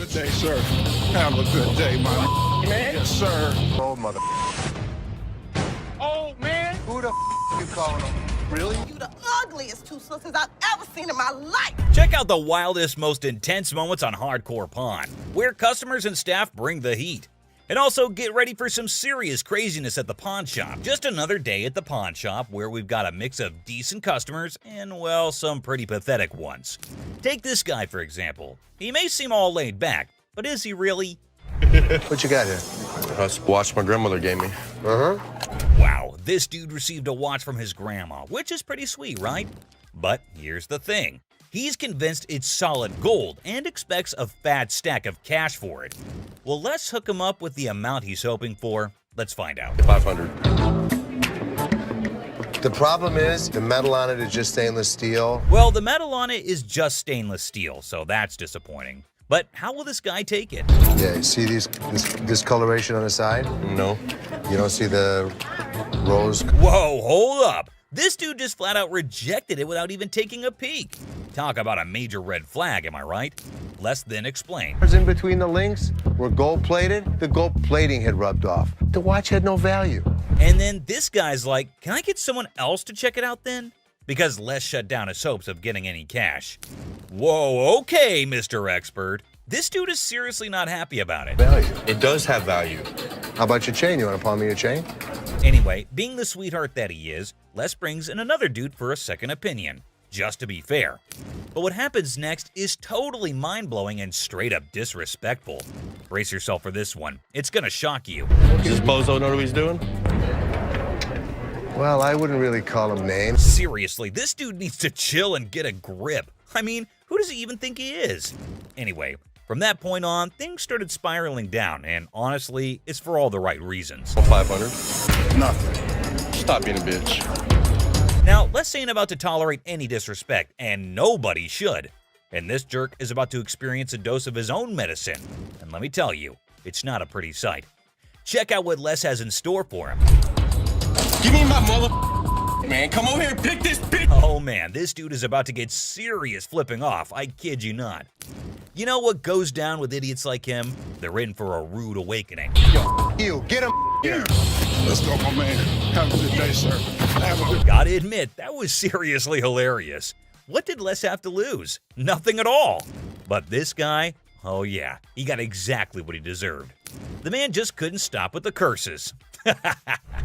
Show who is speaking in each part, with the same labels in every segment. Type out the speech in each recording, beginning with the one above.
Speaker 1: good day, sir. Have a good day, my man. Yes, sir.
Speaker 2: Oh, mother.
Speaker 1: Oh, man.
Speaker 2: Who the you calling him? Really?
Speaker 3: You the ugliest two sisters I've ever seen in my life.
Speaker 4: Check out the wildest, most intense moments on Hardcore Pawn, where customers and staff bring the heat. And also get ready for some serious craziness at the pawn shop. Just another day at the pawn shop where we've got a mix of decent customers and, well, some pretty pathetic ones. Take this guy, for example. He may seem all laid back, but is he really?
Speaker 2: What you got here?
Speaker 5: That's a watch my grandmother gave me.
Speaker 4: Wow, this dude received a watch from his grandma, which is pretty sweet, right? But here's the thing. He's convinced it's solid gold and expects a fat stack of cash for it. Well, let's hook him up with the amount he's hoping for. Let's find out.
Speaker 5: 500.
Speaker 2: The problem is, the metal on it is just stainless steel.
Speaker 4: Well, the metal on it is just stainless steel, so that's disappointing. But how will this guy take it?
Speaker 2: Yeah, you see this discoloration on the side?
Speaker 5: No.
Speaker 2: You don't see the rose?
Speaker 4: Whoa, hold up. This dude just flat out rejected it without even taking a peek. Talk about a major red flag, am I right? Less than explain.
Speaker 2: In between the links were gold-plated. The gold plating had rubbed off. The watch had no value.
Speaker 4: And then this guy's like, can I get someone else to check it out then? Because Les shut down his hopes of getting any cash. Whoa, okay, Mr. Expert. This dude is seriously not happy about it.
Speaker 2: Value.
Speaker 5: It does have value.
Speaker 2: How about your chain? You want to pawn me your chain?
Speaker 4: Anyway, being the sweetheart that he is, Les brings in another dude for a second opinion, just to be fair. But what happens next is totally mind-blowing and straight up disrespectful. Brace yourself for this one. It's gonna shock you.
Speaker 5: Does this bozo know what he's doing?
Speaker 2: Well, I wouldn't really call him names.
Speaker 4: Seriously, this dude needs to chill and get a grip. I mean, who does he even think he is? Anyway, from that point on, things started spiraling down, and honestly, it's for all the right reasons.
Speaker 5: 500.
Speaker 1: Nothing.
Speaker 5: Stop being a bitch.
Speaker 4: Now, Les ain't about to tolerate any disrespect, and nobody should. And this jerk is about to experience a dose of his own medicine. And let me tell you, it's not a pretty sight. Check out what Les has in store for him.
Speaker 5: Give me my mother. Man, come over here and pick this bitch.
Speaker 4: Oh man, this dude is about to get serious flipping off, I kid you not. You know what goes down with idiots like him? They're in for a rude awakening.
Speaker 2: You, get him here.
Speaker 1: Let's go, my man. Have a good day, sir. Have a good
Speaker 4: Gotta admit, that was seriously hilarious. What did Les have to lose? Nothing at all. But this guy, oh yeah, he got exactly what he deserved. The man just couldn't stop with the curses.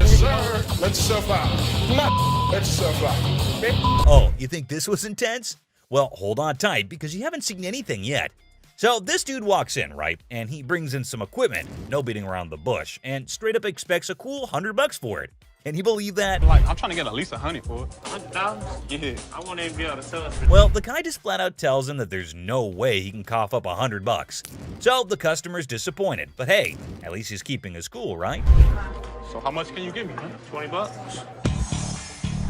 Speaker 1: Sir, let yourself out. Let yourself out.
Speaker 4: Oh, you think this was intense? Well, hold on tight because you haven't seen anything yet. So this dude walks in, right? And he brings in some equipment, no beating around the bush, and straight up expects a cool $100 for it. Can you believe that?
Speaker 6: Like, I'm trying to get at least 100 for it.
Speaker 7: $100?
Speaker 6: Yeah.
Speaker 7: I won't even be able to sell it for
Speaker 4: Well, the guy just flat out tells him that there's no way he can cough up $100. So the customer's disappointed, but hey, at least he's keeping his cool, right?
Speaker 6: So how much can you give me, man?
Speaker 7: 20 bucks.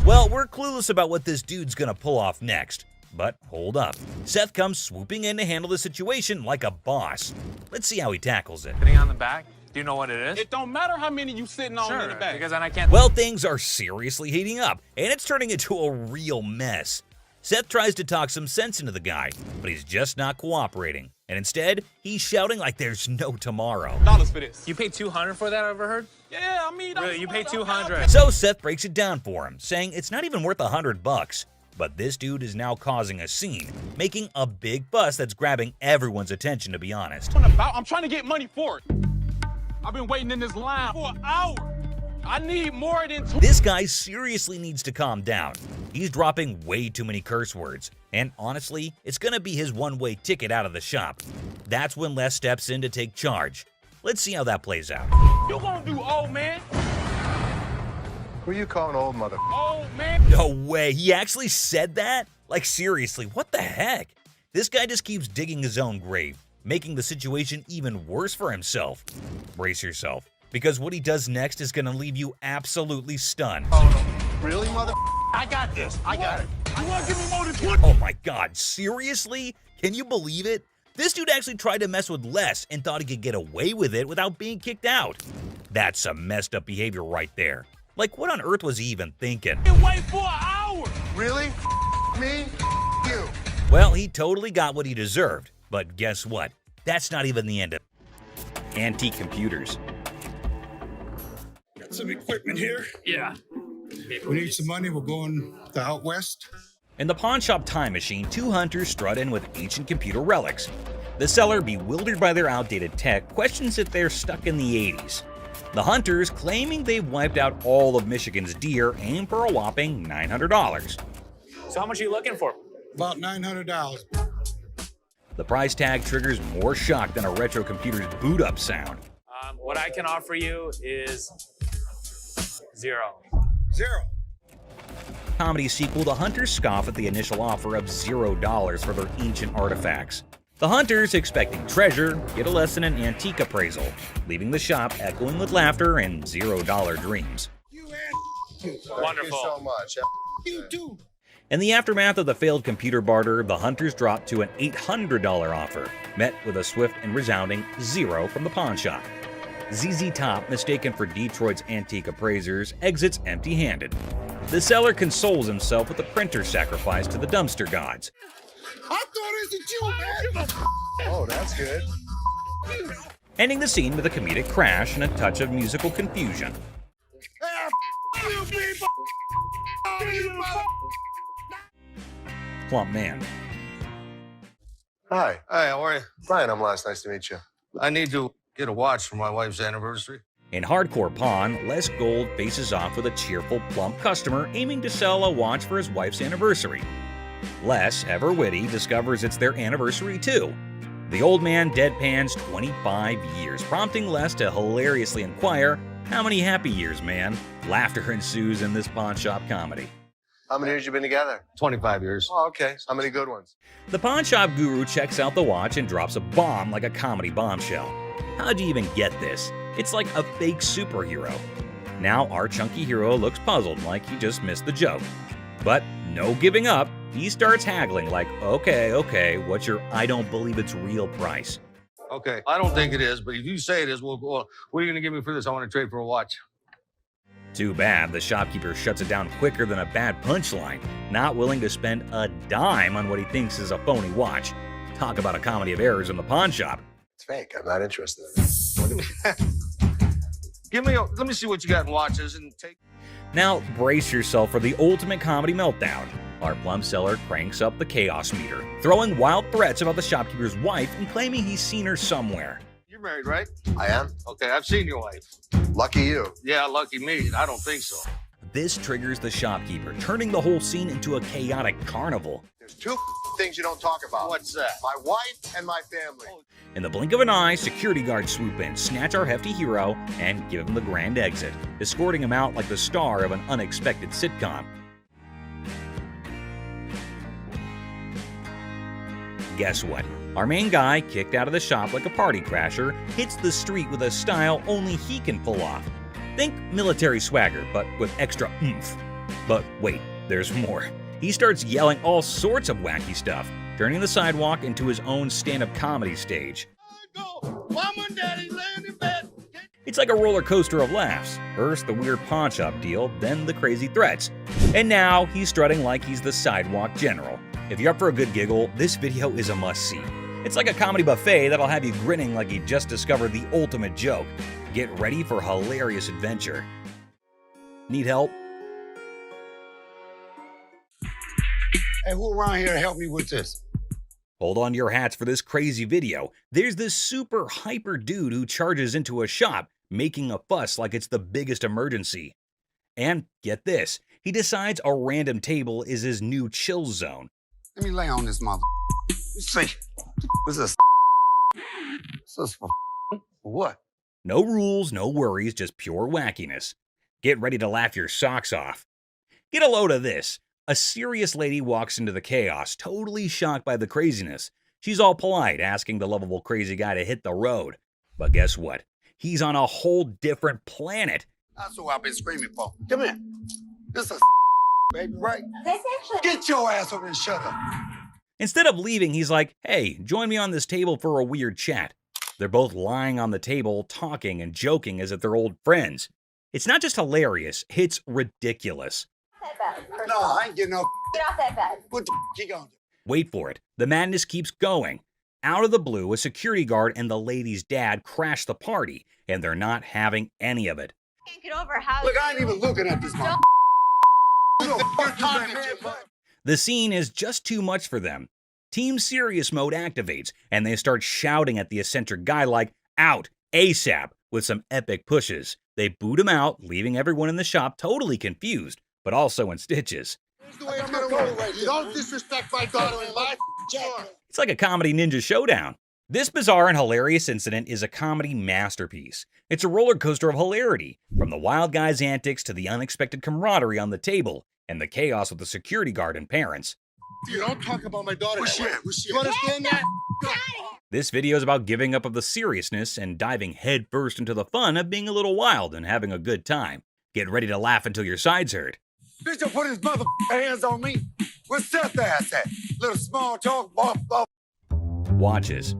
Speaker 4: Well, we're clueless about what this dude's gonna pull off next. But hold up. Seth comes swooping in to handle the situation like a boss. Let's see how he tackles it.
Speaker 8: Sitting on the back? Do you know what it is?
Speaker 6: It don't matter how many you sitting on in the back.
Speaker 8: Because then I can't.
Speaker 4: Well, things are seriously heating up, and it's turning into a real mess. Seth tries to talk some sense into the guy, but he's just not cooperating. And instead, he's shouting like there's no tomorrow.
Speaker 6: Dollars for this.
Speaker 8: You paid 200 for that, I overheard?
Speaker 6: Yeah, I mean,
Speaker 8: Really, you paid 200.
Speaker 4: So Seth breaks it down for him, saying it's not even worth $100. But this dude is now causing a scene, making a big fuss that's grabbing everyone's attention, to be honest.
Speaker 6: I'm trying to get money for it. I've been waiting in this line for an hour. I need more than two.
Speaker 4: This guy seriously needs to calm down. He's dropping way too many curse words. And honestly, it's gonna be his one-way ticket out of the shop. That's when Les steps in to take charge. Let's see how that plays out.
Speaker 6: You gonna do old man?
Speaker 2: Who you calling old mother?
Speaker 6: Old man?
Speaker 4: No way, he actually said that? Like seriously, what the heck? This guy just keeps digging his own grave, making the situation even worse for himself. Brace yourself, because what he does next is gonna leave you absolutely stunned.
Speaker 2: Really, mother?
Speaker 6: I got this. I got it. You wanna give me more than 20?
Speaker 4: Oh my god, seriously? Can you believe it? This dude actually tried to mess with Les and thought he could get away with it without being kicked out. That's some messed up behavior right there. Like, what on earth was he even thinking?
Speaker 6: Wait for an hour.
Speaker 2: Really? Me? You.
Speaker 4: Well, he totally got what he deserved. But guess what? that's not even the end of it. Antique computers.
Speaker 9: Got some equipment here.
Speaker 8: Yeah.
Speaker 9: We need some money. We're going to out west.
Speaker 4: In the pawn shop time machine, two hunters strut in with ancient computer relics. The seller, bewildered by their outdated tech, questions if they're stuck in the 80s. The hunters, claiming they've wiped out all of Michigan's deer, aim for a whopping $900.
Speaker 8: So how much are you looking for?
Speaker 9: About $900.
Speaker 4: The price tag triggers more shock than a retro computer's boot-up sound.
Speaker 8: What I can offer you is zero.
Speaker 9: Zero.
Speaker 4: Comedy sequel, the hunters scoff at the initial offer of $0 for their ancient artifacts. The hunters, expecting treasure, get a lesson in antique appraisal, leaving the shop echoing with laughter and $0 dreams.
Speaker 8: Wonderful.
Speaker 2: Thank you so much.
Speaker 9: You too.
Speaker 4: In the aftermath of the failed computer barter, the hunters dropped to an $800 offer, met with a swift and resounding $0 from the pawn shop. ZZ Top, mistaken for Detroit's antique appraisers, exits empty-handed. The seller consoles himself with a printer sacrifice to the dumpster gods.
Speaker 9: I thought it was you, man.
Speaker 2: Oh, that's good.
Speaker 4: Ending the scene with a comedic crash and a touch of musical confusion.
Speaker 9: You people.
Speaker 4: Plump man.
Speaker 2: Hi,
Speaker 10: Hi, how are you?
Speaker 2: Brian. I'm Les. Nice to meet you.
Speaker 10: I need to get a watch for my wife's anniversary.
Speaker 4: In Hardcore Pawn, Les Gold faces off with a cheerful, plump customer aiming to sell a watch for his wife's anniversary. Les, ever witty, discovers it's their anniversary too. The old man deadpans 25 years, prompting Les to hilariously inquire, "How many happy years, man?" Laughter ensues in this pawn shop comedy.
Speaker 2: How many years you been together?
Speaker 10: 25 years.
Speaker 2: Oh, okay. How many good ones?
Speaker 4: The pawn shop guru checks out the watch and drops a bomb like a comedy bombshell. How'd you even get this? It's like a fake superhero. Now our chunky hero looks puzzled, like he just missed the joke. But no giving up, he starts haggling like, okay, what's your I don't believe it's real price?
Speaker 10: Okay, I don't think it is, but if you say it is, well, what are you going to give me for this? I want to trade for a watch.
Speaker 4: Too bad, the shopkeeper shuts it down quicker than a bad punchline, not willing to spend a dime on what he thinks is a phony watch. Talk about a comedy of errors in the pawn shop.
Speaker 2: It's fake. I'm not interested in it.
Speaker 10: Let me see what you got in watches and take.
Speaker 4: Now, brace yourself for the ultimate comedy meltdown. Our plum seller cranks up the chaos meter, throwing wild threats about the shopkeeper's wife and claiming he's seen her somewhere.
Speaker 10: You're married, right?
Speaker 2: I am.
Speaker 10: Okay, I've seen your wife.
Speaker 2: Lucky you.
Speaker 10: Yeah, lucky me. I don't think so.
Speaker 4: This triggers the shopkeeper, turning the whole scene into a chaotic carnival.
Speaker 2: There's two things you don't talk about.
Speaker 10: What's that?
Speaker 2: My wife and my family.
Speaker 4: In the blink of an eye, security guards swoop in, snatch our hefty hero, and give him the grand exit, escorting him out like the star of an unexpected sitcom. Guess what? Our main guy, kicked out of the shop like a party crasher, hits the street with a style only he can pull off. Think military swagger, but with extra oomph. But wait, there's more. He starts yelling all sorts of wacky stuff, turning the sidewalk into his own stand-up comedy stage.
Speaker 9: Mama and Daddy laying in bed.
Speaker 4: It's like a roller coaster of laughs. First the weird pawn shop deal, then the crazy threats. And now he's strutting like he's the sidewalk general. If you're up for a good giggle, this video is a must-see. It's like a comedy buffet that'll have you grinning like you just discovered the ultimate joke. Get ready for hilarious adventure. Need help?
Speaker 9: Hey, who around here to help me with this?
Speaker 4: Hold on to your hats for this crazy video. There's this super hyper dude who charges into a shop, making a fuss like it's the biggest emergency. And get this, he decides a random table is his new chill zone.
Speaker 9: Let me lay on this mother. Let's see. What's this? What's this for? What?
Speaker 4: No rules, no worries, just pure wackiness. Get ready to laugh your socks off. Get a load of this. A serious lady walks into the chaos, totally shocked by the craziness. She's all polite, asking the lovable crazy guy to hit the road. But guess what? He's on a whole different planet.
Speaker 9: That's what I've been screaming for. Come here. This is baby, right? Get your ass over and shut up.
Speaker 4: Instead of leaving, he's like, hey, join me on this table for a weird chat. They're both lying on the table, talking and joking as if they're old friends. It's not just hilarious, it's ridiculous.
Speaker 9: No, I ain't getting no.
Speaker 11: Get off that bed.
Speaker 9: What the you gonna do?
Speaker 4: Wait for it. The madness keeps going. Out of the blue, a security guard and the lady's dad crash the party, and they're not having any of it.
Speaker 3: Can't get over how
Speaker 9: Look, I ain't even looking at this mother.
Speaker 4: The scene is just too much for them. Team Serious mode activates, and they start shouting at the eccentric guy like, "Out, ASAP," with some epic pushes. They boot him out, leaving everyone in the shop totally confused, but also in stitches.
Speaker 2: You don't disrespect my daughter in life.
Speaker 4: It's like a comedy ninja showdown. This bizarre and hilarious incident is a comedy masterpiece. It's a roller coaster of hilarity, from the wild guy's antics to the unexpected camaraderie on the table, and the chaos with the security guard and parents.
Speaker 2: You don't talk about my daughter. You understand that?
Speaker 4: This video is about giving up of the seriousness and diving headfirst into the fun of being a little wild and having a good time. Get ready to laugh until your sides hurt.
Speaker 9: Bitch, don't put his mother hands on me. Where's Seth ass at? Little small talk.
Speaker 4: Watches.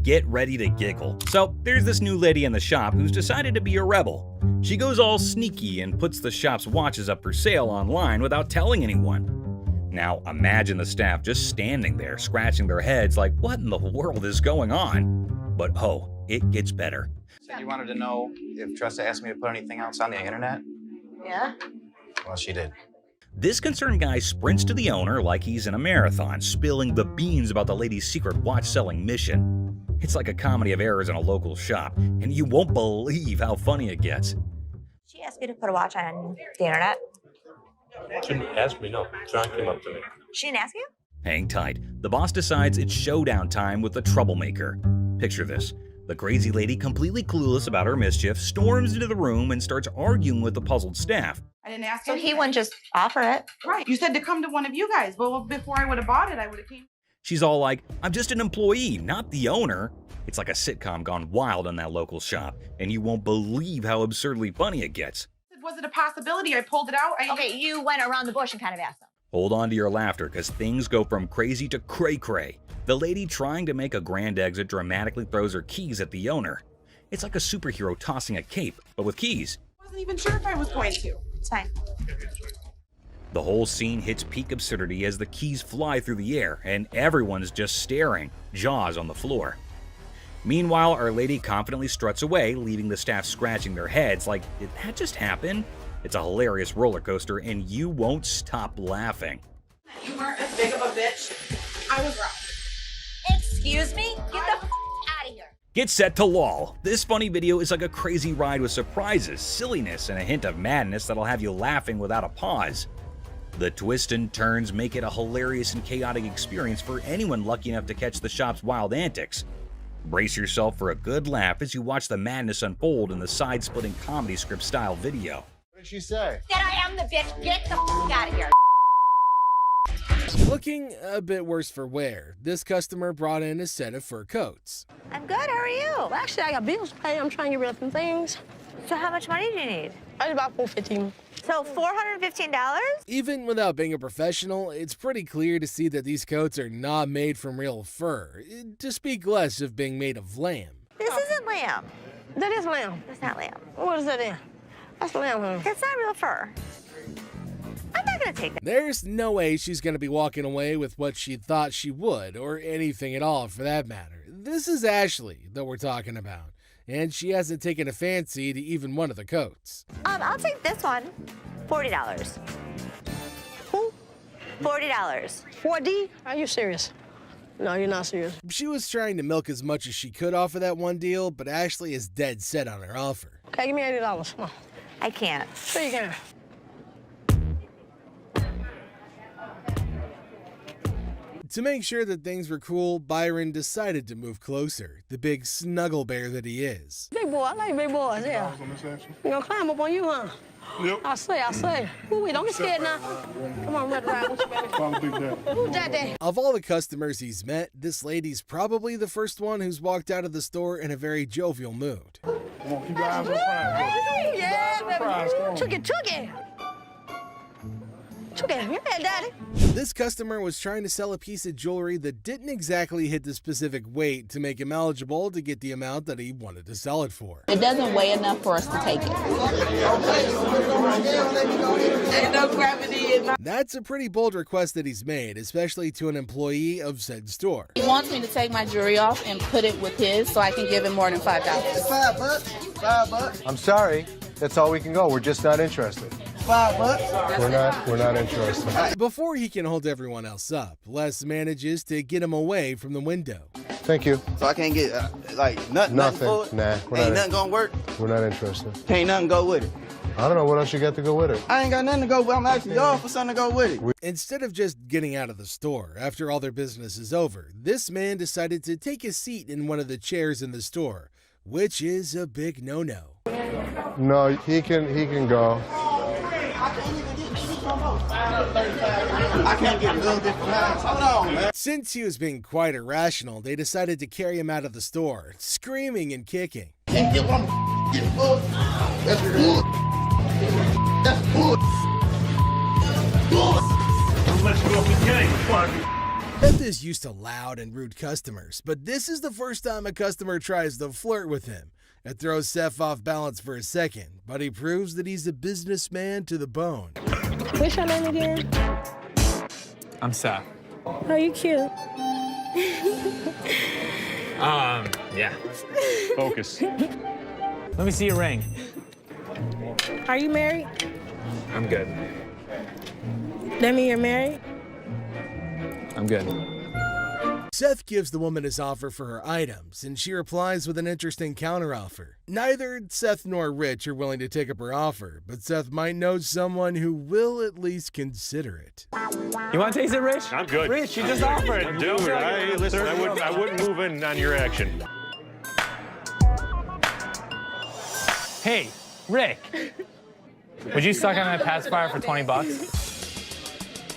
Speaker 4: Get ready to giggle. So, there's this new lady in the shop who's decided to be a rebel. She goes all sneaky and puts the shop's watches up for sale online without telling anyone. Now, imagine the staff just standing there, scratching their heads like, what in the world is going on? But oh, it gets better.
Speaker 11: So you wanted to know if Tressa asked me to put anything else on the internet?
Speaker 3: Yeah.
Speaker 11: Well, she did.
Speaker 4: This concerned guy sprints to the owner like he's in a marathon, spilling the beans about the lady's secret watch-selling mission. It's like a comedy of errors in a local shop, and you won't believe how funny it gets.
Speaker 12: She asked me to put a watch on the internet.
Speaker 7: She didn't ask me, no. John came up to me.
Speaker 12: She didn't ask you?
Speaker 4: Hang tight. The boss decides it's showdown time with the troublemaker. Picture this. The crazy lady, completely clueless about her mischief, storms into the room and starts arguing with the puzzled staff.
Speaker 13: I didn't ask
Speaker 12: So
Speaker 13: him.
Speaker 12: he wouldn't just offer it.
Speaker 13: Right. You said to come to one of you guys. Well, before I would have bought it, I would have came.
Speaker 4: She's all like, "I'm just an employee, not the owner." It's like a sitcom gone wild in that local shop, and you won't believe how absurdly funny it gets.
Speaker 13: Was it a possibility? I pulled it out.
Speaker 12: Okay, you went around the bush and kind of asked them.
Speaker 4: Hold on to your laughter, because things go from crazy to cray-cray. The lady trying to make a grand exit dramatically throws her keys at the owner. It's like a superhero tossing a cape, but with keys.
Speaker 13: I wasn't even sure if I was going to.
Speaker 12: It's fine.
Speaker 4: The whole scene hits peak absurdity as the keys fly through the air, and everyone's just staring, jaws on the floor. Meanwhile, Our Lady confidently struts away, leaving the staff scratching their heads like, did that just happen? It's a hilarious roller coaster, and you won't stop laughing.
Speaker 13: You weren't as big of a bitch. I was wrong.
Speaker 12: Excuse me? Get the out of here.
Speaker 4: Get set to lol. This funny video is like a crazy ride with surprises, silliness, and a hint of madness that'll have you laughing without a pause. The twists and turns make it a hilarious and chaotic experience for anyone lucky enough to catch the shop's wild antics. Brace yourself for a good laugh as you watch the madness unfold in the side-splitting comedy script style video.
Speaker 2: What did she say?
Speaker 12: That I am the bitch. Get the out of here.
Speaker 14: Looking a bit worse for wear, this customer brought in a set of fur coats.
Speaker 12: I'm good. How are you?
Speaker 3: Well, actually, I got bills to pay. I'm trying to get rid of some things.
Speaker 12: So how much money do you need?
Speaker 3: I need about $415.
Speaker 12: So $415?
Speaker 14: Even without being a professional, it's pretty clear to see that these coats are not made from real fur, to speak less of being made of lamb.
Speaker 12: This isn't lamb.
Speaker 3: That is lamb.
Speaker 12: That's not lamb.
Speaker 3: What is that in? That's lamb, honey.
Speaker 12: That's not real fur. I'm not gonna take that.
Speaker 14: There's no way she's gonna be walking away with what she thought she would, or anything at all for that matter. This is Ashley that we're talking about, and she hasn't taken a fancy to even one of the coats.
Speaker 12: I'll take this one. $40.
Speaker 3: Who?
Speaker 12: $40.
Speaker 3: 4D? Are you serious? No, you're not serious.
Speaker 14: She was trying to milk as much as she could off of that one deal, but Ashley is dead set on her offer.
Speaker 3: Okay, give me $80. Come on.
Speaker 12: I can't.
Speaker 3: Sure you can.
Speaker 14: To make sure that things were cool, Byron decided to move closer, the big snuggle bear that he is.
Speaker 3: Big boy, I like big boys, yeah. You gonna climb up on you, huh?
Speaker 1: Yep.
Speaker 3: I say. Ooh, wait, don't get scared now. Come on, Red Ride with you, baby. Who's that there?
Speaker 14: Of all the customers he's met, this lady's probably the first one who's walked out of the store in a very jovial mood.
Speaker 1: Come on, keep your eyes on prize.
Speaker 3: Yeah, baby. Took it. You gave me that, Daddy.
Speaker 14: This customer was trying to sell a piece of jewelry that didn't exactly hit the specific weight to make him eligible to get the amount that he wanted to sell it for.
Speaker 12: It doesn't weigh enough for us to take it. Ain't no gravity in my...
Speaker 14: That's a pretty bold request that he's made, especially to an employee of said store.
Speaker 12: He wants me to take my jewelry off and put it with his so I can give him more than $5.
Speaker 2: $5. $5. I'm sorry. That's all we can go. We're just not interested. $5. We're not interested.
Speaker 14: Before he can hold everyone else up, Les manages to get him away from the window.
Speaker 2: Thank you.
Speaker 9: So I can't get, nothing for it?
Speaker 2: Nah.
Speaker 9: Ain't nothing gonna work?
Speaker 2: We're not interested.
Speaker 9: Ain't nothing go with it.
Speaker 2: I don't know what else you got to go with it.
Speaker 9: I ain't got nothing to go with. I'm asking y'all for something to go with it.
Speaker 14: Instead of just getting out of the store after all their business is over, this man decided to take a seat in one of the chairs in the store, which is a big no-no.
Speaker 2: No, he can go.
Speaker 9: I can't get a little different lines. Hold on, man.
Speaker 14: Since he was being quite irrational, they decided to carry him out of the store, screaming and kicking.
Speaker 9: Can't get what I'm getting for. That's bull. That's bull.
Speaker 14: Seth is used to loud and rude customers, but this is the first time a customer tries to flirt with him. It throws Seth off balance for a second, but he proves that he's a businessman to the bone.
Speaker 3: What's your name again?
Speaker 8: I'm Seth.
Speaker 3: Oh, you cute.
Speaker 8: Yeah.
Speaker 6: Focus.
Speaker 8: Let me see your ring.
Speaker 3: Are you married?
Speaker 8: I'm good.
Speaker 3: That mean you're married?
Speaker 8: I'm good.
Speaker 14: Seth gives the woman his offer for her items, and she replies with an interesting counteroffer. Neither Seth nor Rich are willing to take up her offer, but Seth might know someone who will at least consider it.
Speaker 8: You want to taste it, Rich?
Speaker 6: I'm good.
Speaker 8: Rich, you just offered.
Speaker 6: Dude, listen, I wouldn't move in on your action.
Speaker 8: Hey, Rick. Would you suck on that pacifier for $20?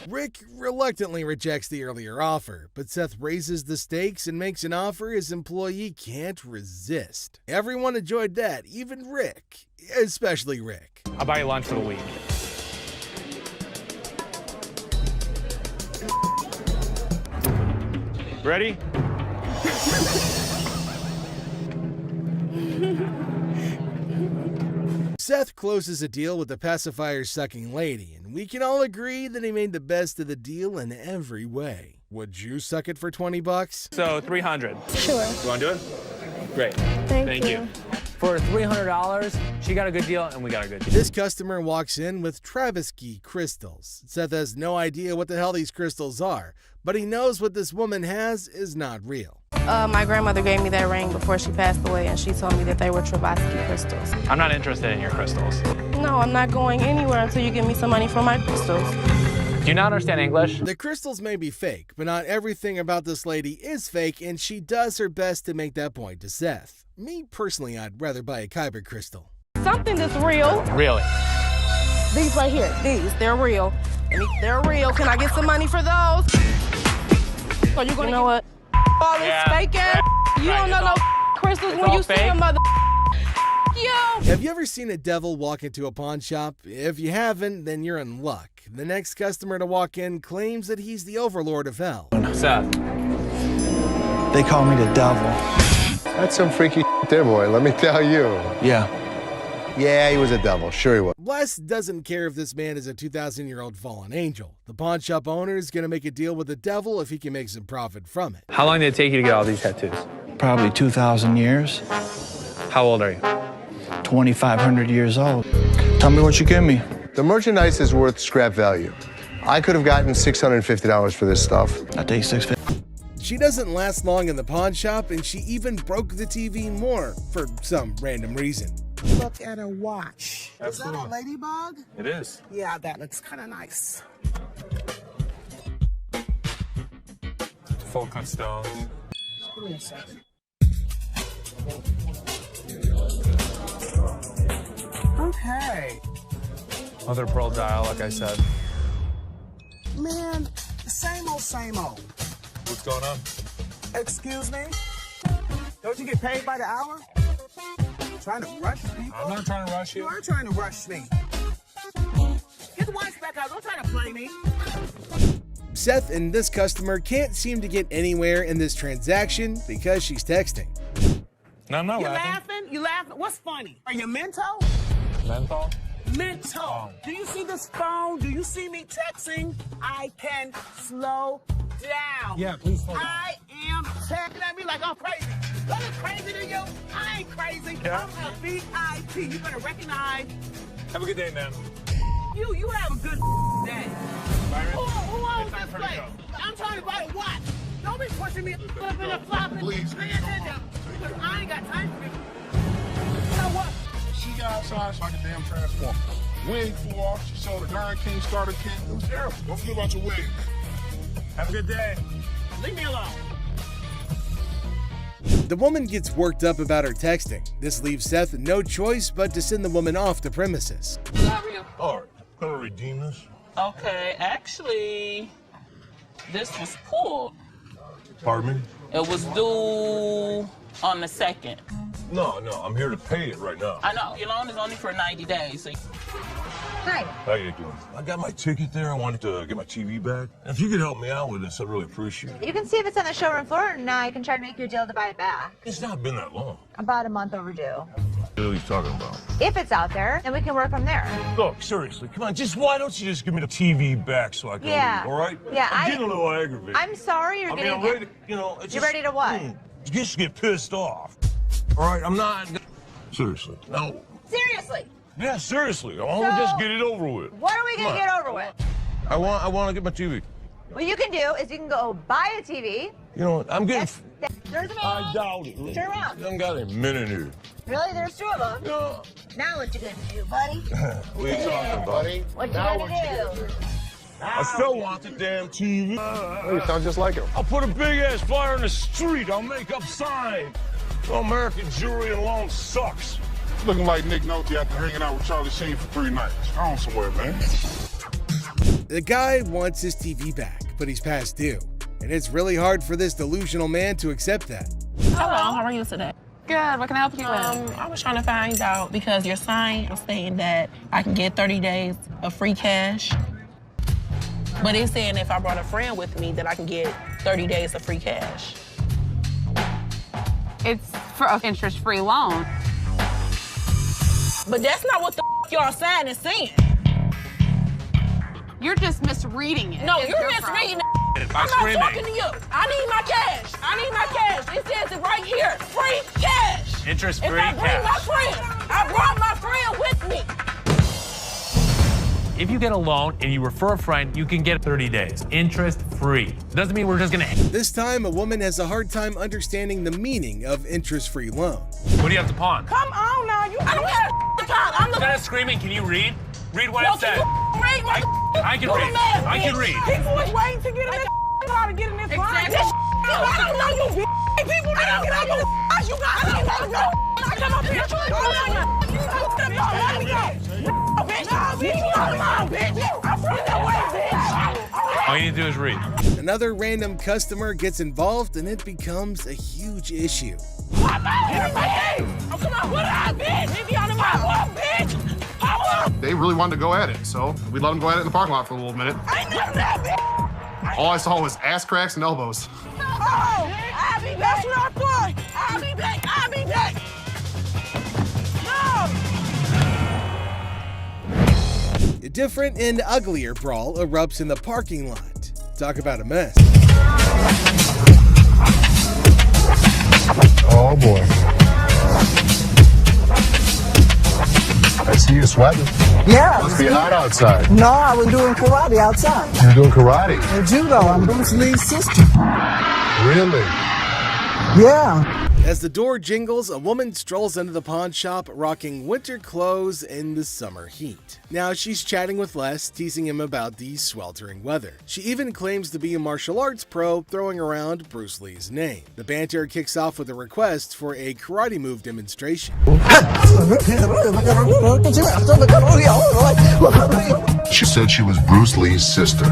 Speaker 14: Rick reluctantly rejects the earlier offer, but Seth raises the stakes and makes an offer his employee can't resist. Everyone enjoyed that, even Rick, especially Rick.
Speaker 8: I'll buy you lunch for the week.
Speaker 6: Ready?
Speaker 14: Seth closes a deal with the pacifier-sucking lady, and we can all agree that he made the best of the deal in every way. Would you suck it for $20?
Speaker 8: So $300.
Speaker 3: Sure.
Speaker 6: You want to do it?
Speaker 8: Great.
Speaker 3: Thank you.
Speaker 8: For $300, she got a good deal and we got a good deal.
Speaker 14: This customer walks in with Travisky crystals. Seth has no idea what the hell these crystals are, but he knows what this woman has is not real.
Speaker 15: My grandmother gave me that ring before she passed away, and she told me that they were Travisky crystals.
Speaker 8: I'm not interested in your crystals.
Speaker 15: No, I'm not going anywhere until you give me some money for my crystals.
Speaker 8: Do you not understand English?
Speaker 14: The crystals may be fake, but not everything about this lady is fake, and she does her best to make that point to Seth. Me, personally, I'd rather buy a Kyber crystal.
Speaker 15: Something that's real.
Speaker 8: Really?
Speaker 15: These right here, they're real. They're real. Can I get some money for those? So you're gonna, you know what? All this fake ass. You don't know no crystals when you see a mother. Yo.
Speaker 14: Have you ever seen a devil walk into a pawn shop? If you haven't, then you're in luck. The next customer to walk in claims that he's the overlord of hell.
Speaker 8: Seth.
Speaker 16: They call me the devil.
Speaker 2: That's some freaky there, boy, let me tell you. Yeah, he was a devil. Sure he was.
Speaker 14: Les doesn't care if this man is a 2,000-year-old fallen angel. The pawn shop owner is going to make a deal with the devil if he can make some profit from it.
Speaker 8: How long did it take you to get all these tattoos?
Speaker 16: Probably 2,000 years.
Speaker 8: How old are you?
Speaker 16: 2,500 years old. Tell me what you give me.
Speaker 2: The merchandise is worth scrap value. I could have gotten $650 for this stuff.
Speaker 16: I take $650.
Speaker 14: She doesn't last long in the pawn shop, and she even broke the TV more for some random reason.
Speaker 17: Look at her watch. Is that a ladybug?
Speaker 6: It is.
Speaker 17: Yeah, that looks kind of nice.
Speaker 6: Full cut stones.
Speaker 17: Give me a second. Okay.
Speaker 8: Mother of pearl dial, like I said.
Speaker 17: Man, same old, same old.
Speaker 6: What's going on?
Speaker 17: Excuse me? Don't you get paid by the hour? Trying to rush people?
Speaker 6: I'm not trying to rush you.
Speaker 17: You are trying to rush me. Get the wife's back out. Don't try to play me.
Speaker 14: Seth and this customer can't seem to get anywhere in this transaction because she's texting.
Speaker 8: No, I'm not
Speaker 17: You
Speaker 8: laughing.
Speaker 17: laughing? You laughing? What's funny? Are you mental?
Speaker 8: Menthol?
Speaker 17: Mental. Do you see this phone? Do you see me texting? I can slow down.
Speaker 8: Yeah, please slow down.
Speaker 17: I am checking at me like I'm crazy. That is crazy to you? I ain't crazy.
Speaker 8: Yeah.
Speaker 17: I'm a VIP. You better recognize.
Speaker 8: Have a good day, man.
Speaker 17: You have a good day. Who owns this place? I'm trying to buy a watch. Don't be pushing me up in a flop.
Speaker 1: Please.
Speaker 17: Pay attention. I ain't got time for this. You know what?
Speaker 1: She got outside like a damn transformer. Wig flew off. She saw the Iron King starter kit. It was terrible. Don't forget about your wig.
Speaker 8: Have a good day.
Speaker 17: Leave me alone.
Speaker 14: The woman gets worked up about her texting. This leaves Seth no choice but to send the woman off the premises.
Speaker 10: All right, gonna redeem this.
Speaker 18: Okay, actually, this was pulled.
Speaker 10: Pardon me?
Speaker 18: It was due on the 2nd.
Speaker 10: No, I'm here to pay it right now.
Speaker 18: I know, your loan is only for 90 days. So...
Speaker 12: Hi.
Speaker 10: How you doing? I got my ticket there. I wanted to get my TV back. If you could help me out with this, I'd really appreciate it.
Speaker 12: You can see if it's on the showroom floor, and I can try to make you a deal to buy it back.
Speaker 10: It's not been that long.
Speaker 12: About a month overdue.
Speaker 10: What are you talking about?
Speaker 12: If it's out there, then we can work from there.
Speaker 10: Look, seriously, come on. Why don't you just give me the TV back so I can leave, all right?
Speaker 12: Yeah,
Speaker 10: I'm getting a little aggravated.
Speaker 12: I'm sorry you're getting...
Speaker 10: I'm ready to,
Speaker 12: You're ready to what?
Speaker 10: Just get pissed off. All right, I'm not... Seriously, no.
Speaker 12: Seriously?
Speaker 10: Yeah, seriously. I want to just get it over with.
Speaker 12: What are we going to get over with?
Speaker 10: I want to get my TV.
Speaker 12: What you can do is you can go buy a TV.
Speaker 10: You know what? I'm getting...
Speaker 12: There's a man.
Speaker 10: I doubt it.
Speaker 12: Turn around.
Speaker 10: I haven't got a minute here.
Speaker 12: Really? There's two of them?
Speaker 10: No.
Speaker 12: Now what you gonna do, buddy?
Speaker 10: What are you talking about? Buddy?
Speaker 12: What you gonna do?
Speaker 10: I still want the damn TV.
Speaker 2: You sound just like him.
Speaker 10: I'll put a big-ass flyer in the street. I'll make up signs. Well, American jewelry alone sucks.
Speaker 1: Looking like Nick Nolte after hanging out with Charlie Sheen for 3 nights. I on somewhere, man.
Speaker 14: The guy wants his TV back, but he's past due. And it's really hard for this delusional man to accept that.
Speaker 19: Hello, how are you today? Good, what can I help you with? I was trying to find out because your sign was saying that I can get 30 days of free cash. But it's saying if I brought a friend with me that I can get 30 days of free cash.
Speaker 20: It's for an interest-free loan.
Speaker 19: But that's not what the y'all sign is saying.
Speaker 20: You're just misreading it.
Speaker 19: No,
Speaker 20: It's
Speaker 19: you're
Speaker 20: your
Speaker 19: misreading it.
Speaker 8: By
Speaker 19: I'm
Speaker 8: screaming.
Speaker 19: not talking to you. I need my cash. I need my cash. It says it right here. Free cash.
Speaker 8: Interest-free
Speaker 19: If I bring
Speaker 8: cash.
Speaker 19: my friend, I brought my friend with me.
Speaker 8: If you get a loan and you refer a friend, you can get 30 days, interest-free. Doesn't mean we're just gonna...
Speaker 14: This time, a woman has a hard time understanding the meaning of interest-free loan.
Speaker 8: What do you have to pawn?
Speaker 19: Come on now. I don't have to pawn. I'm
Speaker 8: Instead of screaming, can you read? Read what
Speaker 19: No,
Speaker 8: it says.
Speaker 19: read what
Speaker 8: I can
Speaker 19: do the
Speaker 8: read.
Speaker 19: math,
Speaker 8: I can
Speaker 19: bitch.
Speaker 8: read.
Speaker 19: People was waiting to get in this how to get in this line.
Speaker 20: Exactly.
Speaker 19: I don't know you, bitch. People need to get out your ass. You got to go. I come up here.
Speaker 8: All you need to do is read.
Speaker 14: Another random customer gets involved and it becomes a huge issue.
Speaker 19: Oh, come on. What up, bitch? Leave me out of my walk, bitch.
Speaker 21: They really wanted to go at it, so we let them go at it in the parking lot for a little minute.
Speaker 19: I ain't never that, bitch.
Speaker 21: All I saw was ass cracks and elbows.
Speaker 19: Oh, I'll be back. That's what I thought. I'll be back. I'll be back.
Speaker 14: A different and uglier brawl erupts in the parking lot. Talk about a mess.
Speaker 2: Oh boy. I see you sweating.
Speaker 17: Yeah.
Speaker 2: Must be hot outside.
Speaker 17: No, I was doing karate outside.
Speaker 2: You're doing karate.
Speaker 17: And judo. I'm Bruce Lee's sister.
Speaker 2: Really?
Speaker 17: Yeah.
Speaker 14: As the door jingles, a woman strolls into the pawn shop rocking winter clothes in the summer heat. Now she's chatting with Les, teasing him about the sweltering weather. She even claims to be a martial arts pro, throwing around Bruce Lee's name. The banter kicks off with a request for a karate move demonstration.
Speaker 2: She said she was Bruce Lee's sister.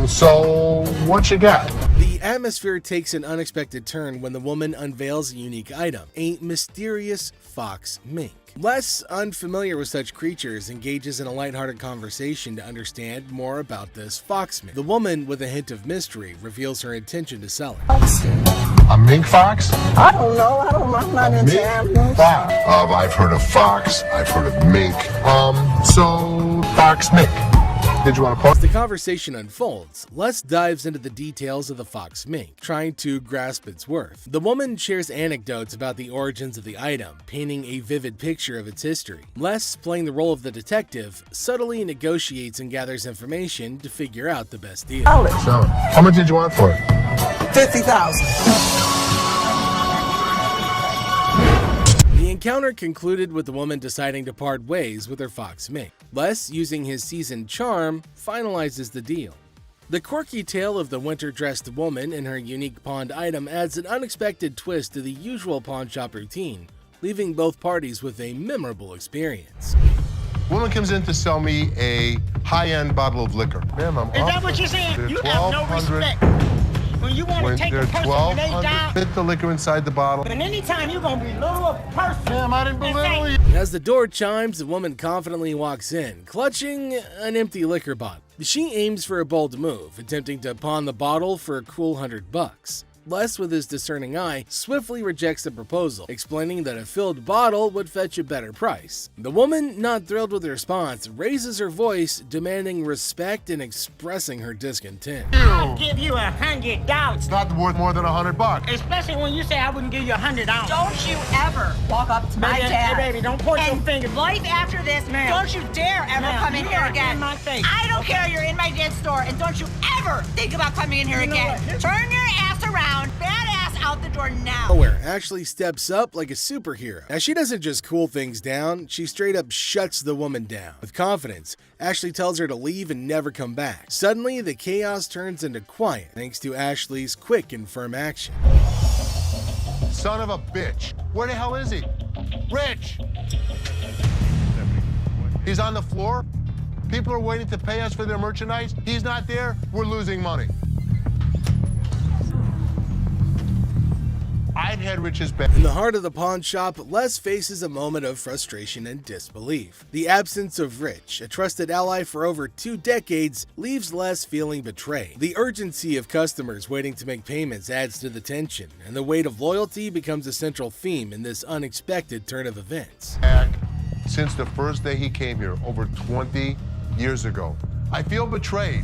Speaker 2: So what you got?
Speaker 14: The The atmosphere takes an unexpected turn when the woman unveils a unique item, a mysterious fox mink. Les, unfamiliar with such creatures, engages in a lighthearted conversation to understand more about this fox mink. The woman, with a hint of mystery, reveals her intention to sell it.
Speaker 2: A mink fox?
Speaker 17: I don't know. I'm not into animals.
Speaker 2: I've heard of fox. I've heard of mink. So fox mink. Did you want to pause?
Speaker 14: As the conversation unfolds, Les dives into the details of the fox mink, trying to grasp its worth. The woman shares anecdotes about the origins of the item, painting a vivid picture of its history. Les, playing the role of the detective, subtly negotiates and gathers information to figure out the best deal.
Speaker 2: Sell it. How much did you want for it?
Speaker 17: $50,000.
Speaker 14: The encounter concluded with the woman deciding to part ways with her fox mink. Les, using his seasoned charm, finalizes the deal. The quirky tale of the winter-dressed woman and her unique pawned item adds an unexpected twist to the usual pawn shop routine, leaving both parties with a memorable experience.
Speaker 2: Woman comes in to sell me a high-end bottle of liquor. Ma'am, I'm
Speaker 17: Is that what you're saying? You have no respect. When you want to take a person when they die,
Speaker 2: fit the liquor inside the bottle.
Speaker 17: and anytime you're going to belittle a person.
Speaker 2: Ma'am, I didn't belittle you.
Speaker 14: As the door chimes, the woman confidently walks in, clutching an empty liquor bottle. She aims for a bold move, attempting to pawn the bottle for a cool $100. Les, with his discerning eye, swiftly rejects the proposal, explaining that a filled bottle would fetch a better price. The woman, not thrilled with the response, raises her voice, demanding respect and expressing her discontent.
Speaker 17: I'll give you $100.
Speaker 2: It's not worth more than $100.
Speaker 17: Especially when you say I wouldn't give you $100.
Speaker 12: Don't you ever walk up to my
Speaker 17: Baby,
Speaker 12: dad.
Speaker 17: Hey, baby, don't point your finger.
Speaker 12: Life after this,
Speaker 17: Ma'am.
Speaker 12: don't you dare ever
Speaker 17: Ma'am,
Speaker 12: come in
Speaker 17: you
Speaker 12: here
Speaker 17: are
Speaker 12: again.
Speaker 17: in my face.
Speaker 12: I don't care, you're in my dad's store, and don't you ever think about coming in here
Speaker 17: You know
Speaker 12: again.
Speaker 17: what?
Speaker 12: Turn your ass around, badass out the door now.
Speaker 14: Nowhere, Ashley steps up like a superhero. Now, she doesn't just cool things down, she straight up shuts the woman down. With confidence, Ashley tells her to leave and never come back. Suddenly, the chaos turns into quiet thanks to Ashley's quick and firm action.
Speaker 2: Son of a bitch. Where the hell is he? Rich! He's on the floor. People are waiting to pay us for their merchandise. He's not there. We're losing money. I've had Rich's back.
Speaker 14: In the heart of the pawn shop, Les faces a moment of frustration and disbelief. The absence of Rich, a trusted ally for over 2 decades, leaves Les feeling betrayed. The urgency of customers waiting to make payments adds to the tension, and the weight of loyalty becomes a central theme in this unexpected turn of events.
Speaker 2: Since the first day he came here, over 20 years ago. I feel betrayed.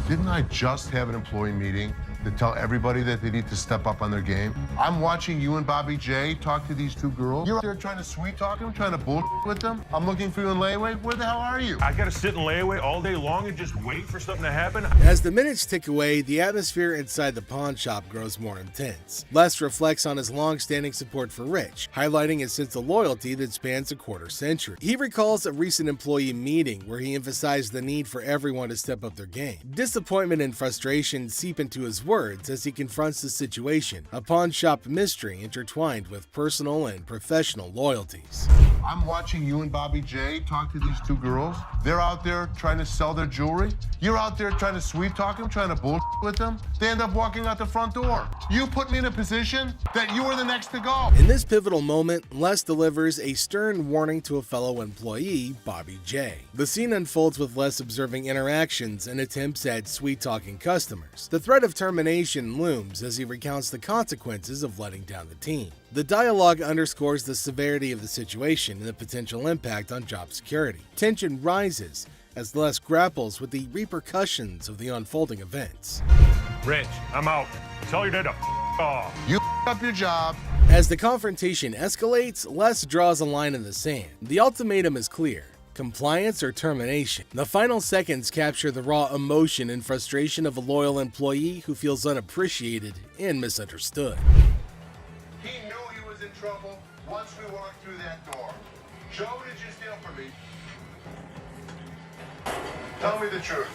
Speaker 2: Didn't I just have an employee meeting to tell everybody that they need to step up on their game? I'm watching you and Bobby J talk to these 2 girls. You're out there trying to sweet talk them, trying to bullshit with them. I'm looking for you in layaway. Where the hell are you?
Speaker 10: I gotta sit in layaway all day long and just wait for something to happen?
Speaker 14: As the minutes tick away, the atmosphere inside the pawn shop grows more intense. Les reflects on his long-standing support for Rich, highlighting a sense of loyalty that spans a quarter century. He recalls a recent employee meeting where he emphasized the need for everyone to step up their game. Disappointment and frustration seep into his words as he confronts the situation, a pawn shop mystery intertwined with personal and professional loyalties.
Speaker 2: I'm watching you and Bobby J talk to these 2 girls. They're out there trying to sell their jewelry. You're out there trying to sweet talk them, trying to bullshit with them. They end up walking out the front door. You put me in a position that you were the next to go.
Speaker 14: In this pivotal moment, Les delivers a stern warning to a fellow employee, Bobby J. The scene unfolds with Les observing interactions and attempts at sweet-talking customers. The threat of termination looms as he recounts the consequences of letting down the team. The dialogue underscores the severity of the situation and the potential impact on job security. Tension rises as Les grapples with the repercussions of the unfolding events.
Speaker 10: Rich, I'm out. Tell your dad to off.
Speaker 2: You up your job.
Speaker 14: As the confrontation escalates, Les draws a line in the sand. The ultimatum is clear: compliance or termination. The final seconds capture the raw emotion and frustration of a loyal employee who feels unappreciated and misunderstood.
Speaker 2: He knew he was in trouble once we walked through that door. Joe, what did you steal from me? Tell me the truth.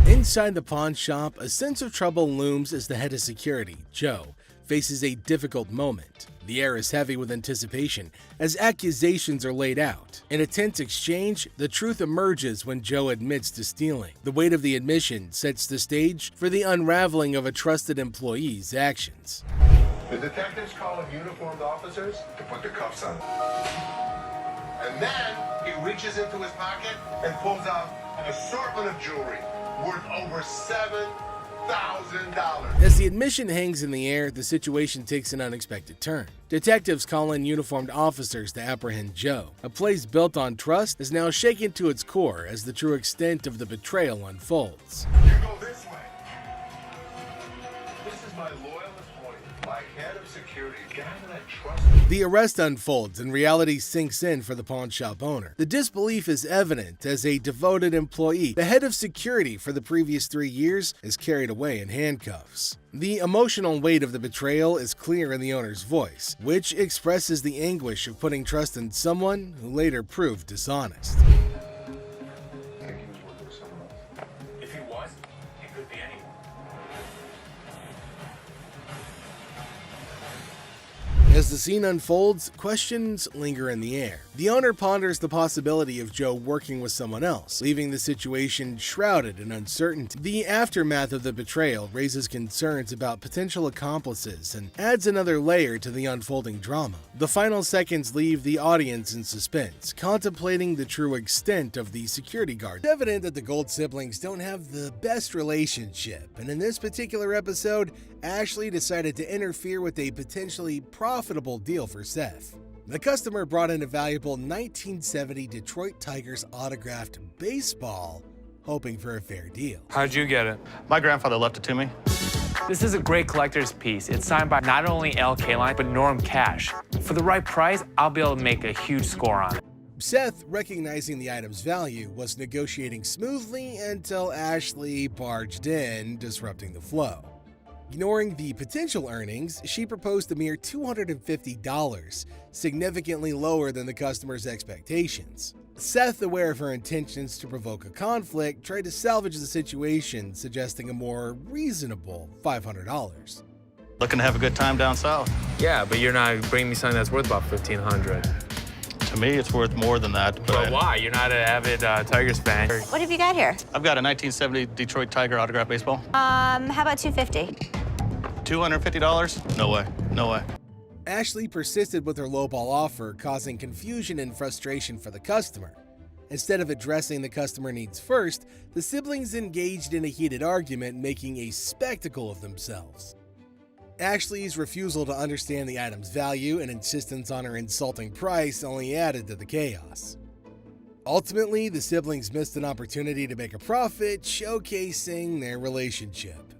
Speaker 14: Inside the pawn shop, a sense of trouble looms as the head of security, Joe, faces a difficult moment. The air is heavy with anticipation as accusations are laid out. In a tense exchange, the truth emerges when Joe admits to stealing. The weight of the admission sets the stage for the unraveling of a trusted employee's actions.
Speaker 2: The detectives call in uniformed officers to put the cuffs on him. And then he reaches into his pocket and pulls out an assortment of jewelry worth over $7,000.
Speaker 14: As the admission hangs in the air, the situation takes an unexpected turn. Detectives call in uniformed officers to apprehend Joe. A place built on trust is now shaken to its core as the true extent of the betrayal unfolds.
Speaker 2: You go this way. This is my loyalist point, my head of security, guy that I trust.
Speaker 14: The arrest unfolds and reality sinks in for the pawn shop owner. The disbelief is evident as a devoted employee, the head of security for the previous 3 years, is carried away in handcuffs. The emotional weight of the betrayal is clear in the owner's voice, which expresses the anguish of putting trust in someone who later proved dishonest.
Speaker 10: If he was, it could be anyone.
Speaker 14: As the scene unfolds, questions linger in the air. The owner ponders the possibility of Joe working with someone else, leaving the situation shrouded in uncertainty. The aftermath of the betrayal raises concerns about potential accomplices and adds another layer to the unfolding drama. The final seconds leave the audience in suspense, contemplating the true extent of the security guard. It's evident that the Gold siblings don't have the best relationship, and in this particular episode, Ashley decided to interfere with a potentially profitable deal for Seth. The customer brought in a valuable 1970 Detroit Tigers autographed baseball, hoping for a fair deal.
Speaker 8: How'd you get it?
Speaker 21: My grandfather left it to me.
Speaker 8: This is a great collector's piece. It's signed by not only L. Kaline, but Norm Cash. For the right price, I'll be able to make a huge score on it.
Speaker 14: Seth, recognizing the item's value, was negotiating smoothly until Ashley barged in, disrupting the flow. Ignoring the potential earnings, she proposed a mere $250, significantly lower than the customer's expectations. Seth, aware of her intentions to provoke a conflict, tried to salvage the situation, suggesting a more reasonable $500.
Speaker 21: Looking to have a good time down south.
Speaker 8: Yeah, but you're not bringing me something that's worth about $1,500.
Speaker 21: To me, it's worth more than that.
Speaker 8: But why? You're not an avid Tigers fan.
Speaker 12: What have you got here?
Speaker 21: I've got a 1970 Detroit Tiger autographed baseball.
Speaker 12: How about $250?
Speaker 21: $250? No way. No way.
Speaker 14: Ashley persisted with her lowball offer, causing confusion and frustration for the customer. Instead of addressing the customer needs first, the siblings engaged in a heated argument, making a spectacle of themselves. Ashley's refusal to understand the item's value and insistence on her insulting price only added to the chaos. Ultimately, the siblings missed an opportunity to make a profit, showcasing their relationship.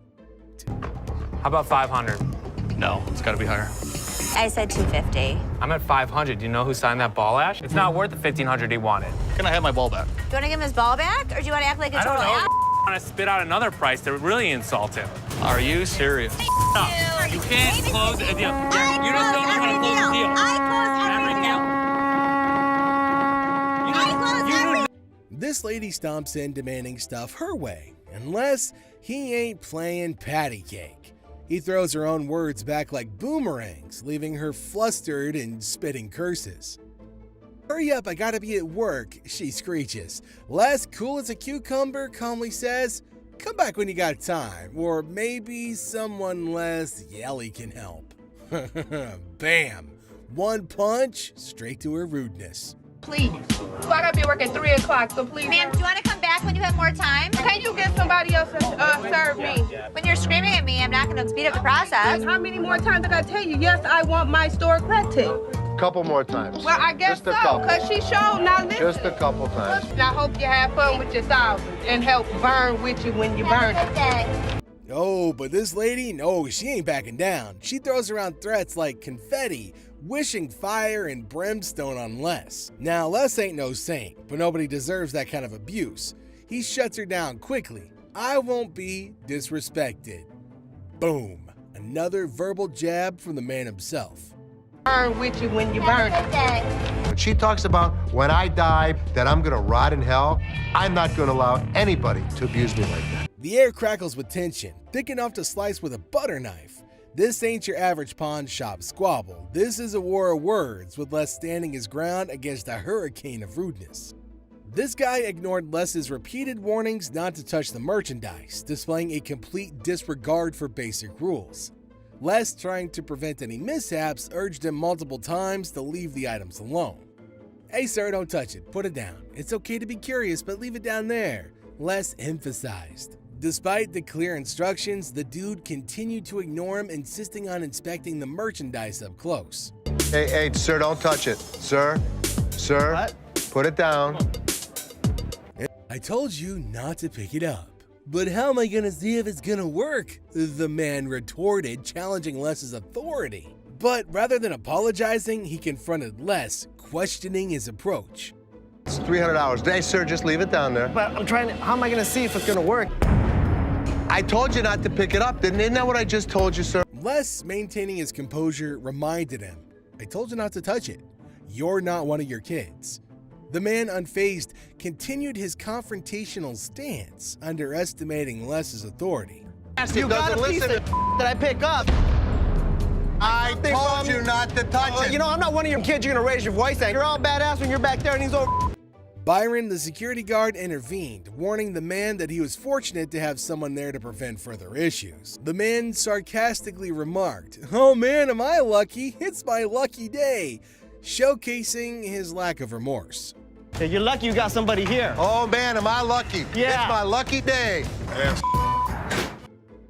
Speaker 8: How about 500?
Speaker 21: No, it's got to be higher.
Speaker 12: I said $250.
Speaker 8: I'm at 500. Do you know who signed that ball, Ash? It's not worth the $1,500 he wanted.
Speaker 21: Can I have my ball back?
Speaker 12: Do you want to give him his ball back, or do you want to act like a
Speaker 8: I don't
Speaker 12: total
Speaker 8: know.
Speaker 12: ass?
Speaker 8: I want to spit out another price to really insult him.
Speaker 21: Are you serious?
Speaker 8: No, you can't close a deal. You just don't know how to close a deal.
Speaker 12: I close every deal.
Speaker 14: This lady stomps in demanding stuff her way, unless he ain't playing patty cake. He throws her own words back like boomerangs, leaving her flustered and spitting curses. "Hurry up, I gotta be at work," she screeches. Les, cool as a cucumber, calmly says, "Come back when you got time, or maybe someone less yelly can help." Bam! One punch, straight to her rudeness.
Speaker 15: Please. So I gotta be at work at 3 o'clock, so please.
Speaker 12: Ma'am, do you want to come back when you have more time?
Speaker 15: Can you get somebody else to serve me?
Speaker 12: When you're screaming at me, I'm not going to speed up the process.
Speaker 15: How many more times did I tell you? Yes, I want my store credited.
Speaker 2: Couple more times.
Speaker 15: Well, I guess so, because she showed now listen.
Speaker 2: Just a couple times.
Speaker 15: And I hope you have fun with your thousands and help burn with you when you burn it.
Speaker 14: Oh, but this lady, no, she ain't backing down. She throws around threats like confetti, wishing fire and brimstone on Les. Now, Les ain't no saint, but nobody deserves that kind of abuse. He shuts her down quickly. "I won't be disrespected." Boom. Another verbal jab from the man himself.
Speaker 15: Burn with you when you burn it.
Speaker 2: When she talks about when I die that I'm gonna rot in hell, I'm not gonna allow anybody to abuse me like that.
Speaker 14: The air crackles with tension, thick enough to slice with a butter knife. This ain't your average pawn shop squabble. This is a war of words, with Les standing his ground against a hurricane of rudeness. This guy ignored Les's repeated warnings not to touch the merchandise, displaying a complete disregard for basic rules. Les, trying to prevent any mishaps, urged him multiple times to leave the items alone. "Hey sir, don't touch it. Put it down. It's okay to be curious, but leave it down there," Les emphasized. Despite the clear instructions, the dude continued to ignore him, insisting on inspecting the merchandise up close.
Speaker 2: Hey, sir, don't touch it. Sir, what? Put it down.
Speaker 14: "I told you not to pick it up." "But how am I gonna see if it's gonna work?" the man retorted, challenging Les's authority. But rather than apologizing, he confronted Les, questioning his approach.
Speaker 2: "It's $300. Hey, sir, just leave it down there."
Speaker 5: "But I'm trying to, how am I gonna see if it's gonna work?"
Speaker 2: "I told you not to pick it up. Isn't that what I just told you, sir?"
Speaker 14: Les, maintaining his composure, reminded him, "I told you not to touch it. You're not one of your kids." The man, unfazed, continued his confrontational stance, underestimating Les's authority.
Speaker 5: "You got a piece of that I pick up.
Speaker 2: I told you not to touch it."
Speaker 5: You know, I'm not one of your kids you're gonna raise your voice at. You're all badass when you're back there and he's over.
Speaker 14: Byron, the security guard, intervened, warning the man that he was fortunate to have someone there to prevent further issues. The man sarcastically remarked, "Oh man, am I lucky? It's my lucky day," showcasing his lack of remorse.
Speaker 5: "Hey, you're lucky you got somebody here."
Speaker 2: "Oh man, am I lucky?
Speaker 5: Yeah.
Speaker 2: It's my lucky day."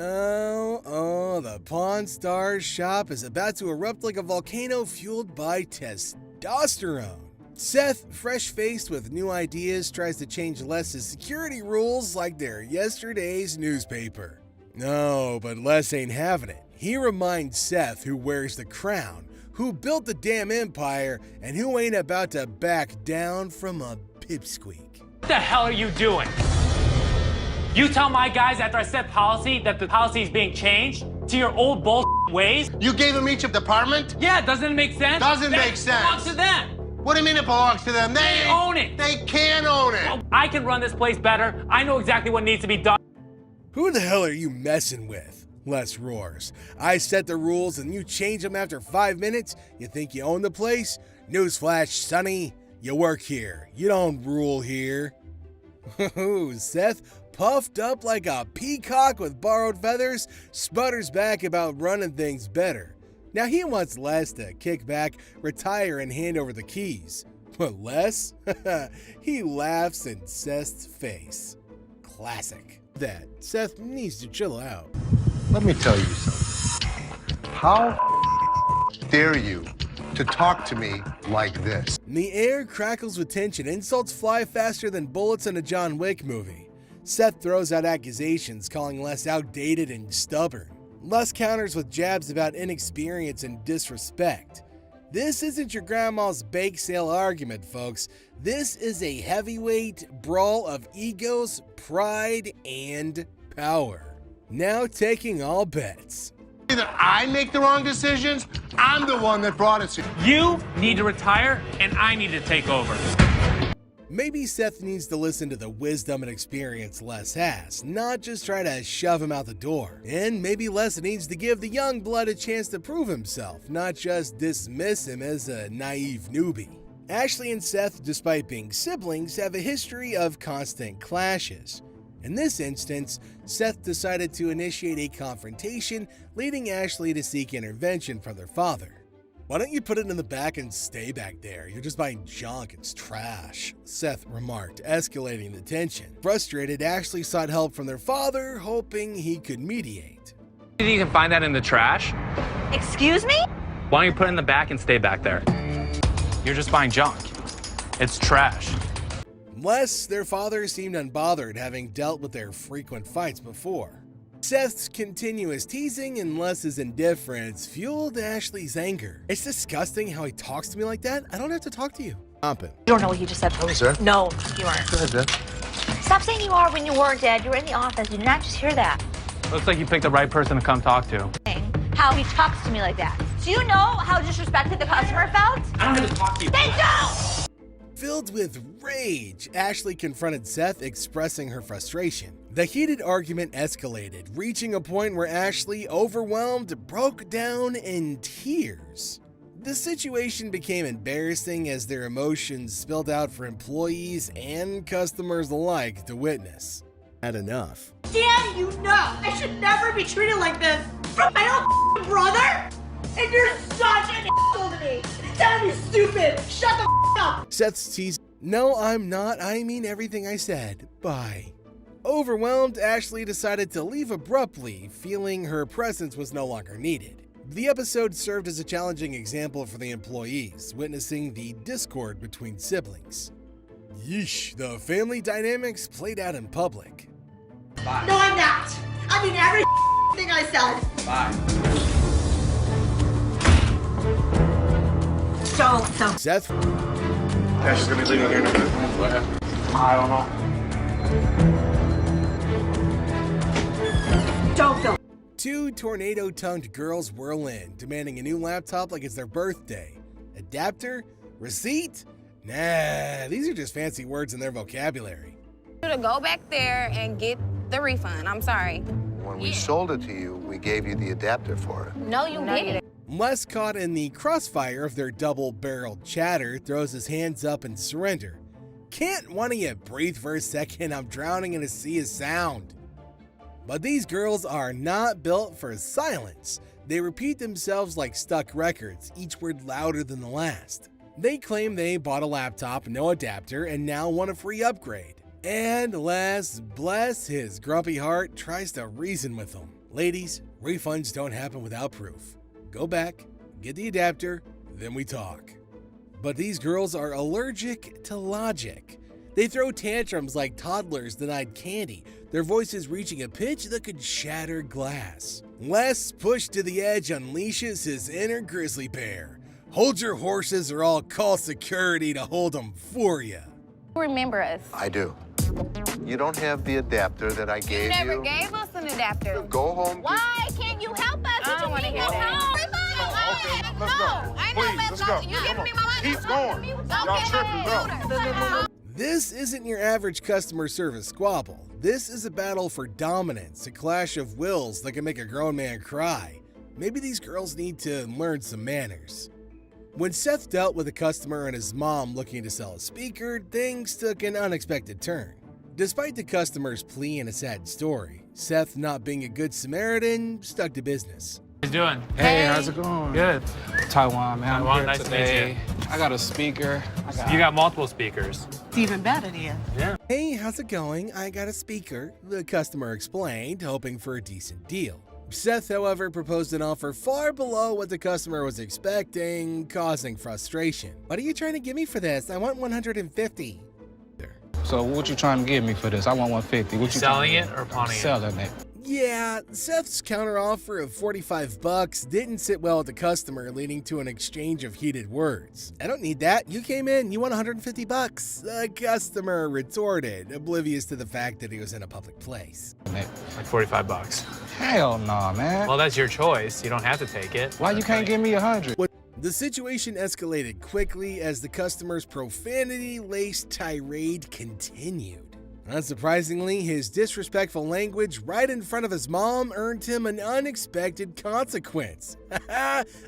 Speaker 14: Oh, the Pawn Stars shop is about to erupt like a volcano fueled by testosterone. Seth, fresh-faced with new ideas, tries to change Les's security rules like they're yesterday's newspaper. No, but Les ain't having it. He reminds Seth, who wears the crown, who built the damn empire, and who ain't about to back down from a pipsqueak.
Speaker 8: What the hell are you doing? You tell my guys after I set policy that the policy is being changed to your old bull ways?
Speaker 2: You gave them each a department?
Speaker 8: Yeah, doesn't it make sense?
Speaker 2: Doesn't make sense.
Speaker 8: It belongs to them.
Speaker 2: What do you mean it belongs to them?
Speaker 8: They own it.
Speaker 2: They can't own it.
Speaker 8: Well, I can run this place better. I know exactly what needs to be done.
Speaker 14: Who the hell are you messing with? Les roars. "I set the rules and you change them after 5 minutes? You think you own the place? Newsflash, sonny. You work here. You don't rule here." Seth, puffed up like a peacock with borrowed feathers, sputters back about running things better. Now he wants Les to kick back, retire, and hand over the keys. But Les? He laughs in Seth's face. Classic. That Seth needs to chill out.
Speaker 2: Let me tell you something. How dare you to talk to me like this?
Speaker 14: The air crackles with tension. Insults fly faster than bullets in a John Wick movie. Seth throws out accusations, calling Les outdated and stubborn. Les counters with jabs about inexperience and disrespect. This isn't your grandma's bake sale argument, folks. This is a heavyweight brawl of egos, pride, and power. Now taking all bets.
Speaker 2: Either I make the wrong decisions, I'm the one that brought it to you.
Speaker 8: You need to retire, and I need to take over.
Speaker 14: Maybe Seth needs to listen to the wisdom and experience Les has, not just try to shove him out the door. And maybe Les needs to give the young blood a chance to prove himself, not just dismiss him as a naive newbie. Ashley and Seth, despite being siblings, have a history of constant clashes. In this instance, Seth decided to initiate a confrontation, leading Ashley to seek intervention from their father. "Why don't you put it in the back and stay back there? You're just buying junk, it's trash," Seth remarked, escalating the tension. Frustrated, Ashley sought help from their father, hoping he could mediate.
Speaker 8: You can find that in the trash.
Speaker 12: Excuse me?
Speaker 8: Why don't you put it in the back and stay back there? You're just buying junk. It's trash.
Speaker 14: Les, their father, seemed unbothered, having dealt with their frequent fights before. Seth's continuous teasing and Les's indifference fueled Ashley's anger. "It's disgusting how he talks to me like that. I don't have to talk to you."
Speaker 12: You don't know what he just said.
Speaker 2: Hey, sir.
Speaker 12: No, you aren't.
Speaker 2: Go ahead, Dad.
Speaker 12: Stop saying you are when you weren't, Dad. You were in the office. You did not just hear that.
Speaker 8: Looks like you picked the right person to come talk to.
Speaker 12: How he talks to me like that. Do you know how disrespected the customer felt?
Speaker 8: I don't have to talk to you.
Speaker 12: Then don't!
Speaker 14: Filled with rage, Ashley confronted Seth, expressing her frustration. The heated argument escalated, reaching a point where Ashley, overwhelmed, broke down in tears. The situation became embarrassing as their emotions spilled out for employees and customers alike to witness. Had enough.
Speaker 12: Damn, you know, I should never be treated like this from my own brother? And you're such an asshole to me. Damn, you stupid. Shut the up.
Speaker 14: Seth's tease. No, I'm not. I mean everything I said. Bye. Overwhelmed, Ashley decided to leave abruptly, feeling her presence was no longer needed. The episode served as a challenging example for the employees, witnessing the discord between siblings. Yeesh, the family dynamics played out in public.
Speaker 12: Bye. No, I'm not. I mean every thing I said.
Speaker 17: Bye.
Speaker 12: So.
Speaker 14: Seth.
Speaker 21: Yeah, she's gonna be leaving here in a minute. What happened? I don't know.
Speaker 12: Don't.
Speaker 14: Two tornado-tongued girls whirl in, demanding a new laptop like it's their birthday. Adapter? Receipt? Nah, these are just fancy words in their vocabulary.
Speaker 11: To go back there and get the refund. I'm sorry.
Speaker 22: When we sold it to you, we gave you the adapter for it.
Speaker 11: No, you didn't.
Speaker 14: Les, caught in the crossfire of their double-barreled chatter, throws his hands up in surrender. Can't one of you breathe for a second? I'm drowning in a sea of sound. But these girls are not built for silence. They repeat themselves like stuck records, each word louder than the last. They claim they bought a laptop, no adapter, and now want a free upgrade. And Les, bless his grumpy heart, tries to reason with them. Ladies, refunds don't happen without proof. Go back, get the adapter, then we talk. But these girls are allergic to logic. They throw tantrums like toddlers denied candy, their voices reaching a pitch that could shatter glass. Les, pushed to the edge, unleashes his inner grizzly bear. Hold your horses or I'll call security to hold them for you.
Speaker 11: Remember us.
Speaker 22: I do. You don't have the adapter that I gave you.
Speaker 11: You never gave us an adapter.
Speaker 22: Go home.
Speaker 11: Why can't you help us? I don't want to hear that.
Speaker 1: Okay, let's go. Please, let's go.
Speaker 11: You giving me my money?
Speaker 1: Keep going. Y'all tripping, go.
Speaker 14: This isn't your average customer service squabble. This is a battle for dominance, a clash of wills that can make a grown man cry. Maybe these girls need to learn some manners. When Seth dealt with a customer and his mom looking to sell a speaker, things took an unexpected turn. Despite the customer's plea and a sad story, Seth, not being a good Samaritan, stuck to business.
Speaker 8: How you doing?
Speaker 16: Hey, how's it going?
Speaker 8: Good.
Speaker 16: Taiwan, man.
Speaker 8: Taiwan,
Speaker 16: I'm
Speaker 8: nice
Speaker 16: here
Speaker 8: to meet
Speaker 16: today.
Speaker 8: you.
Speaker 16: I got a speaker.
Speaker 8: You got multiple speakers.
Speaker 13: It's even better then.
Speaker 8: Yeah.
Speaker 14: Hey, how's it going? I got a speaker, the customer explained, hoping for a decent deal. Seth, however, proposed an offer far below what the customer was expecting, causing frustration. What are you trying to give me for this? I want $150.
Speaker 16: So what you trying to give me for this? I want $150. What you
Speaker 8: Selling it or pawning it?
Speaker 16: Selling it.
Speaker 14: Yeah, Seth's counteroffer of $45 didn't sit well with the customer, leading to an exchange of heated words. I don't need that. You came in, you want $150. The customer retorted, oblivious to the fact that he was in a public place.
Speaker 8: Like $45.
Speaker 16: Hell no, man.
Speaker 8: Well, that's your choice. You don't have to take it.
Speaker 16: Why you can't give me $100?
Speaker 14: The situation escalated quickly as the customer's profanity-laced tirade continued. Unsurprisingly, his disrespectful language right in front of his mom earned him an unexpected consequence.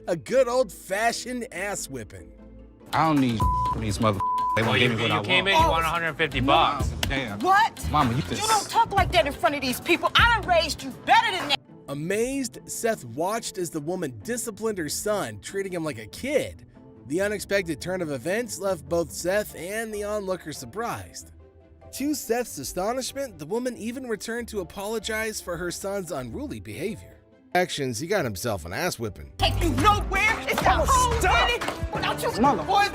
Speaker 14: A good old-fashioned ass-whipping.
Speaker 16: I don't need these mother. They won't give me what I want.
Speaker 8: You came in, you want $150.
Speaker 16: Damn.
Speaker 12: What?
Speaker 16: Mama,
Speaker 12: You don't talk like that in front of these people. I done raised you better than that.
Speaker 14: Amazed, Seth watched as the woman disciplined her son, treating him like a kid. The unexpected turn of events left both Seth and the onlooker surprised. To Seth's astonishment, the woman even returned to apologize for her son's unruly behavior. Actions, he got himself an ass whipping.
Speaker 12: Take you nowhere. It's got holes in it. Without you
Speaker 16: Mama.
Speaker 12: boys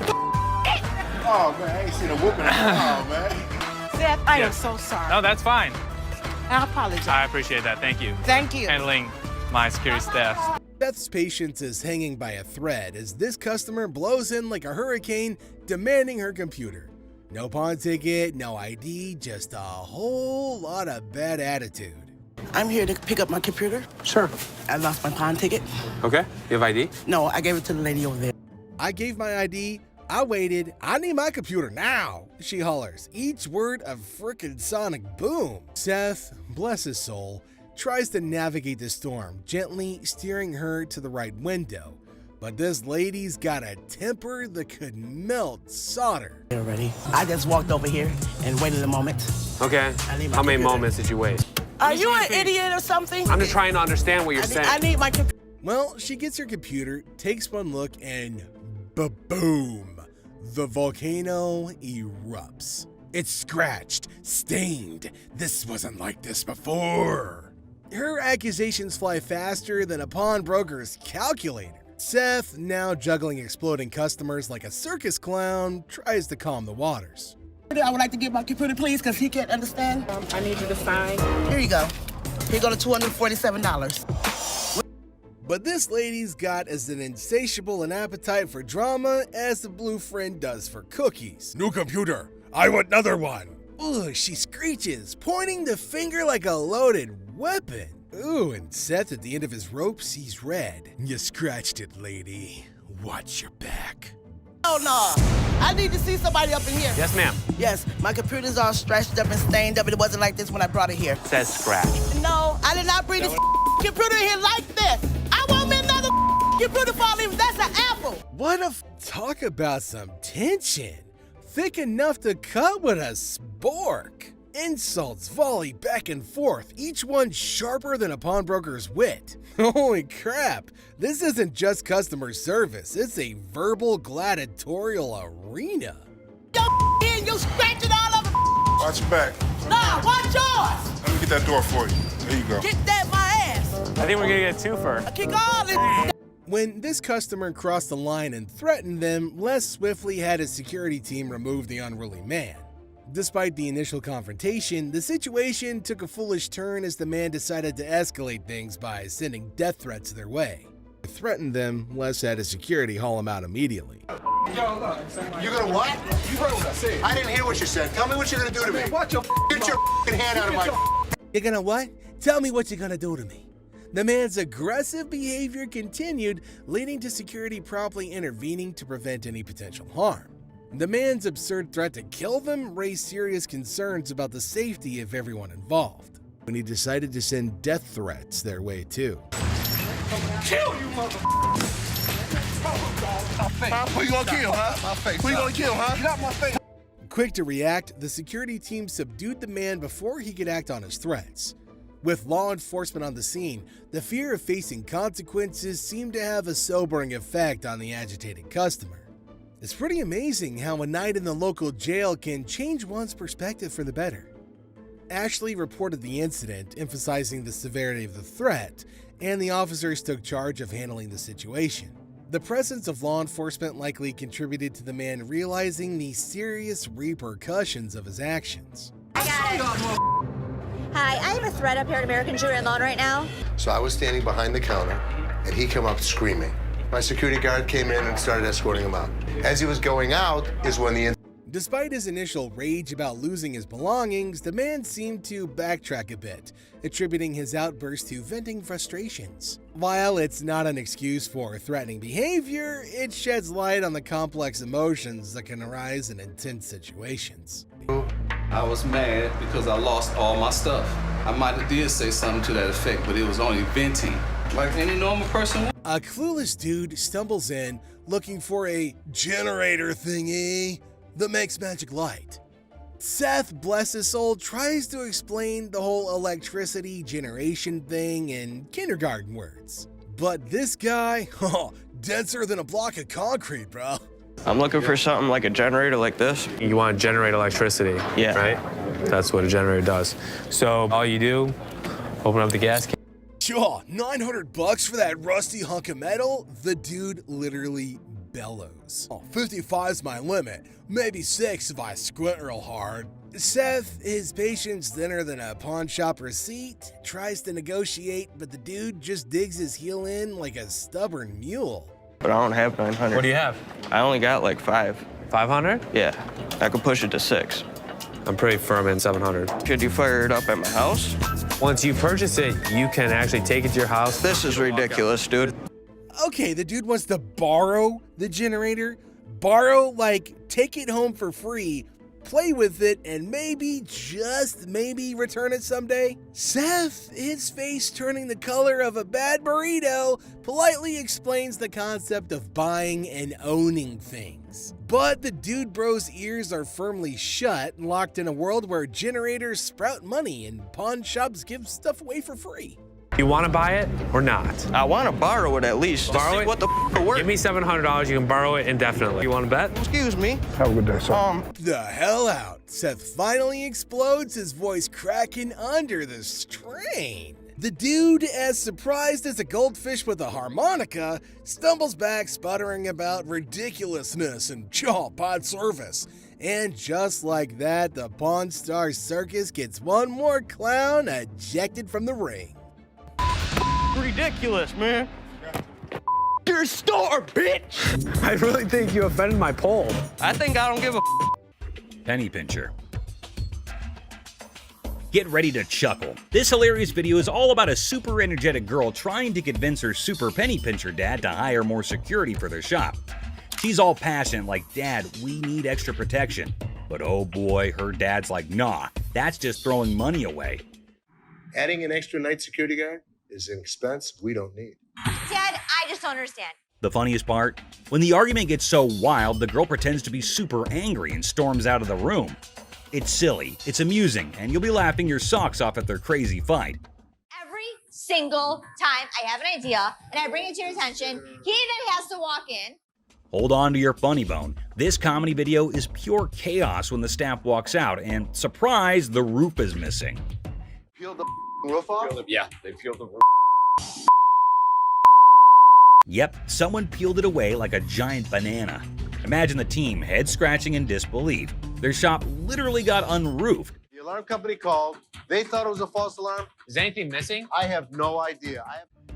Speaker 1: Oh, man, I ain't seen a whooping in a while, man.
Speaker 13: Seth, I am so sorry.
Speaker 8: No, that's fine.
Speaker 13: I apologize.
Speaker 8: I appreciate that. Thank you.
Speaker 13: Thank you.
Speaker 8: Handling my security staff.
Speaker 14: Seth's patience is hanging by a thread as this customer blows in like a hurricane, demanding her computer. No pawn ticket, no ID, just a whole lot of bad attitude.
Speaker 23: I'm here to pick up my computer.
Speaker 16: Sure.
Speaker 23: I lost my pawn ticket.
Speaker 16: Okay. You have ID?
Speaker 23: No, I gave it to the lady over there.
Speaker 14: I gave my ID, I waited. I need my computer now, she hollers, each word a frickin' sonic boom. Seth, bless his soul, tries to navigate the storm, gently steering her to the right window. But this lady's got a temper that could melt solder.
Speaker 23: You ready? I just walked over here and waited a moment.
Speaker 4: Okay. How many moments did you wait?
Speaker 23: Are you an idiot or something?
Speaker 4: I'm just trying to understand what you're saying.
Speaker 23: I need my computer.
Speaker 14: Well, she gets her computer, takes one look, and ba-boom! The volcano erupts. It's scratched, stained. This wasn't like this before. Her accusations fly faster than a pawnbroker's calculator. Seth, now juggling exploding customers like a circus clown, tries to calm the waters.
Speaker 23: I would like to get my computer, please, because he can't understand.
Speaker 19: I need you to sign.
Speaker 23: Here you go. Here you go to $247.
Speaker 14: But this lady's got as an insatiable an appetite for drama as the blue friend does for cookies. New computer, I want another one. Ugh, she screeches, pointing the finger like a loaded weapon. Ooh, and Seth at the end of his rope sees red. You scratched it, lady. Watch your back.
Speaker 23: Oh no, I need to see somebody up in here.
Speaker 4: Yes, ma'am.
Speaker 23: Yes, my computer's all stretched up and stained up, and it wasn't like this when I brought it here.
Speaker 4: It says scratch.
Speaker 23: No, I did not bring this computer in here like this. I want me another computer for all even. That's an apple.
Speaker 14: What a talk about some tension. Thick enough to cut with a spork. Insults volley back and forth, each one sharper than a pawnbroker's wit. Holy crap, this isn't just customer service, it's a verbal gladiatorial arena.
Speaker 23: You scratch it all over.
Speaker 1: Watch your back.
Speaker 23: Nah, watch yours.
Speaker 1: Let me get that door for you. There you go.
Speaker 23: Get that my ass.
Speaker 4: I think we're gonna get a twofer.
Speaker 23: Kick all this.
Speaker 14: When this customer crossed the line and threatened them, Les swiftly had his security team remove the unruly man. Despite the initial confrontation, the situation took a foolish turn as the man decided to escalate things by sending death threats their way. To threaten them, Les had his security haul him out immediately.
Speaker 2: You're gonna what?
Speaker 1: You heard what I said.
Speaker 2: I didn't hear what you said. Tell me what you're gonna do to me.
Speaker 1: Watch your
Speaker 2: Get your hand out of my...
Speaker 14: You're gonna what? Tell me what you're gonna do to me. The man's aggressive behavior continued, leading to security promptly intervening to prevent any potential harm. The man's absurd threat to kill them raised serious concerns about the safety of everyone involved, when he decided to send death threats their way too.
Speaker 1: Kill you, motherfucker! Who you gonna kill, huh? My face. Who you gonna kill, huh? Get out my face.
Speaker 14: Quick to react, the security team subdued the man before he could act on his threats. With law enforcement on the scene, the fear of facing consequences seemed to have a sobering effect on the agitated customer. It's pretty amazing how a night in the local jail can change one's perspective for the better. Ashley reported the incident, emphasizing the severity of the threat, and the officers took charge of handling the situation. The presence of law enforcement likely contributed to the man realizing the serious repercussions of his actions.
Speaker 12: Hi, I have a threat up here at American Jewelry and Loan right now.
Speaker 2: So I was standing behind the counter, and he came up screaming. My security guard came in and started escorting him out. As he was going out is when the...
Speaker 14: Despite his initial rage about losing his belongings, the man seemed to backtrack a bit, attributing his outburst to venting frustrations. While it's not an excuse for threatening behavior, it sheds light on the complex emotions that can arise in intense situations.
Speaker 7: I was mad because I lost all my stuff. I might have did say something to that effect, but it was only venting, like any normal person would.
Speaker 14: A clueless dude stumbles in looking for a generator thingy that makes magic light. Seth, bless his soul, tries to explain the whole electricity generation thing in kindergarten words. But this guy, denser than a block of concrete, bro.
Speaker 9: I'm looking for something like a generator like this.
Speaker 4: You want to generate electricity,
Speaker 9: yeah,
Speaker 4: right? That's what a generator does. So all you do, open up the gas can.
Speaker 14: Sure, $900 for that rusty hunk of metal? The dude literally bellows. 55's my limit, maybe 6 if I squint real hard. Seth, his patience thinner than a pawn shop receipt, tries to negotiate, but the dude just digs his heel in like a stubborn mule.
Speaker 9: But I don't have 900.
Speaker 4: What do you have?
Speaker 9: I only got like 5.
Speaker 4: 500?
Speaker 9: Yeah, I could push it to 6.
Speaker 4: I'm pretty firm in 700.
Speaker 9: Could you fire it up at my house?
Speaker 4: Once you purchase it, you can actually take it to your house.
Speaker 9: This is ridiculous, dude.
Speaker 14: Okay, the dude wants to borrow the generator, Borrow, like take it home for free, play with it, and maybe, just maybe, return it someday? Seth, his face turning the color of a bad burrito, politely explains the concept of buying and owning things. But the dude bro's ears are firmly shut and locked in a world where generators sprout money and pawn shops give stuff away for free.
Speaker 4: You want to buy it or not?
Speaker 9: I want to borrow it at least.
Speaker 4: Borrow
Speaker 9: to see
Speaker 4: it?
Speaker 9: What the f worth?
Speaker 4: Give me $700. You can borrow it indefinitely. You want to bet?
Speaker 9: Excuse me.
Speaker 2: Have a good day, sir.
Speaker 14: The hell out. Seth finally explodes, his voice cracking under the strain. The dude, as surprised as a goldfish with a harmonica, stumbles back, sputtering about ridiculousness and bad service. And just like that, the Pawn Star Circus gets one more clown ejected from the ring.
Speaker 9: Ridiculous, man. Your store, bitch!
Speaker 4: I really think you offended my poll.
Speaker 9: I think I don't give a
Speaker 3: Penny pincher. Get ready to chuckle. This hilarious video is all about a super energetic girl trying to convince her super penny pincher dad to hire more security for their shop. She's all passionate like, "Dad, we need extra protection." But oh boy, her dad's like, "Nah, that's just throwing money away."
Speaker 2: Adding an extra night security guard is an expense we don't need.
Speaker 12: Dad, I just don't understand.
Speaker 3: The funniest part? When the argument gets so wild, the girl pretends to be super angry and storms out of the room. It's silly, it's amusing, and you'll be laughing your socks off at their crazy fight.
Speaker 12: Every single time I have an idea and I bring it to your attention, he then has to walk in.
Speaker 3: Hold on to your funny bone. This comedy video is pure chaos when the staff walks out, and surprise, the roof is missing.
Speaker 2: Peel the roof off?
Speaker 4: Yeah, they peeled the roof.
Speaker 3: Yep, someone peeled it away like a giant banana. Imagine the team head scratching in disbelief. Their shop literally got unroofed.
Speaker 2: The alarm company called. They thought it was a false alarm.
Speaker 4: Is anything missing?
Speaker 2: I have no idea.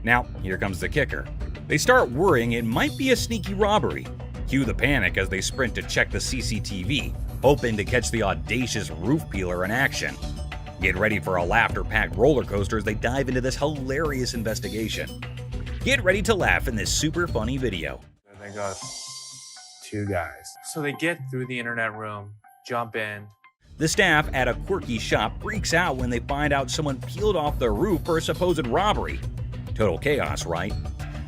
Speaker 3: Now, here comes the kicker. They start worrying it might be a sneaky robbery. Cue the panic as they sprint to check the CCTV, hoping to catch the audacious roof peeler in action. Get ready for a laughter-packed roller coaster as they dive into this hilarious investigation. Get ready to laugh in this super funny video.
Speaker 4: They got 2 guys. So they get through the internet room, jump in.
Speaker 3: The staff at a quirky shop freaks out when they find out someone peeled off their roof for a supposed robbery. Total chaos, right?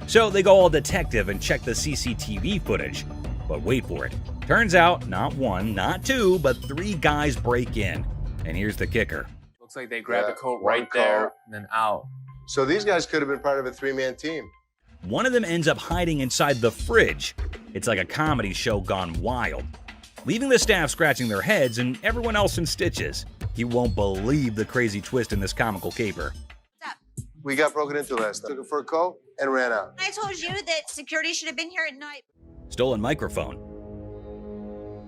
Speaker 3: So they go all detective and check the CCTV footage. But wait for it. Turns out, not 1, not 2, but 3 guys break in. And here's the kicker.
Speaker 4: Looks like they grabbed the coat right there and then out.
Speaker 2: So these guys could have been part of a 3-man team.
Speaker 3: One of them ends up hiding inside the fridge. It's like a comedy show gone wild, leaving the staff scratching their heads and everyone else in stitches. You won't believe the crazy twist in this comical caper.
Speaker 2: We got broken into last night. Took it for a coat and ran out.
Speaker 12: I told you that security should have been here at night.
Speaker 3: Stolen microphone.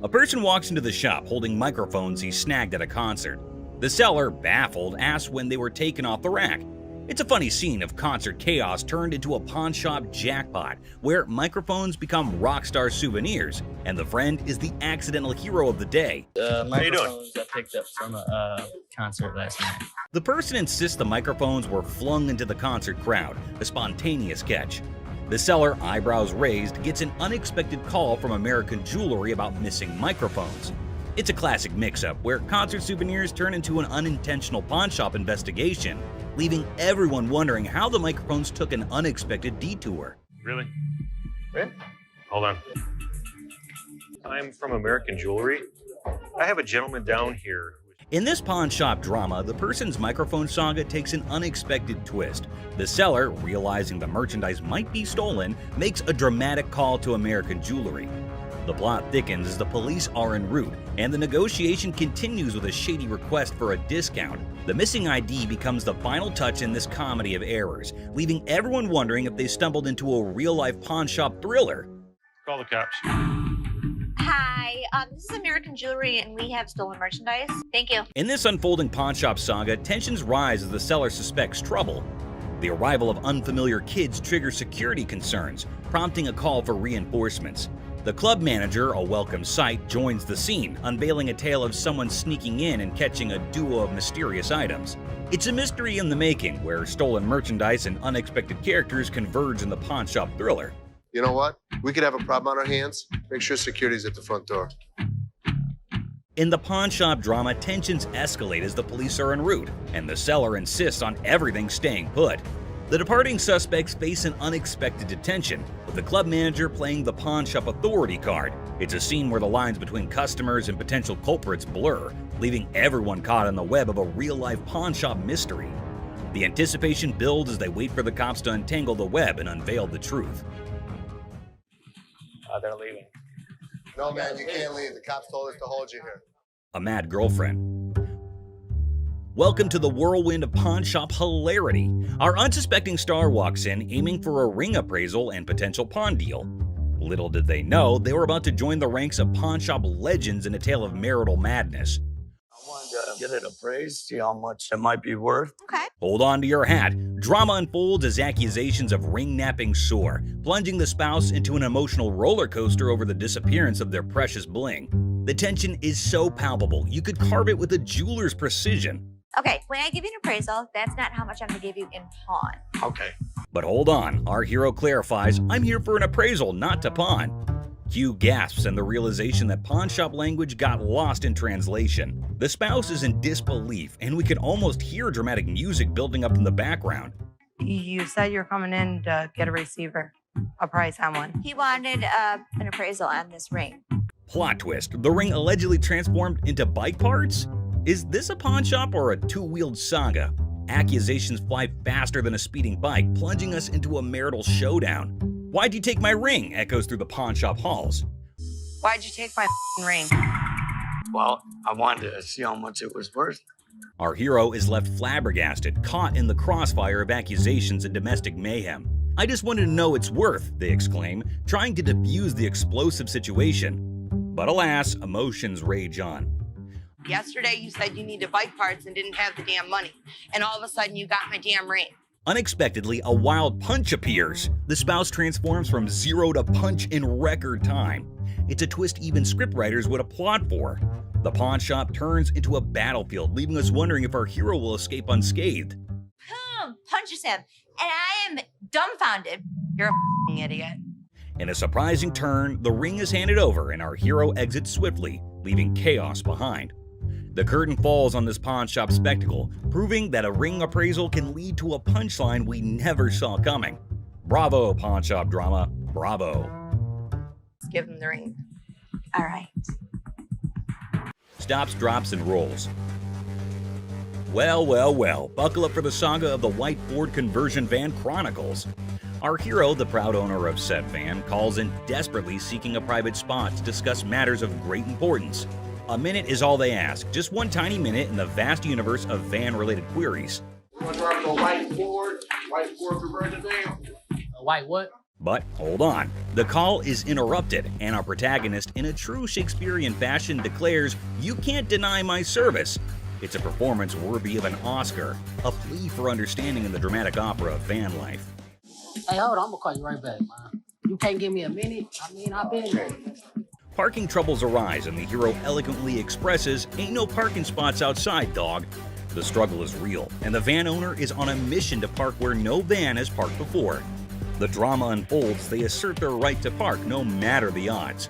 Speaker 3: A person walks into the shop holding microphones he snagged at a concert. The seller, baffled, asks when they were taken off the rack. It's a funny scene of concert chaos turned into a pawn shop jackpot, where microphones become rock star souvenirs, and the friend is the accidental hero of the day.
Speaker 6: Microphones I picked up from a concert last night.
Speaker 3: The person insists the microphones were flung into the concert crowd, a spontaneous catch. The seller, eyebrows raised, gets an unexpected call from American Jewelry about missing microphones. It's a classic mix-up where concert souvenirs turn into an unintentional pawn shop investigation, leaving everyone wondering how the microphones took an unexpected detour.
Speaker 18: Really? Hold on. I'm from American Jewelry. I have a gentleman down here.
Speaker 3: In this pawn shop drama, the person's microphone saga takes an unexpected twist. The seller, realizing the merchandise might be stolen, makes a dramatic call to American Jewelry. The plot thickens as the police are en route, and the negotiation continues with a shady request for a discount. The missing ID becomes the final touch in this comedy of errors, leaving everyone wondering if they stumbled into a real-life pawn shop thriller.
Speaker 18: Call the cops.
Speaker 12: Hi, this is American Jewelry and we have stolen merchandise. Thank you.
Speaker 3: In this unfolding pawn shop saga, tensions rise as the seller suspects trouble. The arrival of unfamiliar kids triggers security concerns, prompting a call for reinforcements. The club manager, a welcome sight, joins the scene, unveiling a tale of someone sneaking in and catching a duo of mysterious items. It's a mystery in the making, where stolen merchandise and unexpected characters converge in the pawn shop thriller.
Speaker 2: You know what? We could have a problem on our hands. Make sure security's at the front door.
Speaker 3: In the pawn shop drama, tensions escalate as the police are en route, and the seller insists on everything staying put. The departing suspects face an unexpected detention, with the club manager playing the pawn shop authority card. It's a scene where the lines between customers and potential culprits blur, leaving everyone caught in the web of a real-life pawn shop mystery. The anticipation builds as they wait for the cops to untangle the web and unveil the truth.
Speaker 8: They're leaving.
Speaker 2: No, man, you can't leave. The cops told us to hold you here.
Speaker 3: A mad girlfriend. Welcome to the whirlwind of pawn shop hilarity. Our unsuspecting star walks in, aiming for a ring appraisal and potential pawn deal. Little did they know, they were about to join the ranks of pawn shop legends in a tale of marital madness.
Speaker 10: I wanted to get it appraised, see how much it might be worth.
Speaker 11: Okay.
Speaker 3: Hold on to your hat. Drama unfolds as accusations of ring-napping soar, plunging the spouse into an emotional roller coaster over the disappearance of their precious bling. The tension is so palpable, you could carve it with a jeweler's precision.
Speaker 15: Okay, when I give you an appraisal, that's not how much I'm gonna give you in pawn.
Speaker 10: Okay.
Speaker 3: But hold on, our hero clarifies, I'm here for an appraisal, not to pawn. Q gasps in the realization that pawn shop language got lost in translation. The spouse is in disbelief, and we can almost hear dramatic music building up in the background.
Speaker 20: You said you're coming in to get a receiver, a price on one.
Speaker 15: He wanted an appraisal on this ring.
Speaker 3: Plot twist, the ring allegedly transformed into bike parts? Is this a pawn shop or a two-wheeled saga? Accusations fly faster than a speeding bike, plunging us into a marital showdown. Why'd you take my ring? Echoes through the pawn shop halls.
Speaker 20: Why'd you take my ring?
Speaker 10: Well, I wanted to see how much it was worth.
Speaker 3: Our hero is left flabbergasted, caught in the crossfire of accusations and domestic mayhem. I just wanted to know its worth, they exclaim, trying to defuse the explosive situation. But alas, emotions rage on.
Speaker 20: Yesterday you said you needed bike parts and didn't have the damn money. And all of a sudden you got my damn ring.
Speaker 3: Unexpectedly, a wild punch appears. The spouse transforms from 0 to punch in record time. It's a twist even scriptwriters would applaud for. The pawn shop turns into a battlefield, leaving us wondering if our hero will escape unscathed.
Speaker 15: Punches him, and I am dumbfounded.
Speaker 20: You're a idiot.
Speaker 3: In a surprising turn, the ring is handed over and our hero exits swiftly, leaving chaos behind. The curtain falls on this pawn shop spectacle, proving that a ring appraisal can lead to a punchline we never saw coming. Bravo, pawn shop drama, bravo.
Speaker 20: Let's give him the ring.
Speaker 15: All right.
Speaker 3: Stops, drops, and rolls. Well, buckle up for the saga of the white Ford conversion van chronicles. Our hero, the proud owner of said van, calls in desperately seeking a private spot to discuss matters of great importance. A minute is all they ask, just one tiny minute in the vast universe of van-related queries.
Speaker 17: You want to drive a white Ford conversion van?
Speaker 6: A white what?
Speaker 3: But hold on, the call is interrupted, and our protagonist, in a true Shakespearean fashion, declares, "You can't deny my service." It's a performance worthy of an Oscar, a plea for understanding in the dramatic opera of van life.
Speaker 6: Hey, hold on, I'm gonna call you right back, man. You can't give me a minute? I mean, I've been there.
Speaker 3: Parking troubles arise, and the hero elegantly expresses, "Ain't no parking spots outside, dog." The struggle is real, and the van owner is on a mission to park where no van has parked before. The drama unfolds, they assert their right to park no matter the odds.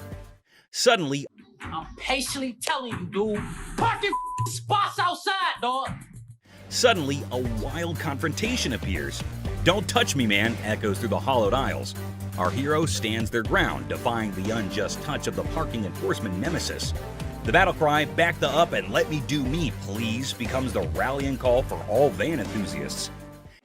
Speaker 3: Suddenly,
Speaker 6: I'm patiently telling you, dude, park your spots outside, dog.
Speaker 3: Suddenly, a wild confrontation appears. "Don't touch me, man," echoes through the hollowed aisles. Our hero stands their ground, defying the unjust touch of the parking enforcement nemesis. The battle cry, "Back the up and let me do me, please," becomes the rallying call for all van enthusiasts.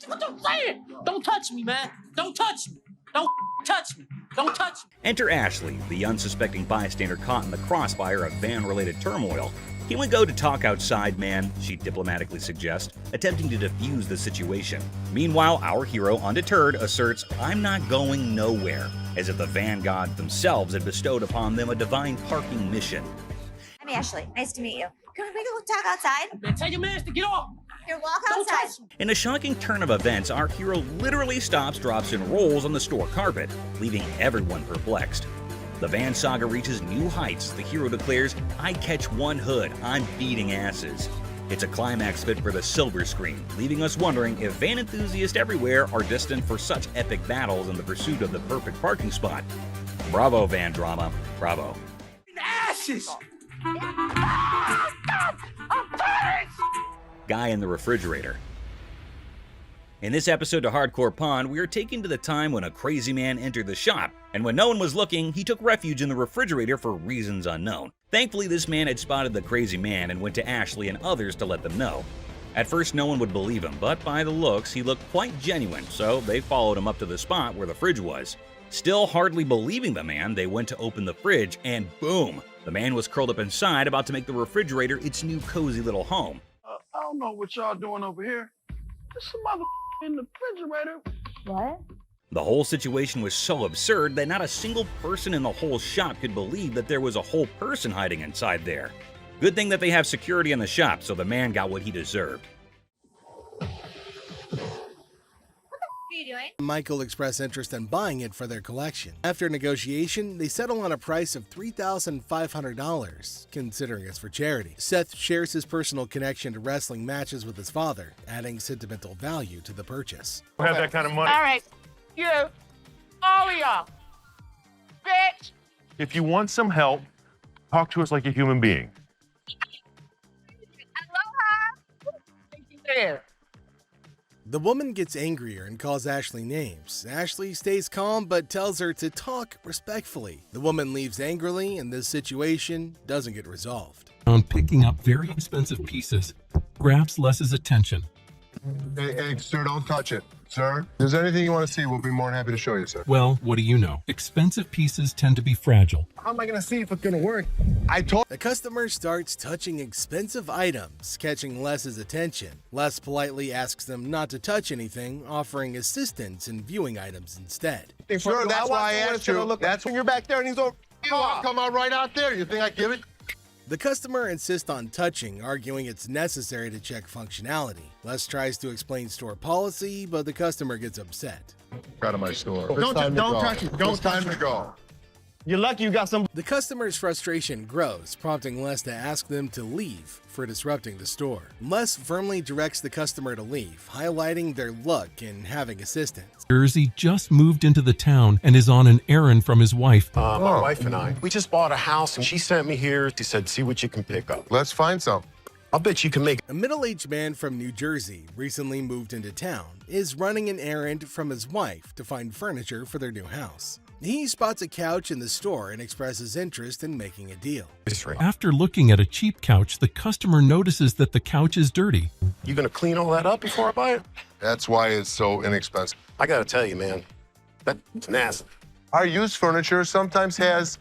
Speaker 6: What you saying? Don't touch me, man. Don't touch me. Don't touch me. Don't touch me.
Speaker 3: Enter Ashley, the unsuspecting bystander caught in the crossfire of van-related turmoil. "Can we go to talk outside, man?" she diplomatically suggests, attempting to defuse the situation. Meanwhile, our hero, undeterred, asserts, "I'm not going nowhere," as if the van gods themselves had bestowed upon them a divine parking mission.
Speaker 15: I'm Ashley. Nice to meet you. Can we go talk outside?
Speaker 6: Man, tell your man to get off.
Speaker 15: Here, walk outside.
Speaker 3: In a shocking turn of events, our hero literally stops, drops, and rolls on the store carpet, leaving everyone perplexed. The van saga reaches new heights as the hero declares, "I catch one hood, I'm beating asses." It's a climax fit for the silver screen, leaving us wondering if van enthusiasts everywhere are destined for such epic battles in the pursuit of the perfect parking spot. Bravo, van drama. Bravo.
Speaker 17: Ashes!
Speaker 3: Guy in the refrigerator. In this episode of Hardcore Pawn, we are taken to the time when a crazy man entered the shop, and when no one was looking, he took refuge in the refrigerator for reasons unknown. Thankfully, this man had spotted the crazy man and went to Ashley and others to let them know. At first, no one would believe him, but by the looks, he looked quite genuine, so they followed him up to the spot where the fridge was. Still hardly believing the man, they went to open the fridge, and boom! The man was curled up inside, about to make the refrigerator its new cozy little home.
Speaker 17: I don't know what y'all doing over here. There's some mother in the refrigerator. What?
Speaker 3: The whole situation was so absurd that not a single person in the whole shop could believe that there was a whole person hiding inside there. Good thing that they have security in the shop, so the man got what he deserved.
Speaker 14: Michael expressed interest in buying it for their collection. After negotiation, they settle on a price of $3,500, considering it's for charity. Seth shares his personal connection to wrestling matches with his father, adding sentimental value to the purchase.
Speaker 18: I don't have that kind of money.
Speaker 17: All right, you, all of y'all, bitch.
Speaker 18: If you want some help, talk to us like a human being.
Speaker 17: Aloha. Thank you there.
Speaker 14: The woman gets angrier and calls Ashley names. Ashley stays calm but tells her to talk respectfully. The woman leaves angrily and this situation doesn't get resolved.
Speaker 5: On picking up very expensive pieces grabs Les's attention.
Speaker 2: Hey, sir, don't touch it. Sir, if there's anything you want to see, we'll be more than happy to show you, sir.
Speaker 5: Well, what do you know? Expensive pieces tend to be fragile.
Speaker 2: How am I going to see if it's going to work?
Speaker 14: The customer starts touching expensive items, catching Les's attention. Les politely asks them not to touch anything, offering assistance in viewing items instead.
Speaker 2: Sure, that's why I asked you. That's when you're back there and he's over. Come on right out there. You think I give it?
Speaker 14: The customer insists on touching, arguing it's necessary to check functionality. Les tries to explain store policy, but the customer gets upset.
Speaker 2: Out of my store. Don't touch it. Don't time to go.
Speaker 14: You're lucky you got some. The customer's frustration grows, prompting Les to ask them to leave for disrupting the store. Les firmly directs the customer to leave, highlighting their luck in having assistance.
Speaker 5: Jersey just moved into the town and is on an errand from his wife.
Speaker 21: My wife and I, we just bought a house and she sent me here. She said, see what you can pick up.
Speaker 2: Let's find some.
Speaker 21: I'll bet you can make it.
Speaker 14: A middle-aged man from New Jersey, recently moved into town, is running an errand from his wife to find furniture for their new house. He spots a couch in the store and expresses interest in making a deal.
Speaker 5: After looking at a cheap couch, the customer notices that the couch is dirty.
Speaker 21: You gonna clean all that up before I buy it?
Speaker 2: That's why it's so inexpensive.
Speaker 21: I gotta tell you, man, that's nasty.
Speaker 2: Our used furniture sometimes has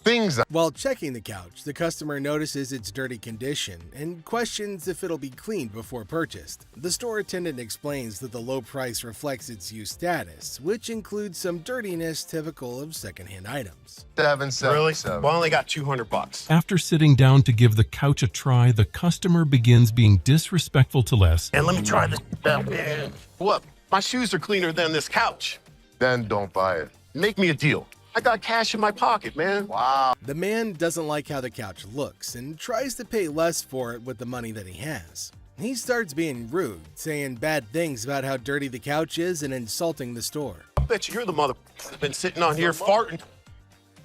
Speaker 2: things.
Speaker 14: While checking the couch, the customer notices its dirty condition and questions if it'll be cleaned before purchased. The store attendant explains that the low price reflects its used status, which includes some dirtiness typical of secondhand items.
Speaker 21: Really? Well, I only got $200.
Speaker 5: After sitting down to give the couch a try, the customer begins being disrespectful to Les.
Speaker 21: And let me try this. What? My shoes are cleaner than this couch.
Speaker 2: Then don't buy it.
Speaker 21: Make me a deal. I got cash in my pocket, man.
Speaker 2: Wow.
Speaker 14: The man doesn't like how the couch looks and tries to pay less for it with the money that he has. He starts being rude, saying bad things about how dirty the couch is and insulting the store.
Speaker 21: I bet you're the mother that's been sitting on here farting.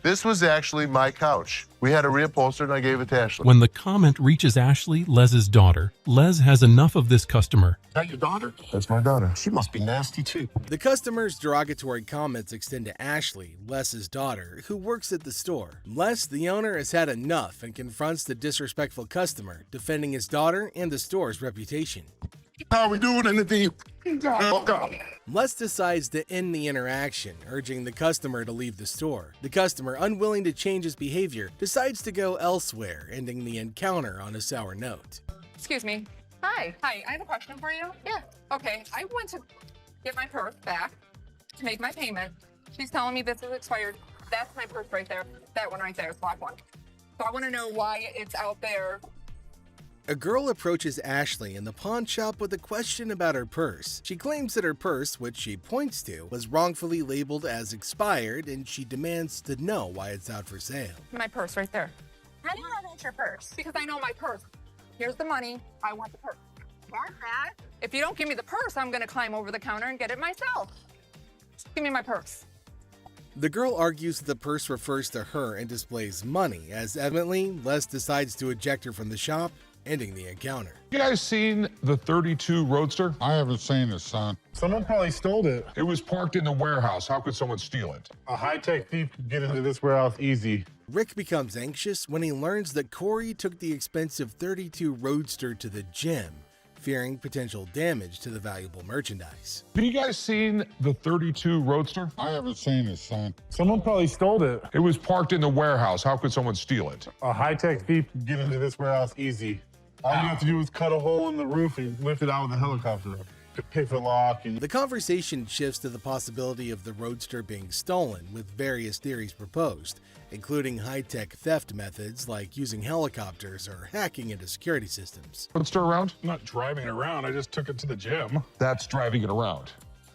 Speaker 2: This was actually my couch. We had a reupholstered and I gave it to Ashley.
Speaker 5: When the comment reaches Ashley, Les's daughter, Les has enough of this customer.
Speaker 21: Is that your daughter?
Speaker 2: That's my daughter.
Speaker 21: She must be nasty too.
Speaker 14: The customer's derogatory comments extend to Ashley, Les's daughter, who works at the store. Les, the owner, has had enough and confronts the disrespectful customer, defending his daughter and the store's reputation.
Speaker 2: How are we doing anything?
Speaker 14: Les decides to end the interaction, urging the customer to leave the store. The customer, unwilling to change his behavior, decides to go elsewhere, ending the encounter on a sour note.
Speaker 22: Excuse me. Hi. Hi, I have a question for you. Yeah. Okay, I went to get my purse back to make my payment. She's telling me this is expired. That's my purse right there. That one right there is black one. So I want to know why it's out there.
Speaker 14: A girl approaches Ashley in the pawn shop with a question about her purse. She claims that her purse, which she points to, was wrongfully labeled as expired, and she demands to know why it's out for sale.
Speaker 22: My purse right there. How do you know that's your purse? Because I know my purse. Here's the money. I want the purse. Got that? If you don't give me the purse, I'm gonna climb over the counter and get it myself. Just give me my purse.
Speaker 14: The girl argues that the purse refers to her and displays money, as evidently Les decides to eject her from the shop, ending the encounter.
Speaker 1: You guys seen the 32 Roadster?
Speaker 13: I haven't seen it, son.
Speaker 1: Someone probably stole it. It was parked in the warehouse. How could someone steal it?
Speaker 13: A high-tech thief could get into this warehouse easy.
Speaker 14: Rick becomes anxious when he learns that Corey took the expensive 32 Roadster to the gym, fearing potential damage to the valuable merchandise.
Speaker 1: Have you guys seen the 32 Roadster?
Speaker 13: I haven't seen it, son.
Speaker 1: Someone probably stole it. It was parked in the warehouse. How could someone steal it?
Speaker 13: A high-tech thief could get into this warehouse easy. All you have to do is cut a hole in the roof and lift it out with a helicopter. Pick the lock and...
Speaker 14: The conversation shifts to the possibility of the Roadster being stolen, with various theories proposed, including high-tech theft methods like using helicopters or hacking into security systems.
Speaker 1: Roadster around?
Speaker 13: I'm not driving it around. I just took it to the gym.
Speaker 1: That's driving it around.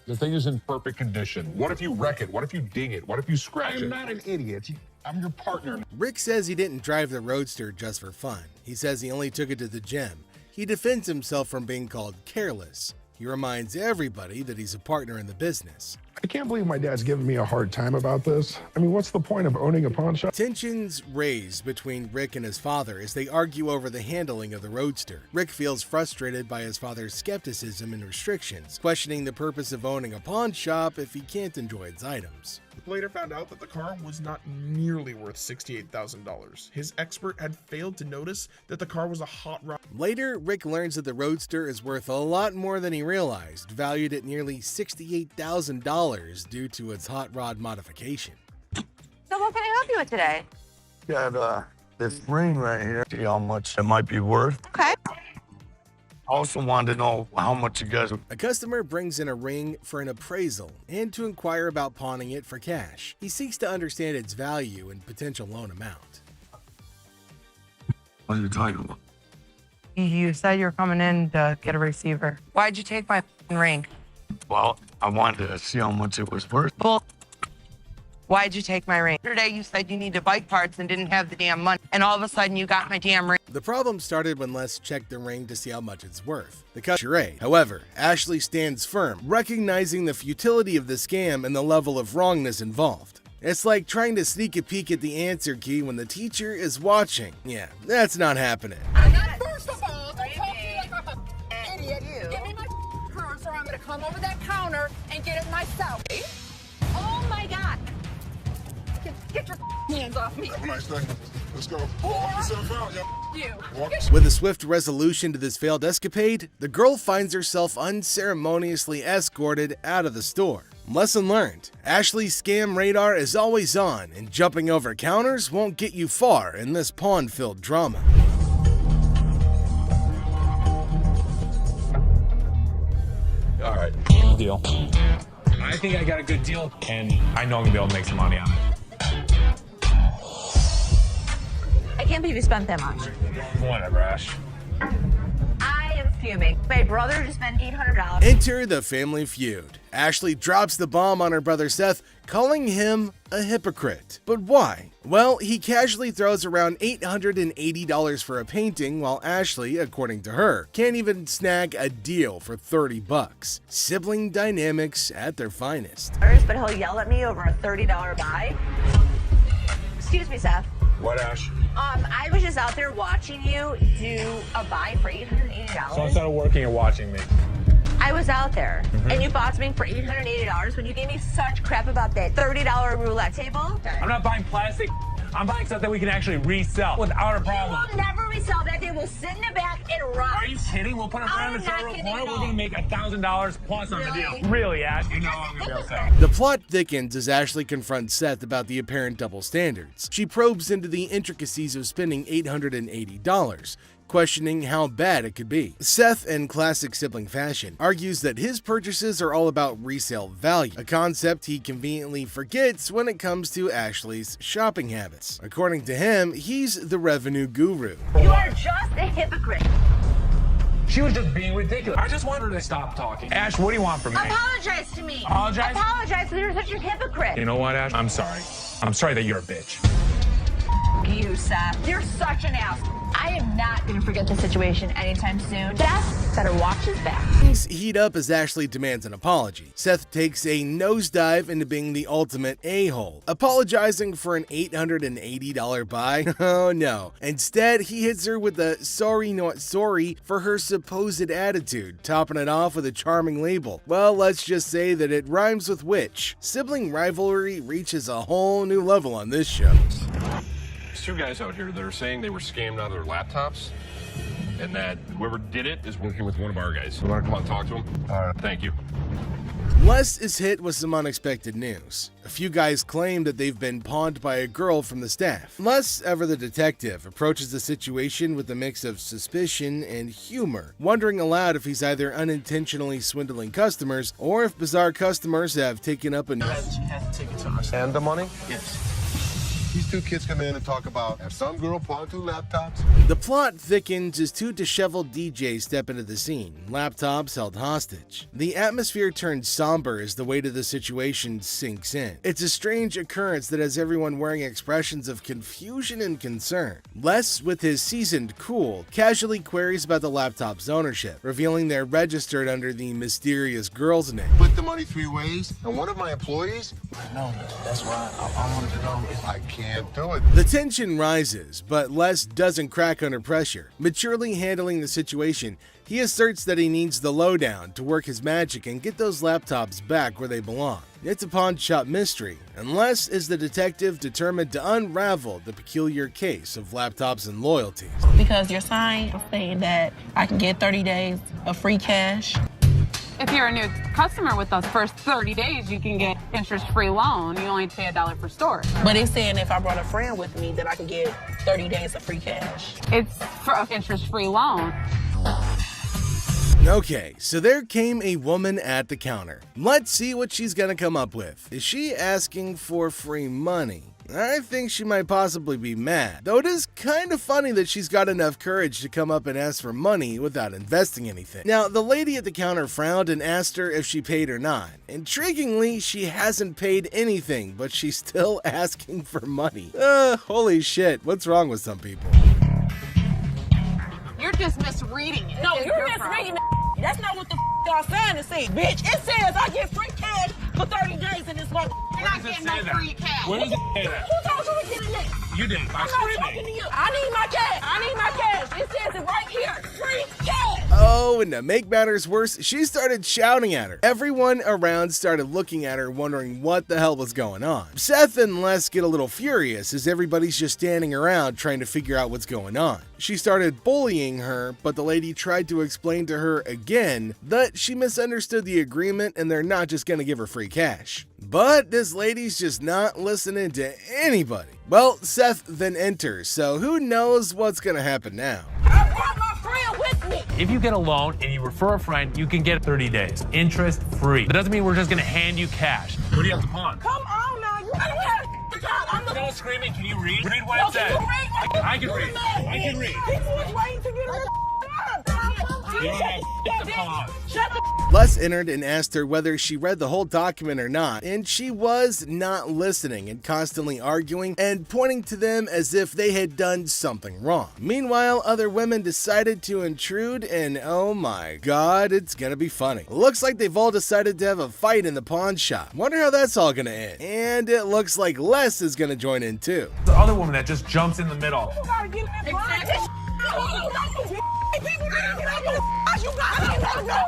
Speaker 1: The thing is in perfect condition. What if you wreck it? What if you ding it? What if you scratch it?
Speaker 13: I'm not an idiot. I'm your partner.
Speaker 14: Rick says he didn't drive the Roadster just for fun. He says he only took it to the gym. He defends himself from being called careless. He reminds everybody that he's a partner in the business.
Speaker 13: I can't believe my dad's giving me a hard time about this. I mean, what's the point of owning a pawn shop?
Speaker 14: Tensions raise between Rick and his father as they argue over the handling of the Roadster. Rick feels frustrated by his father's skepticism and restrictions, questioning the purpose of owning a pawn shop if he can't enjoy its items.
Speaker 16: Later found out that the car was not nearly worth $68,000. His expert had failed to notice that the car was a hot rod.
Speaker 14: Later, Rick learns that the Roadster is worth a lot more than he realized, valued at nearly $68,000 due to its hot rod modification.
Speaker 20: So what can I help you with today?
Speaker 10: Got this ring right here. See how much it might be worth.
Speaker 20: Okay.
Speaker 10: I also wanted to know how much you guys...
Speaker 14: A customer brings in a ring for an appraisal and to inquire about pawning it for cash. He seeks to understand its value and potential loan amount.
Speaker 10: What are you talking about?
Speaker 20: You said you're coming in to get a receiver. Why'd you take my ring?
Speaker 10: Well, I wanted to see how much it was worth.
Speaker 20: Bull. Why'd you take my ring? Yesterday you said you needed bike parts and didn't have the damn money. And all of a sudden you got my damn ring.
Speaker 14: The problem started when Les checked the ring to see how much it's worth. The charade. However, Ashley stands firm, recognizing the futility of the scam and the level of wrongness involved. It's like trying to sneak a peek at the answer key when the teacher is watching. Yeah, that's not happening.
Speaker 22: First of all, don't talk to me like I'm an idiot. Give me my purse or I'm gonna come over that counter and get it myself. Oh my God. Get your hands off me.
Speaker 1: Have a nice day. Let's go.
Speaker 22: You.
Speaker 14: With a swift resolution to this failed escapade, the girl finds herself unceremoniously escorted out of the store. Lesson learned. Ashley's scam radar is always on, and jumping over counters won't get you far in this pawn-filled drama.
Speaker 8: All right, deal. I think I got a good deal, and I know I'm gonna be able to make some money on it.
Speaker 15: I can't believe you spent that much.
Speaker 8: Whatever, Ash.
Speaker 15: I am fuming. My brother just spent $800.
Speaker 14: Enter the family feud. Ashley drops the bomb on her brother Seth, calling him a hypocrite. But why? Well, he casually throws around $880 for a painting, while Ashley, according to her, can't even snag a deal for $30. Sibling dynamics at their finest.
Speaker 15: But he'll yell at me over a $30 buy. Excuse me, Seth.
Speaker 8: What, Ash?
Speaker 15: I was just out there watching you do a buy for $880.
Speaker 8: So instead of working and watching me.
Speaker 15: I was out there, and you bought something for $880 when you gave me such crap about that $30 roulette table.
Speaker 8: I'm not buying plastic. I'm buying stuff that we can actually resell without a problem.
Speaker 15: You will never resell that. They will sit in the back and rot.
Speaker 8: Are you kidding? We'll put it around the corner. We're going to make $1,000 plus on the deal. Really, Ash? You know I'm going to be upset.
Speaker 14: The plot thickens as Ashley confronts Seth about the apparent double standards. She probes into the intricacies of spending $880, questioning how bad it could be. Seth, in classic sibling fashion, argues that his purchases are all about resale value, a concept he conveniently forgets when it comes to Ashley's shopping habits. According to him, he's the revenue guru.
Speaker 15: You are just a hypocrite.
Speaker 8: She was just being ridiculous. I just want her to stop talking. Ash, what do you want from me?
Speaker 15: Apologize to me.
Speaker 8: Apologize?
Speaker 15: Apologize that you're such a hypocrite.
Speaker 8: You know what, Ash? I'm sorry. I'm sorry that you're a bitch.
Speaker 15: You, Seth. You're such an ass. I I am not going to forget the situation anytime soon. Seth better watch his back.
Speaker 14: Things heat up as Ashley demands an apology. Seth takes a nosedive into being the ultimate a-hole, apologizing for an $880 buy. Oh no. Instead, he hits her with a sorry not sorry for her supposed attitude, topping it off with a charming label. Well, let's just say that it rhymes with witch. Sibling rivalry reaches a whole new level on this show.
Speaker 7: There's two guys out here that are saying they were scammed out of their laptops, and that whoever did it is working with one of our guys. You want to come out and talk to him? All right. Thank you.
Speaker 14: Les is hit with some unexpected news. A few guys claim that they've been pawned by a girl from the staff. Les, ever the detective, approaches the situation with a mix of suspicion and humor, wondering aloud if he's either unintentionally swindling customers or if bizarre customers have taken up an...
Speaker 2: And the money?
Speaker 6: Yes.
Speaker 2: These two kids come in and talk about have some girl pawn 2 laptops.
Speaker 14: The plot thickens as 2 disheveled DJs step into the scene, laptops held hostage. The atmosphere turns somber as the weight of the situation sinks in. It's a strange occurrence that has everyone wearing expressions of confusion and concern. Les, with his seasoned cool, casually queries about the laptop's ownership, revealing they're registered under the mysterious girl's name.
Speaker 2: Split the money 3 ways, and one of my employees?
Speaker 6: No, that's why I wanted to know if
Speaker 2: I can't do it.
Speaker 14: The tension rises, but Les doesn't crack under pressure. Maturely handling the situation, he asserts that he needs the lowdown to work his magic and get those laptops back where they belong. It's a pawn shop mystery, and Les is the detective determined to unravel the peculiar case of laptops and loyalties.
Speaker 19: Because your sign is saying that I can get 30 days of free cash.
Speaker 23: If you're a new customer with us, first 30 days, you can get interest-free loan. You only pay $1 for storage.
Speaker 19: But it's saying if I brought a friend with me, that I can get 30 days of free cash.
Speaker 23: It's for an interest-free loan.
Speaker 14: Okay, so there came a woman at the counter. Let's see what she's gonna come up with. Is she asking for free money? I think she might possibly be mad, though it is kind of funny that she's got enough courage to come up and ask for money without investing anything. Now, the lady at the counter frowned and asked her if she paid or not. Intriguingly, she hasn't paid anything, but she's still asking for money. Holy shit, what's wrong with some people?
Speaker 23: You're just misreading it.
Speaker 19: No, you're misreading it. That's not what the y'all saying to say, bitch. It says I get free cash for 30 days in this one.
Speaker 23: You're not getting no free cash.
Speaker 7: Where does it say that?
Speaker 19: Who told you to get in there?
Speaker 7: You did.
Speaker 19: I'm not talking to you. I need my cash. I need my cash. It says it right here. Free cash.
Speaker 14: Oh, and to make matters worse, she started shouting at her. Everyone around started looking at her, wondering what the hell was going on. Seth and Les get a little furious as everybody's just standing around trying to figure out what's going on. She started bullying her, but the lady tried to explain to her again that she misunderstood the agreement and they're not just gonna give her free cash. But this lady's just not listening to anybody. Well, Seth then enters, so who knows what's gonna happen now.
Speaker 19: I brought my friend with me.
Speaker 8: If you get a loan and you refer a friend, you can get 30 days, interest free. That doesn't mean we're just gonna hand you cash.
Speaker 7: What do you have to pawn?
Speaker 19: Come on now. You gotta have the job. I'm the
Speaker 7: Don't screaming. Can you read? Read what it says. I can read. I can read.
Speaker 19: People was waiting to get her.
Speaker 7: You don't have to pawn.
Speaker 19: Shut the
Speaker 14: Les entered and asked her whether she read the whole document or not, and she was not listening and constantly arguing and pointing to them as if they had done something wrong. Meanwhile, other women decided to intrude, and oh my god, it's gonna be funny. Looks like they've all decided to have a fight in the pawn shop. Wonder how that's all gonna end. And it looks like Les is gonna join in too.
Speaker 8: The other woman that just jumps in the middle.
Speaker 19: You gotta get in there. People gotta get out your ass. You gotta get out.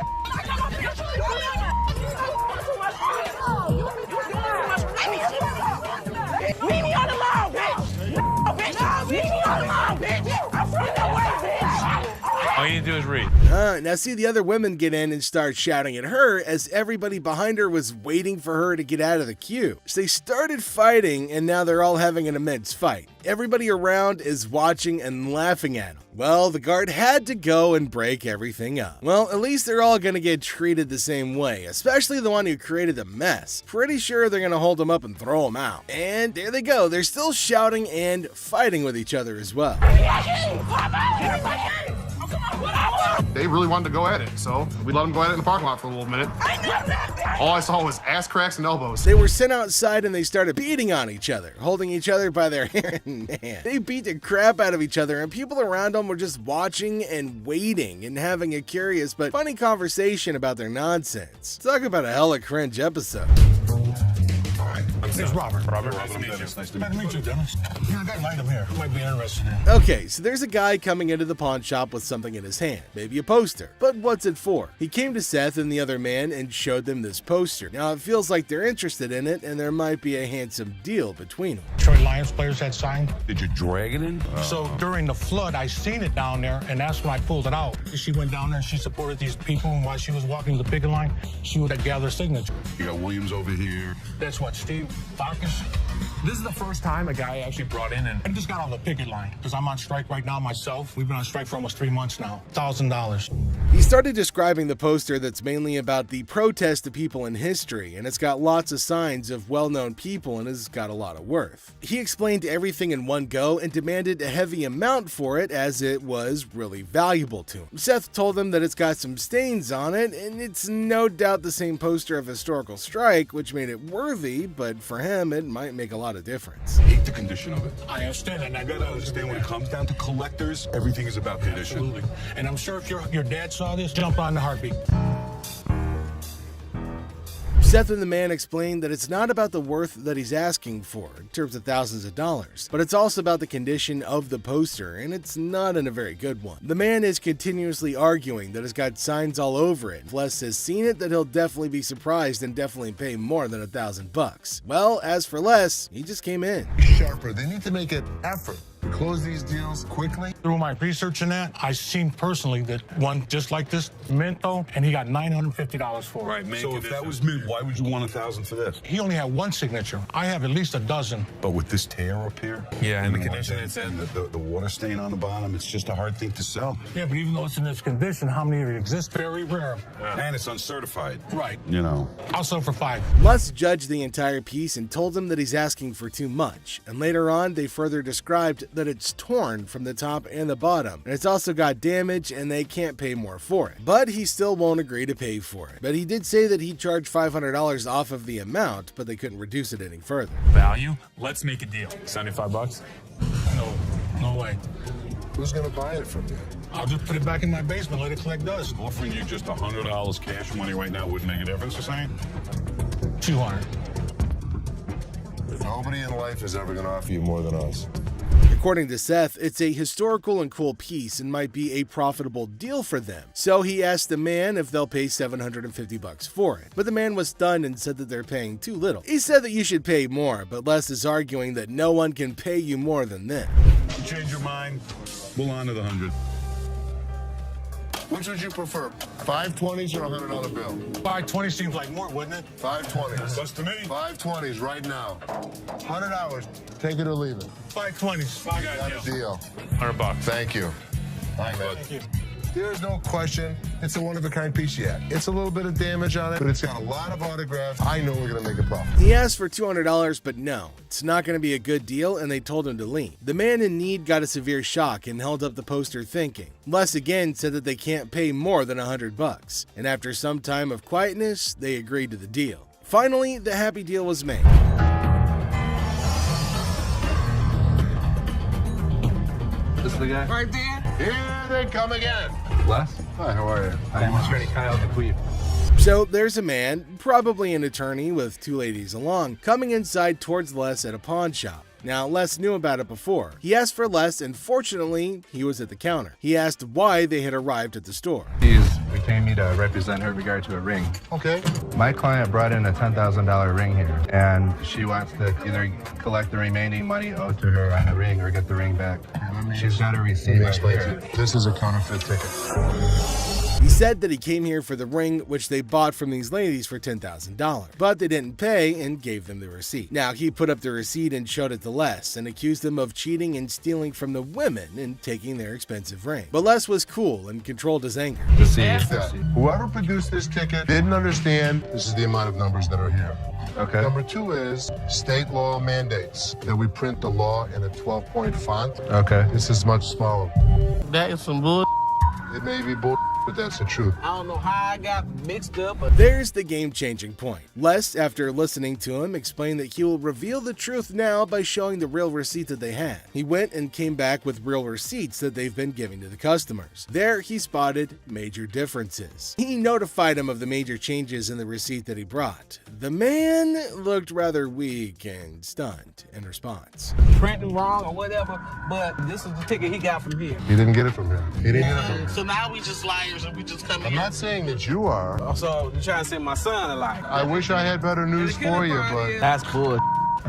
Speaker 19: Leave me on the lawn, bitch. Leave me on the lawn, bitch. I'm from the way, bitch.
Speaker 8: All you need to do is read.
Speaker 14: Now see the other women get in and start shouting at her as everybody behind her was waiting for her to get out of the queue. So they started fighting and now they're all having an immense fight. Everybody around is watching and laughing at them. Well, the guard had to go and break everything up. Well, at least they're all gonna get treated the same way, especially the one who created the mess. Pretty sure they're gonna hold him up and throw him out. And there they go, they're still shouting and fighting with each other as well.
Speaker 4: They really wanted to go at it, so we let them go at it in the parking lot for a little minute. All I saw was ass cracks and elbows.
Speaker 14: They were sent outside and they started beating on each other, holding each other by their hair. Man, they beat the crap out of each other, and people around them were just watching and waiting and having a curious but funny conversation about their nonsense. Talk about a hella cringe episode.
Speaker 9: It's Robert. Robert, nice to meet you. Nice to meet you, Dennis. Yeah, I got an item here. Might be interested in.
Speaker 14: Okay, so there's a guy coming into the pawn shop with something in his hand, maybe a poster. But what's it for? He came to Seth and the other man and showed them this poster. Now, it feels like they're interested in it, and there might be a handsome deal between them.
Speaker 9: Detroit Lions players had signed.
Speaker 12: Did you drag it in?
Speaker 9: So during the flood, I seen it down there, and that's when I pulled it out. She went down there and she supported these people, and while she was walking the picket line, she would have gathered signatures.
Speaker 12: You got Williams over here.
Speaker 9: That's what, Steve Farkas?
Speaker 8: This is the first time a guy actually brought in and
Speaker 9: I just got on the picket line because I'm on strike right now myself. We've been on strike for almost 3 months now. $1,000.
Speaker 14: He started describing the poster that's mainly about the protest of people in history, and it's got lots of signs of well-known people and has got a lot of worth. He explained everything in one go and demanded a heavy amount for it as it was really valuable to him. Seth told him that it's got some stains on it, and it's no doubt the same poster of historical strike, which made it worthy, but for him it might make a lot of difference.
Speaker 12: Hate the condition of it.
Speaker 9: I understand, and I gotta understand
Speaker 12: When it comes down to collectors, everything is about condition.
Speaker 9: Absolutely. And I'm sure if your dad saw this, jump on the heartbeat.
Speaker 14: Seth and the man explained that it's not about the worth that he's asking for, in terms of thousands of dollars, but it's also about the condition of the poster, and it's not in a very good one. The man is continuously arguing that it's got signs all over it. If Les has seen it, that he'll definitely be surprised and definitely pay more than $1,000. Well, as for Les, he just came in.
Speaker 2: Sharper. They need to make an effort to close these deals quickly.
Speaker 9: Through my research in that, I seen personally that one just like this, Minto, and he got $950 for it.
Speaker 12: Right, man. So if that was mint, why would you want $1,000 for this?
Speaker 9: He only had one signature. I have at least a dozen.
Speaker 12: But with this tear up here,
Speaker 8: Yeah,
Speaker 12: and the
Speaker 8: and
Speaker 12: condition it's in, the water stain on the bottom, it's just a hard thing to sell.
Speaker 9: Yeah, but even though it's in this condition, how many of it exist? Very rare.
Speaker 12: And it's uncertified.
Speaker 9: Right.
Speaker 12: You know.
Speaker 9: I'll sell for $5.
Speaker 14: Les judged the entire piece and told him that he's asking for too much, and later on they further described that it's torn from the top and the bottom, and it's also got damage and they can't pay more for it. But he still won't agree to pay for it. But he did say that he'd charge $500 off of the amount, but they couldn't reduce it any further.
Speaker 8: value. Let's make a deal. $75.
Speaker 9: No way.
Speaker 2: Who's gonna buy it from you?
Speaker 9: I'll just put it back in my basement, let it collect dust.
Speaker 12: Offering you just $100 cash money right now wouldn't make a difference, you're saying?
Speaker 9: 200.
Speaker 2: Nobody in life is ever gonna offer you more than us.
Speaker 14: According to Seth, it's a historical and cool piece and might be a profitable deal for them. So he asked the man if they'll pay $750 for it. But the man was stunned and said that they're paying too little. He said that you should pay more, but Les is arguing that no one can pay you more than them.
Speaker 12: You change your mind, we'll honor the 100.
Speaker 2: Which would you prefer, 520s or a $100 bill?
Speaker 9: 520 seems like more, wouldn't it?
Speaker 2: 520s.
Speaker 12: What's to me?
Speaker 2: 520s right now. 100 hours. Take it or leave it.
Speaker 9: 520s.
Speaker 2: Got a deal.
Speaker 8: $100.
Speaker 2: Thank you.
Speaker 9: Thank you.
Speaker 2: There's no question. It's a one-of-a-kind piece yet. It's a little bit of damage on it, but it's got a lot of autographs. I know we're going to make a profit.
Speaker 14: He asked for $200, but no, it's not going to be a good deal, and they told him to leave. The man in need got a severe shock and held up the poster thinking. Les again said that they can't pay more than $100, and after some time of quietness, they agreed to the deal. Finally, the happy deal was made.
Speaker 8: This is the guy?
Speaker 2: Right there. Here they come again.
Speaker 8: Les?
Speaker 2: Hi, how are you?
Speaker 8: I'm Attorney Kyle DeQueef.
Speaker 14: So there's a man, probably an attorney with two ladies along, coming inside towards Les at a pawn shop. Now, Les knew about it before. He asked for Les, and fortunately, he was at the counter. He asked why they had arrived at the store.
Speaker 8: She's retained me to represent her in regard to a ring.
Speaker 2: Okay.
Speaker 8: My client brought in a $10,000 ring here, and she wants to either collect the remaining money owed to her on the ring or get the ring back. She's got a receipt right here.
Speaker 2: This is a counterfeit ticket.
Speaker 14: He said that he came here for the ring, which they bought from these ladies for $10,000, but they didn't pay and gave them the receipt. Now, he put up the receipt and showed it to Les and accused them of cheating and stealing from the women and taking their expensive ring. But Les was cool and controlled his anger.
Speaker 2: Whoever produced this ticket didn't understand this is the amount of numbers that are here.
Speaker 8: Okay.
Speaker 2: Number two is state law mandates that we print the law in a 12-point font.
Speaker 8: Okay.
Speaker 2: This is much smaller.
Speaker 17: That is some bull.
Speaker 2: It may be bull, but that's the truth.
Speaker 17: I don't know how I got mixed up, but
Speaker 14: There's the game-changing point. Les, after listening to him, explained that he will reveal the truth now by showing the real receipt that they had. He went and came back with real receipts that they've been giving to the customers. There, he spotted major differences. He notified him of the major changes in the receipt that he brought. The man looked rather weak and stunned in response.
Speaker 17: printing wrong or whatever, but this is the ticket he got from here.
Speaker 2: He didn't get it from him. He didn't get it from him.
Speaker 17: So now we just liars and we just come
Speaker 2: I'm
Speaker 17: in.
Speaker 2: not saying that you are.
Speaker 17: So you trying to send my son a liar?
Speaker 2: I wish I had better news for you, but...
Speaker 17: That's bull.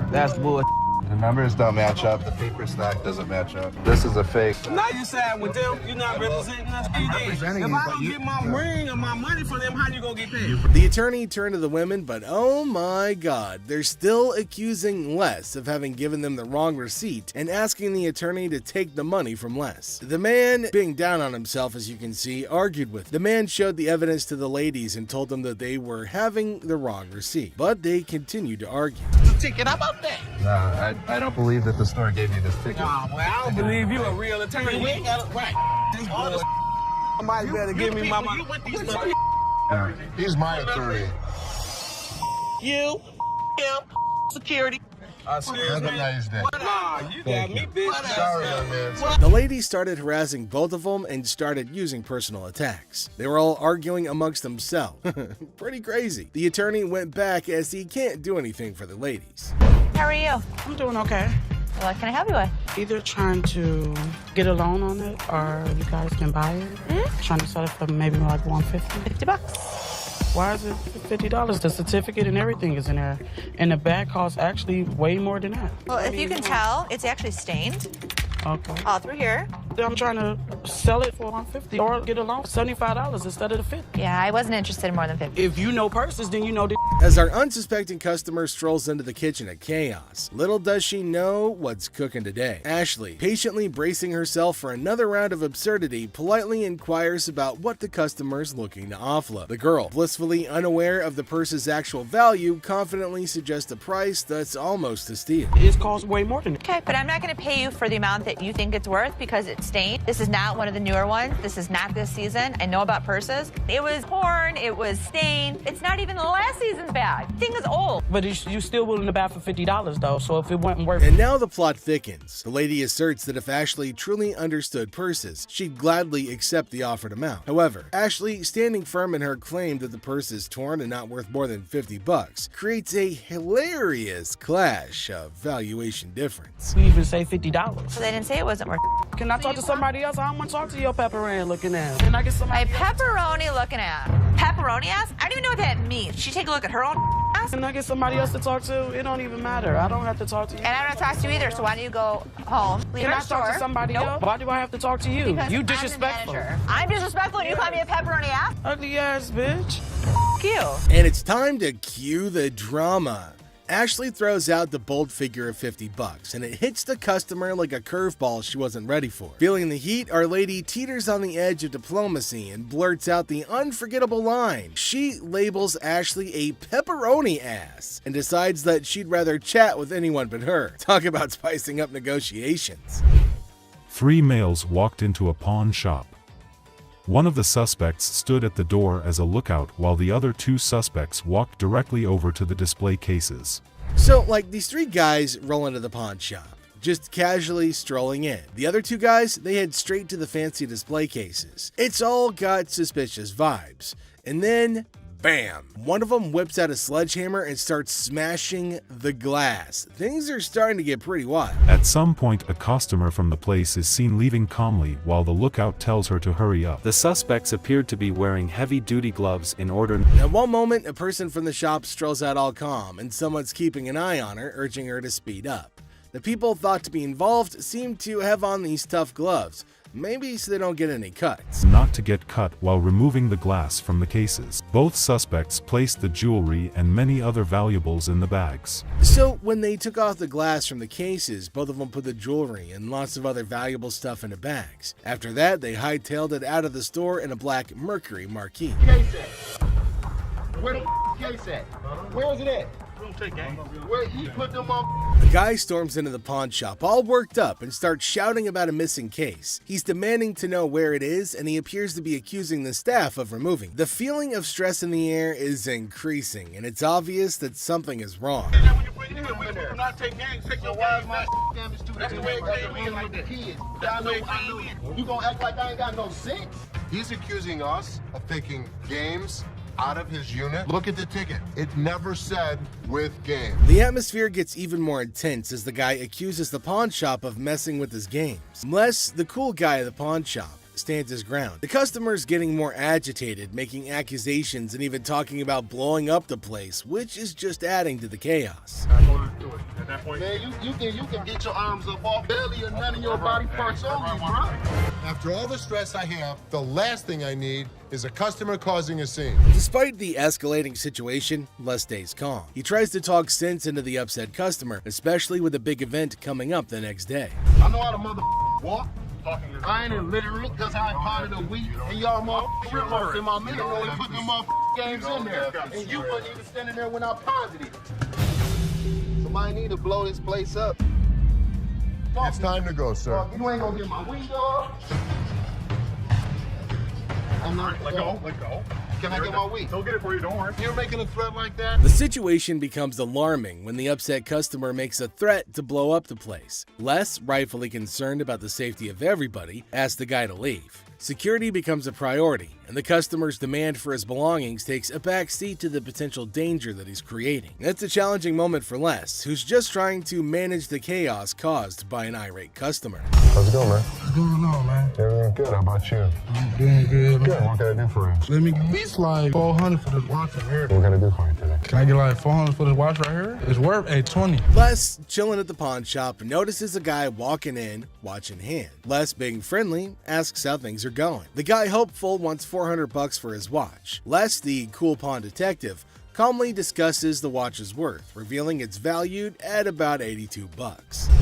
Speaker 17: That's bull.
Speaker 8: The numbers don't match up. The paper stack doesn't match up. This is a fake.
Speaker 17: Now you side with them. You're not representing us. If I don't get my ring or my money from them, how you gonna get paid?
Speaker 14: The attorney turned to the women, but oh my god, they're still accusing Les of having given them the wrong receipt and asking the attorney to take the money from Les. The man, being down on himself as you can see, argued with. The man showed the evidence to the ladies and told them that they were having the wrong receipt, but they continued to argue.
Speaker 17: The ticket, how about that?
Speaker 8: No, I don't believe that the store gave you this ticket.
Speaker 17: Nah, well, I don't believe you a real attorney. We ain't got it right. This bull. Somebody better give me my money.
Speaker 8: Yeah.
Speaker 2: He's my attorney.
Speaker 17: You, him, security.
Speaker 2: Have a nice day.
Speaker 17: Nah, you got me, bitch.
Speaker 2: Sorry, young man.
Speaker 14: The ladies started harassing both of them and started using personal attacks. They were all arguing amongst themselves. Pretty crazy. The attorney went back as he can't do anything for the ladies.
Speaker 15: How are you?
Speaker 3: I'm doing okay.
Speaker 15: What can I help you with?
Speaker 3: Either trying to get a loan on it or you guys can buy it. Trying to sell it for maybe like $150.
Speaker 15: $50.
Speaker 3: Why is it $50? The certificate and everything is in there. And the bag costs actually way more than that.
Speaker 15: Well, if you can tell, it's actually stained
Speaker 3: Okay.
Speaker 15: all through here.
Speaker 3: I'm trying to sell it for $150 or get a loan for $75 instead of the $50.
Speaker 15: Yeah, I wasn't interested in more than 50.
Speaker 3: If you know purses, then you know the
Speaker 14: As our unsuspecting customer strolls into the kitchen at chaos, little does she know what's cooking today. Ashley, patiently bracing herself for another round of absurdity, politely inquires about what the customer's looking to offload. The girl, blissfully unaware of the purse's actual value, confidently suggests a price that's almost a steal.
Speaker 3: It costs way more than
Speaker 15: Okay, but I'm not going to pay you for the amount that you think it's worth because it's stained. This is not one of the newer ones. This is not this season. I know about purses. It was torn. It was stained. It's not even the last season's bag. The thing is old.
Speaker 3: But you still willing to buy for $50 though, so if it wasn't worth
Speaker 14: And now the plot thickens. The lady asserts that if Ashley truly understood purses, she'd gladly accept the offered amount. However, Ashley, standing firm in her claim that the purse is torn and not worth more than $50, creates a hilarious clash of valuation difference.
Speaker 3: we even say $50.
Speaker 15: So they didn't say it wasn't worth.
Speaker 3: Can I talk to somebody else? I don't want to talk to your pepperoni looking ass. Can I get somebody
Speaker 15: My pepperoni looking at. Pepperoni ass? I don't even know what that means. She take a look at her own ass.
Speaker 3: Can I get somebody else to talk to? It don't even matter. I don't have to talk to you.
Speaker 15: And I don't talk to you either, so why don't you go home? Leave
Speaker 3: Can
Speaker 15: our
Speaker 3: I talk
Speaker 15: store.
Speaker 3: to somebody
Speaker 15: Nope.
Speaker 3: else? Why do I have to talk to you?
Speaker 15: Because
Speaker 3: You
Speaker 15: I'm the
Speaker 3: disrespectful.
Speaker 15: manager. I'm disrespectful and you call me a pepperoni ass?
Speaker 3: Ugly ass bitch.
Speaker 15: F you.
Speaker 14: And it's time to cue the drama. Ashley throws out the bold figure of $50, and it hits the customer like a curveball she wasn't ready for. Feeling the heat, our lady teeters on the edge of diplomacy and blurts out the unforgettable line. She labels Ashley a pepperoni ass and decides that she'd rather chat with anyone but her. Talk about spicing up negotiations.
Speaker 11: 3 males walked into a pawn shop. One of the suspects stood at the door as a lookout while the other 2 suspects walked directly over to the display cases.
Speaker 14: So, like, these 3 guys roll into the pawn shop, just casually strolling in. The other 2 guys, they head straight to the fancy display cases. It's all got suspicious vibes. And then, bam! One of them whips out a sledgehammer and starts smashing the glass. Things are starting to get pretty wild.
Speaker 11: At some point, a customer from the place is seen leaving calmly while the lookout tells her to hurry up.
Speaker 18: The suspects appeared to be wearing heavy-duty gloves in order.
Speaker 14: At one moment, a person from the shop strolls out all calm, and someone's keeping an eye on her, urging her to speed up. The people thought to be involved seem to have on these tough gloves, maybe so they don't get any cuts.
Speaker 11: Not to get cut while removing the glass from the cases. Both suspects placed the jewelry and many other valuables in the bags.
Speaker 14: So when they took off the glass from the cases, both of them put the jewelry and lots of other valuable stuff into bags. After that, they hightailed it out of the store in a black Mercury marquee.
Speaker 24: Case at? Where the case at? Where is it at?
Speaker 19: Where you put them on?
Speaker 14: The guy storms into the pawn shop all worked up and starts shouting about a missing case. He's demanding to know where it is, and he appears to be accusing the staff of removing. The feeling of stress in the air is increasing, and it's obvious that something is wrong.
Speaker 19: We do not take games. Take your wise my damage to that's the way it came in like the kids. I know. You gonna act like I ain't got no sense?
Speaker 2: He's accusing us of taking games out of his unit. Look at the ticket. It never said with game.
Speaker 14: The atmosphere gets even more intense as the guy accuses the pawn shop of messing with his games. Les, the cool guy at the pawn shop, stands his ground. The customer's getting more agitated, making accusations and even talking about blowing up the place, which is just adding to the chaos.
Speaker 19: At that point, man, you can get your arms up off belly and none of your body parts on you, bro.
Speaker 2: After all the stress I have, the last thing I need is a customer causing a scene.
Speaker 14: Despite the escalating situation, Les stays calm. He tries to talk sense into the upset customer, especially with a big event coming up the next day.
Speaker 19: I know how to mother walk. I ain't illiterate because I ain't part of the week, and y'all motherfuckers in my middle and putting them motherfucking games in there. And you wasn't even standing there when I paused it. Somebody need to blow this place up.
Speaker 2: It's time to go, sir.
Speaker 19: You ain't gonna get my window. I'm not. Let go. Can I get my weed? Don't get it for you, don't worry. You're making a threat like that?
Speaker 14: The situation becomes alarming when the upset customer makes a threat to blow up the place. Les, rightfully concerned about the safety of everybody, asks the guy to leave. Security becomes a priority, and the customer's demand for his belongings takes a backseat to the potential danger that he's creating. It's a challenging moment for Les, who's just trying to manage the chaos caused by an irate customer.
Speaker 2: How's it going, man?
Speaker 5: What's going on, man?
Speaker 2: Everything good. How about you?
Speaker 5: I'm doing good.
Speaker 2: Good. What can I do for you?
Speaker 5: Let me get at least like 400 for this watch right here.
Speaker 2: What can I do for you today?
Speaker 5: Can I get like 400 for this watch right here? It's worth $820.
Speaker 14: Les, chilling at the pawn shop, notices a guy walking in, watch in hand. Les, being friendly, asks how things are going. The guy, hopeful, wants $400 for his watch. Les, the cool pawn detective, calmly discusses the watch's worth, revealing it's valued at about $82.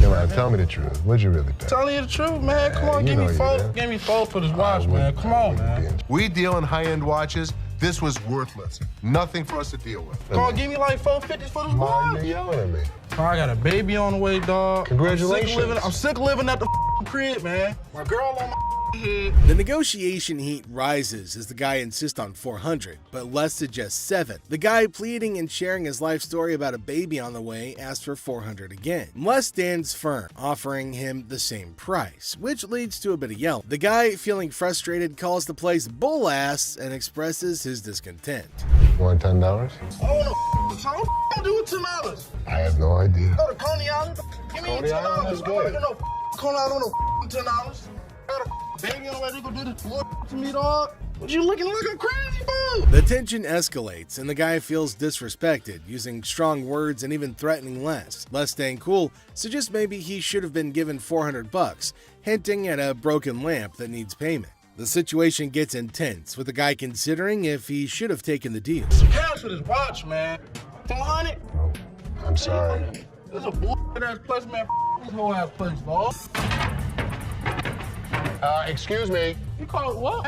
Speaker 2: Yeah, man, tell me the truth. What'd you really pay?
Speaker 5: Telling you the truth, man. Come on, give me four for this watch, man. Come on, man.
Speaker 2: We deal in high-end watches. This was worthless. Nothing for us to deal with.
Speaker 5: Come on, give me like $450 for this watch.
Speaker 2: You're yelling at me.
Speaker 5: I got a baby on the way, dog.
Speaker 2: Congratulations.
Speaker 5: I'm sick of living at the crib, man. My girl on my head.
Speaker 14: The negotiation heat rises as the guy insists on $400, but Les suggests $7. The guy, pleading and sharing his life story about a baby on the way, asks for $400 again. Les stands firm, offering him the same price, which leads to a bit of yelling. The guy, feeling frustrated, calls the place bull ass and expresses his discontent.
Speaker 2: You want $10?
Speaker 19: Oh, no. How the do with $10?
Speaker 2: I have no idea.
Speaker 19: Go to Coney Island. Give me
Speaker 2: Coney Island
Speaker 19: $10.
Speaker 2: is good.
Speaker 19: No, Coney Island on $10. Got a baby on the way to go do this to me, dog. What you looking like a crazy fool?
Speaker 14: The tension escalates, and the guy feels disrespected, using strong words and even threatening Les. Les, staying cool, suggests maybe he should have been given $400, hinting at a broken lamp that needs payment. The situation gets intense, with the guy considering if he should have taken the deal.
Speaker 5: Cash for this watch, man. 400?
Speaker 2: Oh, I'm sorry.
Speaker 5: This is a bullshit-ass place, man. This whole ass place, dog.
Speaker 2: Excuse me.
Speaker 5: You call it what?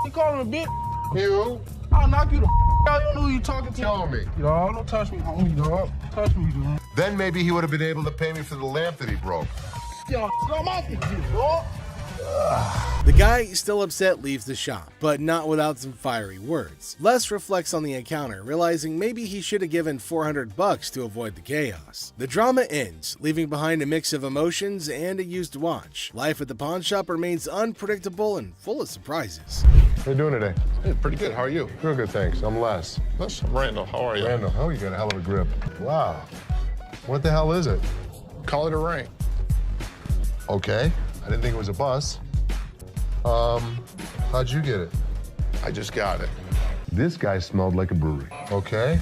Speaker 5: You call him a bitch?
Speaker 2: You?
Speaker 5: I'll knock you the out. You don't know who you talking to.
Speaker 2: Tell me.
Speaker 5: Dog, don't touch me, homie, dog. Touch me, dog.
Speaker 2: Then maybe he would have been able to pay me for the lamp that he broke.
Speaker 5: Yo, I'm off you, dog.
Speaker 14: The guy, still upset, leaves the shop, but not without some fiery words. Les reflects on the encounter, realizing maybe he should have given $400 to avoid the chaos. The drama ends, leaving behind a mix of emotions and a used watch. Life at the pawn shop remains unpredictable and full of surprises.
Speaker 2: How you doing today?
Speaker 7: Hey, pretty good. How are you?
Speaker 2: Real good, thanks. I'm Les.
Speaker 7: That's Randall. How are you?
Speaker 2: Randall, oh, you got a hell of a grip. Wow. What the hell is it?
Speaker 7: Call it a ring.
Speaker 2: Okay. I didn't think it was a bus. How'd you get it?
Speaker 7: I just got it.
Speaker 2: This guy smelled like a brewery. Okay.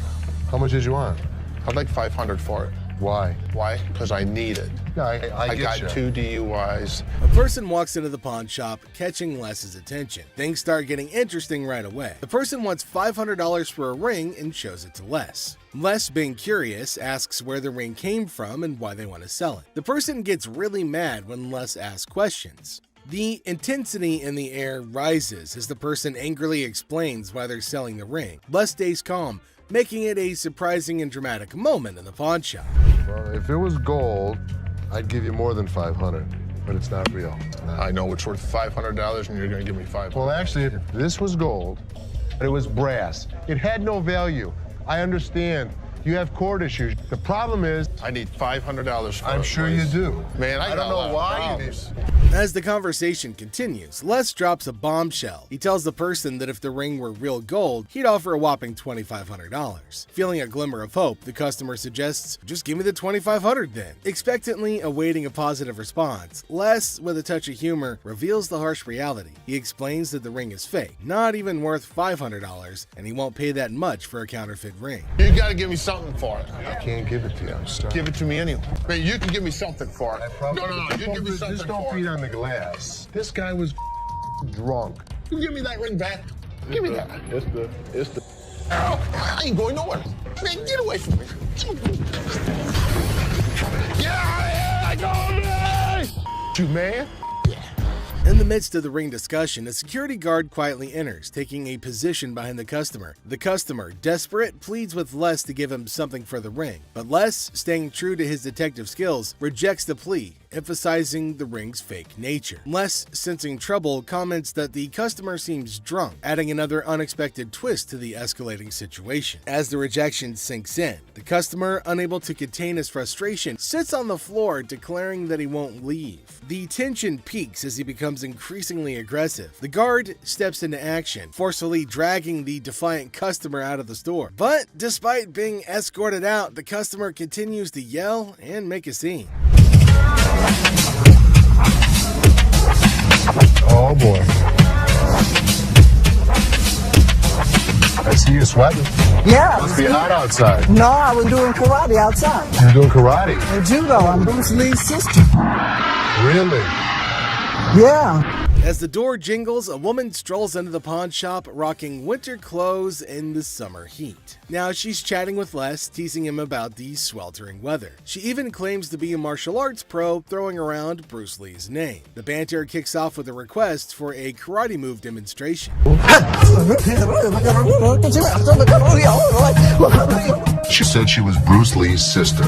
Speaker 2: How much did you want?
Speaker 7: I'd like $500 for it.
Speaker 2: Why?
Speaker 7: Why? Because I need it.
Speaker 2: Yeah, I
Speaker 7: got
Speaker 2: you.
Speaker 7: 2 DUIs.
Speaker 14: A person walks into the pawn shop, catching Les's attention. Things start getting interesting right away. The person wants $500 for a ring and shows it to Les. Les, being curious, asks where the ring came from and why they want to sell it. The person gets really mad when Les asks questions. The intensity in the air rises as the person angrily explains why they're selling the ring. Les stays calm, making it a surprising and dramatic moment in the pawn shop.
Speaker 2: Well, if it was gold, I'd give you more than $500, but it's not real.
Speaker 4: I know it's worth $500 and you're gonna give me $500.
Speaker 2: Well, actually, if this was gold, but it was brass, it had no value. I understand. You have court issues. The problem is,
Speaker 4: I need $500 for it.
Speaker 2: I'm sure you do.
Speaker 4: Man, I don't know why you do.
Speaker 14: As the conversation continues, Les drops a bombshell. He tells the person that if the ring were real gold, he'd offer a whopping $2,500. Feeling a glimmer of hope, the customer suggests, just give me the $2,500 then. Expectantly awaiting a positive response, Les, with a touch of humor, reveals the harsh reality. He explains that the ring is fake, not even worth $500, and he won't pay that much for a counterfeit ring.
Speaker 4: You gotta give me something for it.
Speaker 2: I can't give it to you. I'm sorry.
Speaker 4: Give it to me anyway. Man, you can give me something for it. No, you give me something
Speaker 2: Just don't
Speaker 4: for
Speaker 2: beat
Speaker 4: it.
Speaker 2: on the glass. This guy was drunk.
Speaker 4: You give me that ring back. Give me that. It's the. I ain't going nowhere. Man, get away from me. Get out of here! You man.
Speaker 14: In the midst of the ring discussion, a security guard quietly enters, taking a position behind the customer. The customer, desperate, pleads with Les to give him something for the ring, but Les, staying true to his detective skills, rejects the plea, emphasizing the ring's fake nature. Les, sensing trouble, comments that the customer seems drunk, adding another unexpected twist to the escalating situation. As the rejection sinks in, the customer, unable to contain his frustration, sits on the floor, declaring that he won't leave. The tension peaks as he becomes increasingly aggressive. The guard steps into action, forcefully dragging the defiant customer out of the store. But despite being escorted out, the customer continues to yell and make a scene.
Speaker 2: Oh boy. I see you sweating.
Speaker 13: Yeah.
Speaker 2: Must be hot outside.
Speaker 13: No, I was doing karate outside.
Speaker 2: You're doing karate?
Speaker 13: And judo. I'm Bruce Lee's sister.
Speaker 2: Really?
Speaker 13: Yeah.
Speaker 14: As the door jingles, a woman strolls into the pawn shop rocking winter clothes in the summer heat. Now she's chatting with Les, teasing him about the sweltering weather. She even claims to be a martial arts pro, throwing around Bruce Lee's name. The banter kicks off with a request for a karate move demonstration.
Speaker 2: She said she was Bruce Lee's sister.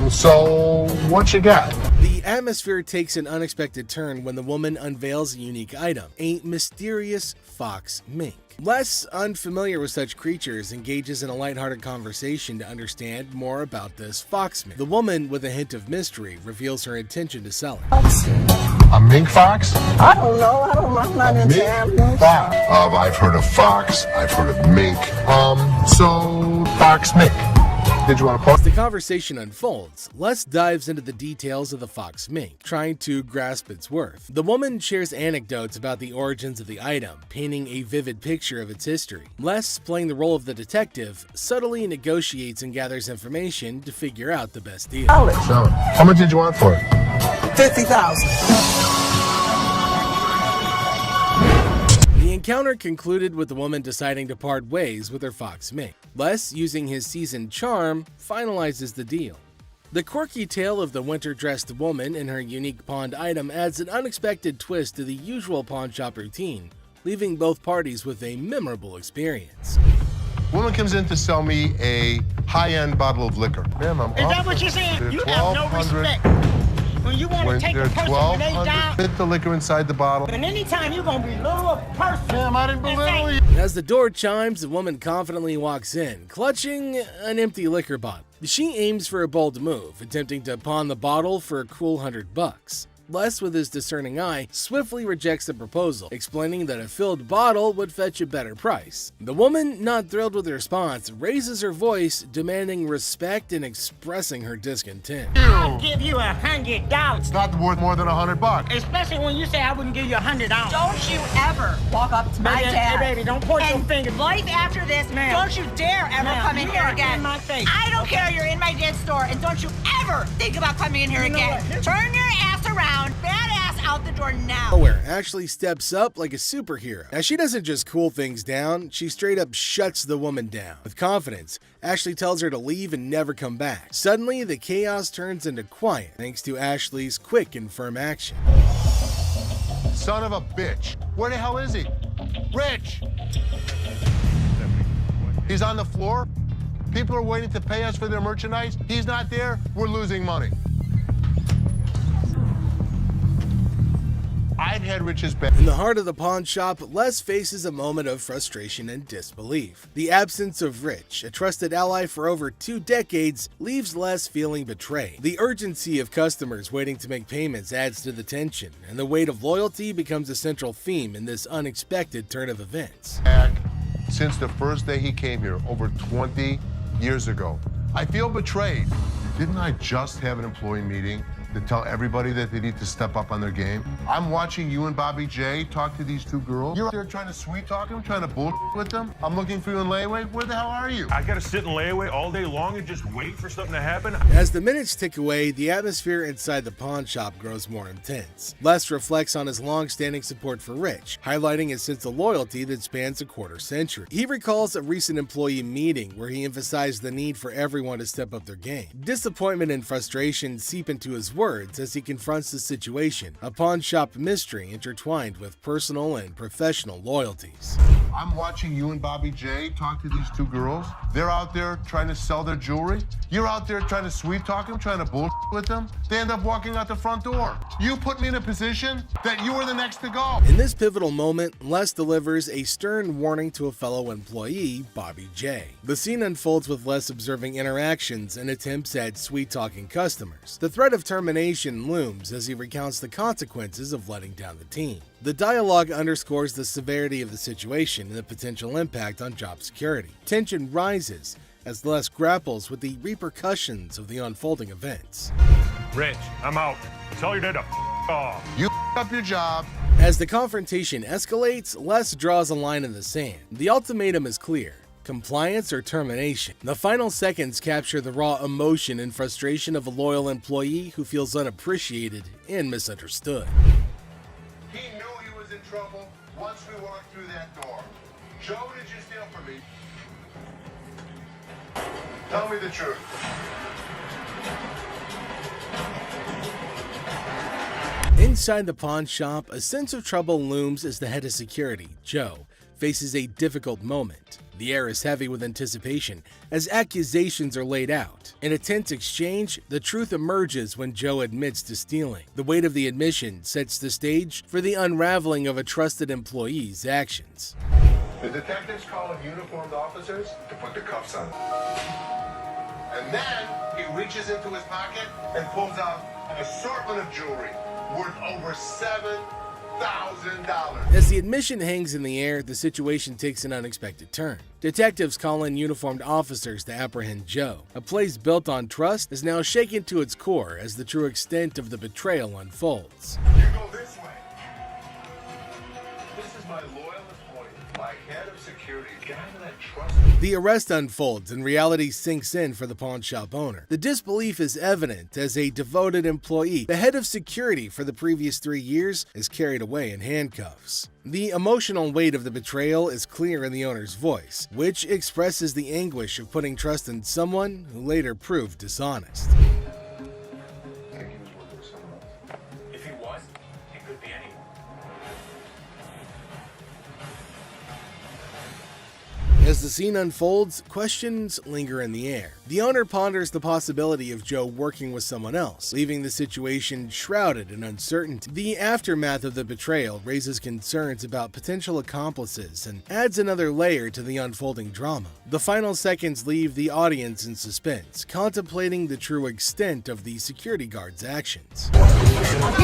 Speaker 2: So what you got?
Speaker 14: The atmosphere takes an unexpected turn when the woman unveils a unique item, a mysterious fox mink. Les, unfamiliar with such creatures, engages in a lighthearted conversation to understand more about this fox mink. The woman, with a hint of mystery, reveals her intention to sell it.
Speaker 2: A mink fox?
Speaker 13: I don't know. I don't know. I'm not into animals.
Speaker 2: Fox. I've heard of fox. I've heard of mink. So fox mink. Did you want to pause?
Speaker 14: As the conversation unfolds, Les dives into the details of the fox mink, trying to grasp its worth. The woman shares anecdotes about the origins of the item, painting a vivid picture of its history. Les, playing the role of the detective, subtly negotiates and gathers information to figure out the best deal.
Speaker 2: Sell it. How much did you want for it?
Speaker 13: $50,000.
Speaker 14: The encounter concluded with the woman deciding to part ways with her fox mink. Les, using his seasoned charm, finalizes the deal. The quirky tale of the winter-dressed woman and her unique pawned item adds an unexpected twist to the usual pawn shop routine, leaving both parties with a memorable experience.
Speaker 2: Woman comes in to sell me a high-end bottle of liquor. Ma'am, I'm
Speaker 17: Is that what you're saying? You have no respect. When you want to take a person when they down,
Speaker 2: fit the liquor inside the bottle.
Speaker 17: and anytime you're going to belittle a person.
Speaker 2: Ma'am, I didn't belittle you.
Speaker 14: As the door chimes, the woman confidently walks in, clutching an empty liquor bottle. She aims for a bold move, attempting to pawn the bottle for a cool $100. Les, with his discerning eye, swiftly rejects the proposal, explaining that a filled bottle would fetch a better price. The woman, not thrilled with the response, raises her voice, demanding respect and expressing her discontent.
Speaker 17: I'll give you $100.
Speaker 2: It's not worth more than $100.
Speaker 17: Especially when you say I wouldn't give you $100.
Speaker 15: Don't you ever walk up to my dad.
Speaker 17: Hey, baby, don't point your finger.
Speaker 15: Life after this, don't you dare ever come in here again.
Speaker 17: In my face.
Speaker 15: I don't care, you're in my dad's store, and don't you ever think about coming in here again. Turn your ass around, badass out the door now.
Speaker 14: Nowhere, Ashley steps up like a superhero. Now, she doesn't just cool things down, she straight up shuts the woman down. With confidence, Ashley tells her to leave and never come back. Suddenly, the chaos turns into quiet, thanks to Ashley's quick and firm action.
Speaker 2: Son of a bitch. Where the hell is he? Rich! He's on the floor. People are waiting to pay us for their merchandise. He's not there. We're losing money. I'd had Rich's back.
Speaker 14: In the heart of the pawn shop, Les faces a moment of frustration and disbelief. The absence of Rich, a trusted ally for over 2 decades, leaves Les feeling betrayed. The urgency of customers waiting to make payments adds to the tension, and the weight of loyalty becomes a central theme in this unexpected turn of events.
Speaker 2: Since the first day he came here, over 20 years ago, I feel betrayed. Didn't I just have an employee meeting to tell everybody that they need to step up on their game? I'm watching you and Bobby J talk to these 2 girls. You're out there trying to sweet talk them, trying to bullshit with them. I'm looking for you in layaway. Where the hell are you?
Speaker 10: I gotta sit in layaway all day long and just wait for something to happen.
Speaker 14: As the minutes tick away, the atmosphere inside the pawn shop grows more intense. Les reflects on his long-standing support for Rich, highlighting his sense of loyalty that spans a quarter century. He recalls a recent employee meeting where he emphasized the need for everyone to step up their game. Disappointment and frustration seep into his words as he confronts the situation, a pawn shop mystery intertwined with personal and professional loyalties.
Speaker 2: I'm watching you and Bobby J talk to these 2 girls. They're out there trying to sell their jewelry. You're out there trying to sweet talk them, trying to bullshit with them. They end up walking out the front door. You put me in a position that you were the next to go.
Speaker 14: In this pivotal moment, Les delivers a stern warning to a fellow employee, Bobby J. The scene unfolds with Les observing interactions and attempts at sweet-talking customers. The threat of termination looms as he recounts the consequences of letting down the team. The dialogue underscores the severity of the situation and the potential impact on job security. Tension rises as Les grapples with the repercussions of the unfolding events.
Speaker 10: Rich, I'm out. Tell your dad to off.
Speaker 2: You up your job.
Speaker 14: As the confrontation escalates, Les draws a line in the sand. The ultimatum is clear: compliance or termination. The final seconds capture the raw emotion and frustration of a loyal employee who feels unappreciated and misunderstood.
Speaker 2: He knew he was in trouble once we walked through that door. Joe, did you steal from me? Tell me the truth.
Speaker 14: Inside the pawn shop, a sense of trouble looms as the head of security, Joe, faces a difficult moment. The air is heavy with anticipation as accusations are laid out. In a tense exchange, the truth emerges when Joe admits to stealing. The weight of the admission sets the stage for the unraveling of a trusted employee's actions.
Speaker 2: The detectives call in uniformed officers to put the cuffs on. And then he reaches into his pocket and pulls out an assortment of jewelry worth over $7,000.
Speaker 14: As the admission hangs in the air, the situation takes an unexpected turn. Detectives call in uniformed officers to apprehend Joe. A place built on trust is now shaken to its core as the true extent of the betrayal unfolds.
Speaker 2: You go this way. This is my loyalist point, my head of security, guy that I trust.
Speaker 14: The arrest unfolds and reality sinks in for the pawn shop owner. The disbelief is evident as a devoted employee, the head of security for the previous 3 years, is carried away in handcuffs. The emotional weight of the betrayal is clear in the owner's voice, which expresses the anguish of putting trust in someone who later proved dishonest.
Speaker 10: If he was, it could be anyone.
Speaker 14: As the scene unfolds, questions linger in the air. The owner ponders the possibility of Joe working with someone else, leaving the situation shrouded in uncertainty. The aftermath of the betrayal raises concerns about potential accomplices and adds another layer to the unfolding drama. The final seconds leave the audience in suspense, contemplating the true extent of the security guard's actions.
Speaker 16: Are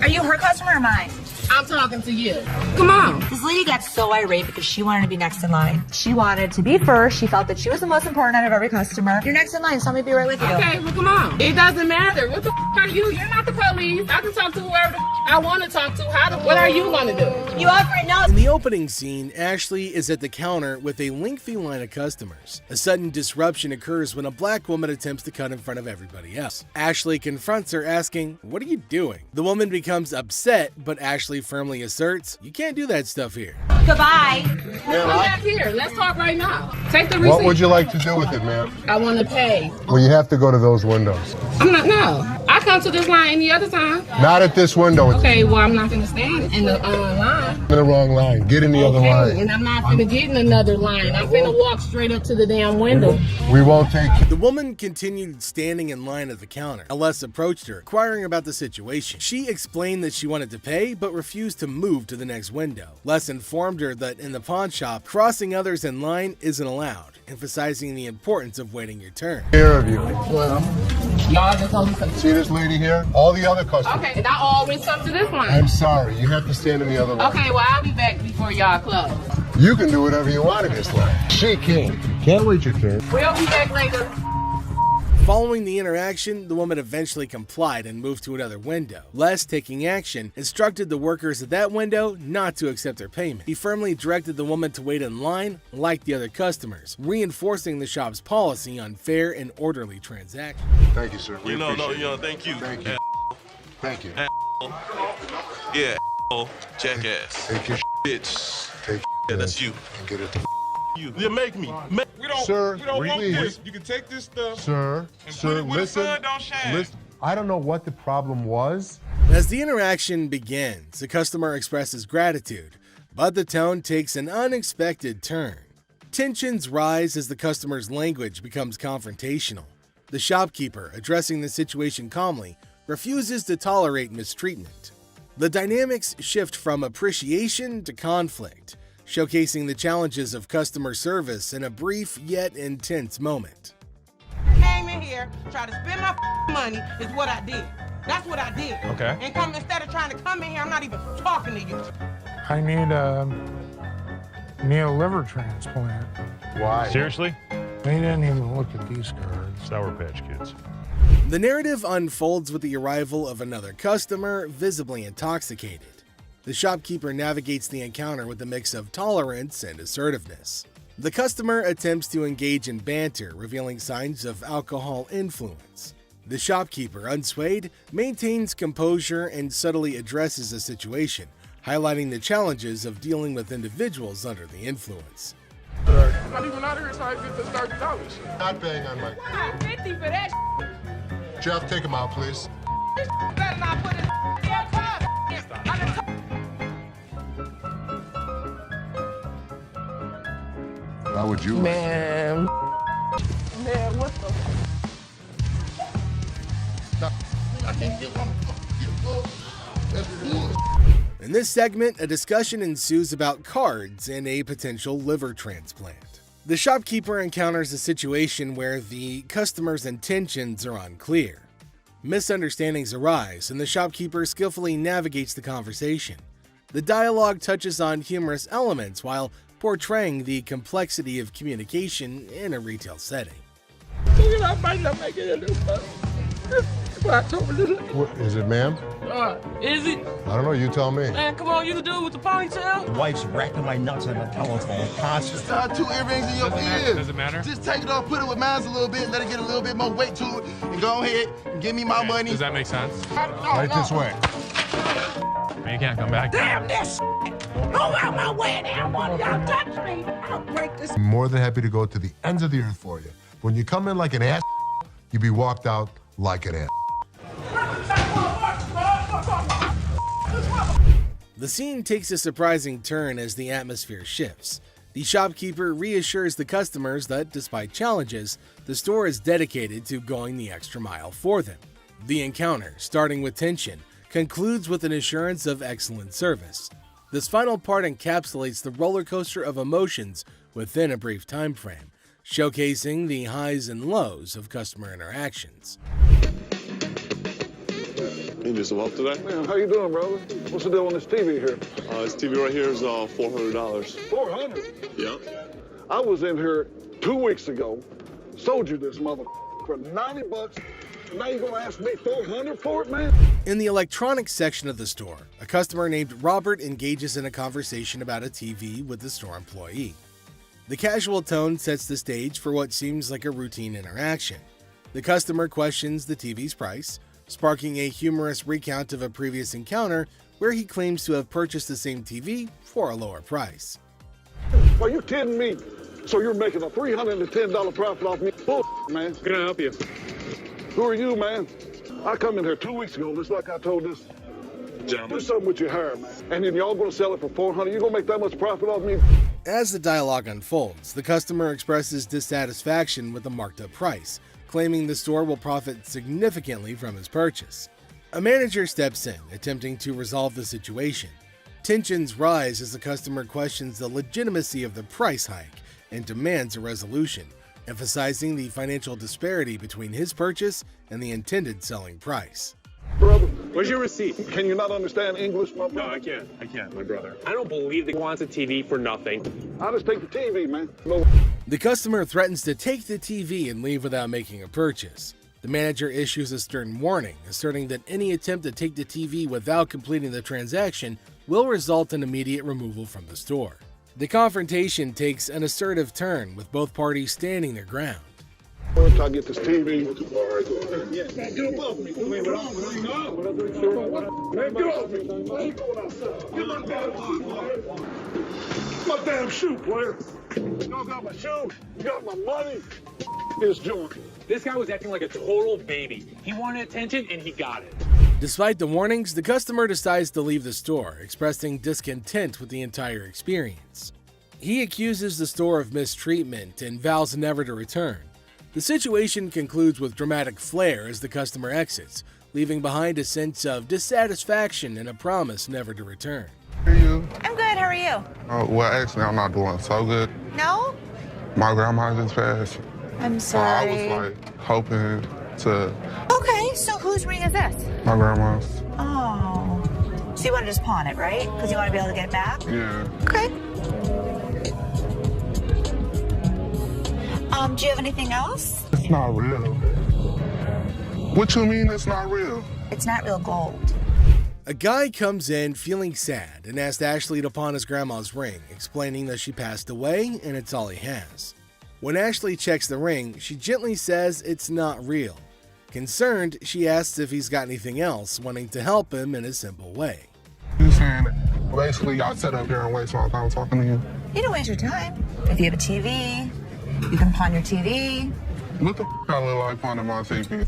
Speaker 16: you her customer or mine?
Speaker 17: I'm talking to you. Come on.
Speaker 16: This lady got so irate because she wanted to be next in line. She wanted to be first. She felt that she was the most important out of every customer. You're next in line, so let me be right with you.
Speaker 17: Okay, well, come on. It doesn't matter. What the are you? You're not the police. I can talk to whoever I want to talk to. What are you going to do?
Speaker 16: You offer it now.
Speaker 14: In the opening scene, Ashley is at the counter with a lengthy line of customers. A sudden disruption occurs when a black woman attempts to cut in front of everybody else. Ashley confronts her, asking, "What are you doing?" The woman becomes upset, but Ashley firmly asserts, "You can't do that stuff here."
Speaker 16: Goodbye.
Speaker 17: Come back here. Let's talk right now. Take the receipt.
Speaker 2: What would you like to do with it, ma'am?
Speaker 17: I want to pay.
Speaker 2: Well, you have to go to those windows.
Speaker 17: I'm not. No. I
Speaker 1: I come to this line any other time.
Speaker 2: Not at this window.
Speaker 1: Okay, well, I'm not going to stand in the line.
Speaker 2: In the wrong line. Get in the other line.
Speaker 1: And I'm not going to get in another line. I'm going to walk straight up to the damn window.
Speaker 2: We won't take you.
Speaker 14: The woman continued standing in line at the counter. Les approached her, inquiring about the situation. She explained that she wanted to pay, but refused to move to the next window. Les informed her that in the pawn shop, crossing others in line isn't allowed, emphasizing the importance of waiting your turn.
Speaker 2: Care of you.
Speaker 1: Well, y'all just told me something.
Speaker 2: See this lady here? All the other customers.
Speaker 1: Okay, and I always come to this line.
Speaker 2: I'm sorry. You have to stand in the other line.
Speaker 1: Okay, well, I'll be back before y'all close.
Speaker 2: You can do whatever you want in this line. She can't. Can't wait your turn.
Speaker 1: We'll be back later.
Speaker 14: Following the interaction, the woman eventually complied and moved to another window. Les, taking action, instructed the workers at that window not to accept their payment. He firmly directed the woman to wait in line like the other customers, reinforcing the shop's policy on fair and orderly transactions.
Speaker 2: Thank you, sir.
Speaker 20: Thank you.
Speaker 2: Thank you. Thank you.
Speaker 20: Yeah, jackass.
Speaker 2: Take your
Speaker 20: bitch.
Speaker 2: Take
Speaker 20: yeah, that's you.
Speaker 2: And get it.
Speaker 20: You. You make me.
Speaker 2: Sir,
Speaker 5: we don't want
Speaker 2: please.
Speaker 5: this. You can take this stuff.
Speaker 2: Sir, listen. Listen. I don't know what the problem was.
Speaker 14: As the interaction begins, the customer expresses gratitude, but the tone takes an unexpected turn. Tensions rise as the customer's language becomes confrontational. The shopkeeper, addressing the situation calmly, refuses to tolerate mistreatment. The dynamics shift from appreciation to conflict, showcasing the challenges of customer service in a brief yet intense moment.
Speaker 17: Came in here, tried to spend my money is what I did. That's what I did.
Speaker 5: Okay.
Speaker 17: And come instead of trying to come in here, I'm not even talking to you.
Speaker 9: I need a liver transplant.
Speaker 2: Why?
Speaker 10: Seriously?
Speaker 9: They didn't even look at these cards.
Speaker 10: Sour Patch Kids.
Speaker 14: The narrative unfolds with the arrival of another customer, visibly intoxicated. The shopkeeper navigates the encounter with a mix of tolerance and assertiveness. The customer attempts to engage in banter, revealing signs of alcohol influence. The shopkeeper, unswayed, maintains composure and subtly addresses the situation, highlighting the challenges of dealing with individuals under the influence.
Speaker 5: I'm not even out here until I get this $30.
Speaker 2: Not paying on my...
Speaker 17: Wow, 50 for that.
Speaker 2: Jeff, take him out, please.
Speaker 17: Better not put it
Speaker 2: How would you?
Speaker 17: Man, what the?
Speaker 14: In this segment, a discussion ensues about cards and a potential liver transplant. The shopkeeper encounters a situation where the customer's intentions are unclear. Misunderstandings arise, and the shopkeeper skillfully navigates the conversation. The dialogue touches on humorous elements while portraying the complexity of communication in a retail setting.
Speaker 17: I might not make it in this
Speaker 2: What, is it, ma'am?
Speaker 17: Is it?
Speaker 2: I don't know. You tell me.
Speaker 17: Man, come on, you the dude with the ponytail?
Speaker 21: The wife's racking my nuts on my pillow phone. Conscious.
Speaker 19: Two earrings in your ears.
Speaker 5: Does it matter?
Speaker 19: Just take it off, put it with mine a little bit, let it get a little bit more weight to it, and go ahead and give me my money.
Speaker 5: Does that make sense?
Speaker 2: Right this way.
Speaker 5: Man, you can't come back.
Speaker 17: Damn this! Go out my way now, one of y'all touch me. I'll break this.
Speaker 2: I'm more than happy to go to the ends of the earth for you. When you come in like an ass, you be walked out like an ass.
Speaker 14: The scene takes a surprising turn as the atmosphere shifts. The shopkeeper reassures the customers that, despite challenges, the store is dedicated to going the extra mile for them. The encounter, starting with tension, concludes with an assurance of excellent service. This final part encapsulates the roller coaster of emotions within a brief time frame, showcasing the highs and lows of customer interactions.
Speaker 24: You need some help today?
Speaker 25: Man, how you doing, brother? What's the deal on this TV here?
Speaker 24: This TV right here is $400.
Speaker 25: $400?
Speaker 24: Yeah.
Speaker 25: I was in here 2 weeks ago, sold you this mother for $90. Now you gonna ask me $400 for it, man?
Speaker 14: In the electronics section of the store, a customer named Robert engages in a conversation about a TV with the store employee. The casual tone sets the stage for what seems like a routine interaction. The customer questions the TV's price, sparking a humorous recount of a previous encounter where he claims to have purchased the same TV for a lower price.
Speaker 25: Are you kidding me? So you're making a $310 profit off me? Bull, man.
Speaker 10: Can I help you?
Speaker 25: Who are you, man? I come in here 2 weeks ago, just like I told this.
Speaker 10: Gentlemen.
Speaker 25: Do something with your hair, man. And then y'all gonna sell it for $400. You gonna make that much profit off me?
Speaker 14: As the dialogue unfolds, the customer expresses dissatisfaction with the marked up price, claiming the store will profit significantly from his purchase. A manager steps in, attempting to resolve the situation. Tensions rise as the customer questions the legitimacy of the price hike and demands a resolution, emphasizing the financial disparity between his purchase and the intended selling price.
Speaker 25: Brother,
Speaker 10: Where's your receipt?
Speaker 25: can you not understand English, my
Speaker 10: No,
Speaker 25: brother?
Speaker 10: I can't, my brother. I don't believe that he wants a TV for nothing.
Speaker 25: I'll just take the TV, man. No.
Speaker 14: The customer threatens to take the TV and leave without making a purchase. The manager issues a stern warning, asserting that any attempt to take the TV without completing the transaction will result in immediate removal from the store. The confrontation takes an assertive turn, with both parties standing their ground.
Speaker 25: Once I get this TV. Man, get above me. Man, get off me. Man, get off me. Get my damn my damn shoe, player. Y'all got my shoe. You got my money. It's joint.
Speaker 10: This guy was acting like a total baby. He wanted attention and he got it.
Speaker 14: Despite the warnings, the customer decides to leave the store, expressing discontent with the entire experience. He accuses the store of mistreatment and vows never to return. The situation concludes with dramatic flair as the customer exits, leaving behind a sense of dissatisfaction and a promise never to return.
Speaker 4: How are you?
Speaker 15: I'm good. How are you?
Speaker 4: Well, actually, I'm not doing so good.
Speaker 15: No?
Speaker 4: My grandma just passed.
Speaker 15: I'm
Speaker 4: So I
Speaker 15: sorry.
Speaker 4: was like hoping to
Speaker 15: Okay, so whose ring is this?
Speaker 4: my grandma's.
Speaker 16: Oh. So you want to just pawn it, right? Because you want to be able to get it back?
Speaker 4: Yeah.
Speaker 16: Okay. Do you have anything else?
Speaker 4: It's not real. What you mean it's not real?
Speaker 16: It's not real gold.
Speaker 14: A guy comes in feeling sad and asks Ashley to pawn his grandma's ring, explaining that she passed away and it's all he has. When Ashley checks the ring, she gently says it's not real. Concerned, she asks if he's got anything else, wanting to help him in a simple way.
Speaker 4: You saying that basically y'all sit up here and waste my time talking to you?
Speaker 16: You don't waste your time. If you have a TV, you can pawn your TV.
Speaker 4: What the f*** I look like pawning my TV?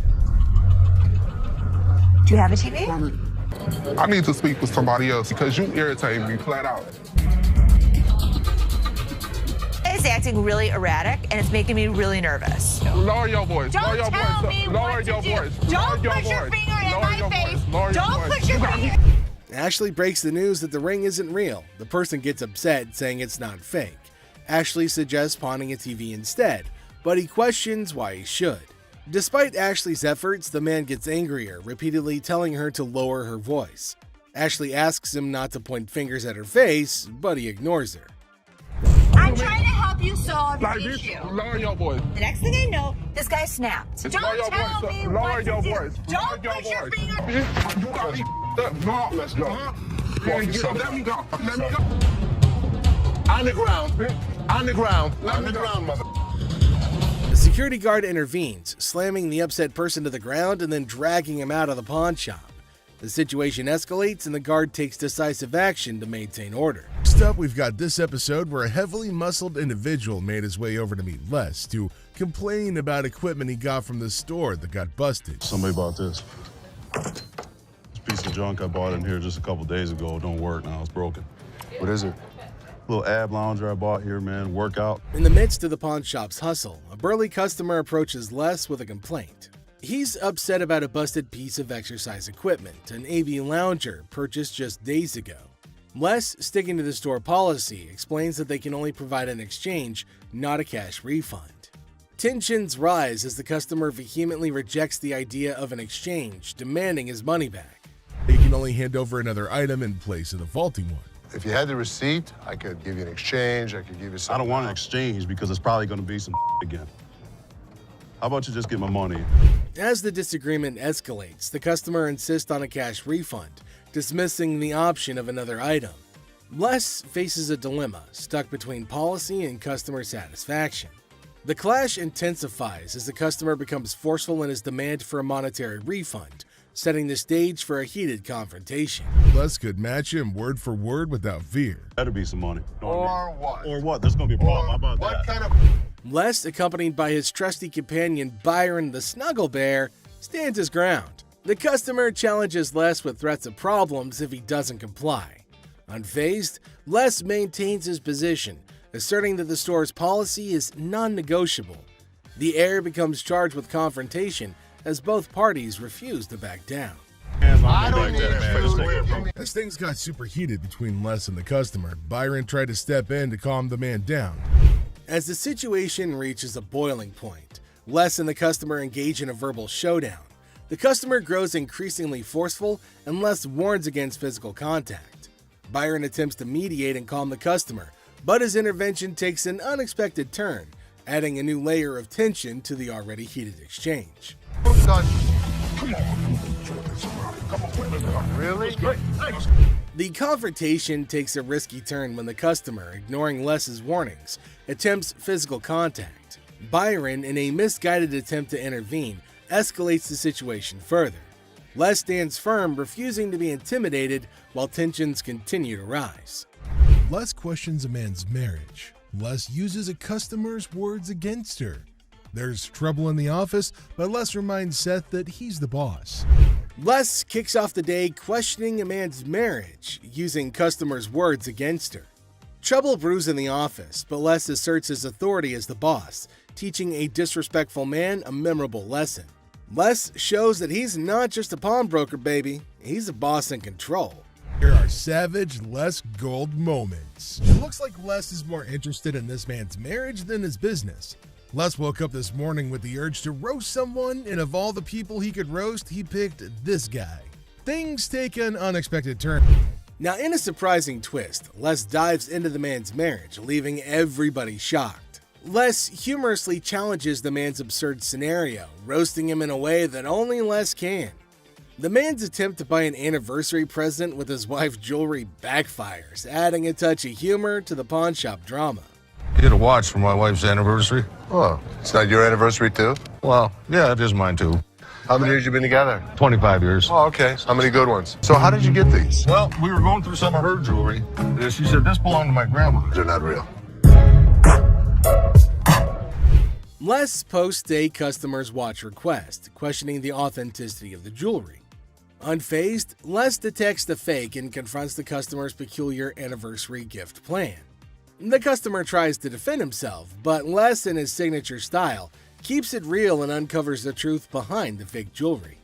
Speaker 16: Do you have a TV?
Speaker 4: I need to speak with somebody else because you irritate me flat out.
Speaker 15: It's acting really erratic and it's making me really nervous.
Speaker 4: Lower your voice.
Speaker 15: Don't
Speaker 4: Lower your
Speaker 15: tell
Speaker 4: voice.
Speaker 15: me
Speaker 4: Lower
Speaker 15: what
Speaker 4: your
Speaker 15: to do.
Speaker 4: voice.
Speaker 15: Don't
Speaker 4: Lower
Speaker 15: put your
Speaker 4: voice.
Speaker 15: finger in
Speaker 4: Lower
Speaker 15: my
Speaker 4: your
Speaker 15: face.
Speaker 4: voice. Lower
Speaker 15: Don't
Speaker 4: your
Speaker 15: put
Speaker 4: voice.
Speaker 15: your finger.
Speaker 14: Ashley breaks the news that the ring isn't real. The person gets upset, saying it's not fake. Ashley suggests pawning a TV instead, but he questions why he should. Despite Ashley's efforts, the man gets angrier, repeatedly telling her to lower her voice. Ashley asks him not to point fingers at her face, but he ignores her.
Speaker 16: I'm trying to help you solve
Speaker 4: Like
Speaker 16: your
Speaker 4: this,
Speaker 16: issue.
Speaker 4: lower your voice.
Speaker 16: The next thing I know, this guy snapped.
Speaker 4: Lower
Speaker 16: Don't
Speaker 4: your
Speaker 16: tell
Speaker 4: voice.
Speaker 16: me
Speaker 4: Lower
Speaker 16: what
Speaker 4: your
Speaker 16: to do.
Speaker 4: voice.
Speaker 16: Don't
Speaker 4: Lower
Speaker 16: put
Speaker 4: your
Speaker 16: your
Speaker 4: voice.
Speaker 16: finger.
Speaker 4: You got me f***ed up. No, let's go. Let me go. Let me go.
Speaker 19: On the ground. On the ground. On the ground, mother.
Speaker 14: The security guard intervenes, slamming the upset person to the ground and then dragging him out of the pawn shop. The situation escalates and the guard takes decisive action to maintain order.
Speaker 6: Next up, we've got this episode where a heavily muscled individual made his way over to meet Les to complain about equipment he got from the store that got busted.
Speaker 8: Somebody bought this. This piece of junk I bought in here just a couple days ago don't work now. It's broken. What is it? Little ab lounger I bought here, man. Workout.
Speaker 14: In the midst of the pawn shop's hustle, a burly customer approaches Les with a complaint. He's upset about a busted piece of exercise equipment, an AB lounger purchased just days ago. Les, sticking to the store policy, explains that they can only provide an exchange, not a cash refund. Tensions rise as the customer vehemently rejects the idea of an exchange, demanding his money back.
Speaker 6: He can only hand over another item in place of the faulty one.
Speaker 2: If you had the receipt, I could give you an exchange. I could give you
Speaker 8: I
Speaker 2: something.
Speaker 8: don't want an exchange because it's probably going to be some again. How about you just get my money?
Speaker 14: As the disagreement escalates, the customer insists on a cash refund, dismissing the option of another item. Les faces a dilemma, stuck between policy and customer satisfaction. The clash intensifies as the customer becomes forceful in his demand for a monetary refund, setting the stage for a heated confrontation.
Speaker 6: Les could match him word for word without fear.
Speaker 8: Better be some money.
Speaker 2: Or what?
Speaker 8: Or what? There's going to be a problem. How about
Speaker 2: What
Speaker 8: that?
Speaker 2: kind of...
Speaker 14: Les, accompanied by his trusty companion Byron the Snuggle Bear, stands his ground. The customer challenges Les with threats of problems if he doesn't comply. Unfazed, Les maintains his position, asserting that the store's policy is non-negotiable. The heir becomes charged with confrontation as both parties refuse to back down.
Speaker 6: As things got super heated between Les and the customer, Byron tried to step in to calm the man down.
Speaker 14: As the situation reaches a boiling point, Les and the customer engage in a verbal showdown. The customer grows increasingly forceful and Les warns against physical contact. Byron attempts to mediate and calm the customer, but his intervention takes an unexpected turn, adding a new layer of tension to the already heated exchange.
Speaker 2: Really?
Speaker 14: The confrontation takes a risky turn when the customer, ignoring Les's warnings, attempts physical contact. Byron, in a misguided attempt to intervene, escalates the situation further. Les stands firm, refusing to be intimidated while tensions continue to rise.
Speaker 6: Les questions a man's marriage. Les uses a customer's words against her. There's trouble in the office, but Les reminds Seth that he's the boss.
Speaker 14: Les kicks off the day questioning a man's marriage, using customers' words against her. Trouble brews in the office, but Les asserts his authority as the boss, teaching a disrespectful man a memorable lesson. Les shows that he's not just a pawnbroker, baby. He's a boss in control.
Speaker 6: Here are savage Les Gold moments. It looks like Les is more interested in this man's marriage than his business. Les woke up this morning with the urge to roast someone, and of all the people he could roast, he picked this guy. Things take an unexpected turn.
Speaker 14: Now, in a surprising twist, Les dives into the man's marriage, leaving everybody shocked. Les humorously challenges the man's absurd scenario, roasting him in a way that only Les can. The man's attempt to buy an anniversary present with his wife's jewelry backfires, adding a touch of humor to the pawn shop drama.
Speaker 3: Get a watch for my wife's anniversary.
Speaker 2: Oh, it's not your anniversary too?
Speaker 3: Well, yeah, it is mine too.
Speaker 2: How many years you been together?
Speaker 3: 25 years.
Speaker 2: Oh, okay. How many good ones? So how did you get these?
Speaker 3: Well, we were going through some of her jewelry. And she said, this belonged to my grandmother.
Speaker 2: They're not real.
Speaker 14: Les posts a customer's watch request, questioning the authenticity of the jewelry. Unfazed, Les detects the fake and confronts the customer's peculiar anniversary gift plan. The customer tries to defend himself, but Les, in his signature style, keeps it real and uncovers the truth behind the fake jewelry.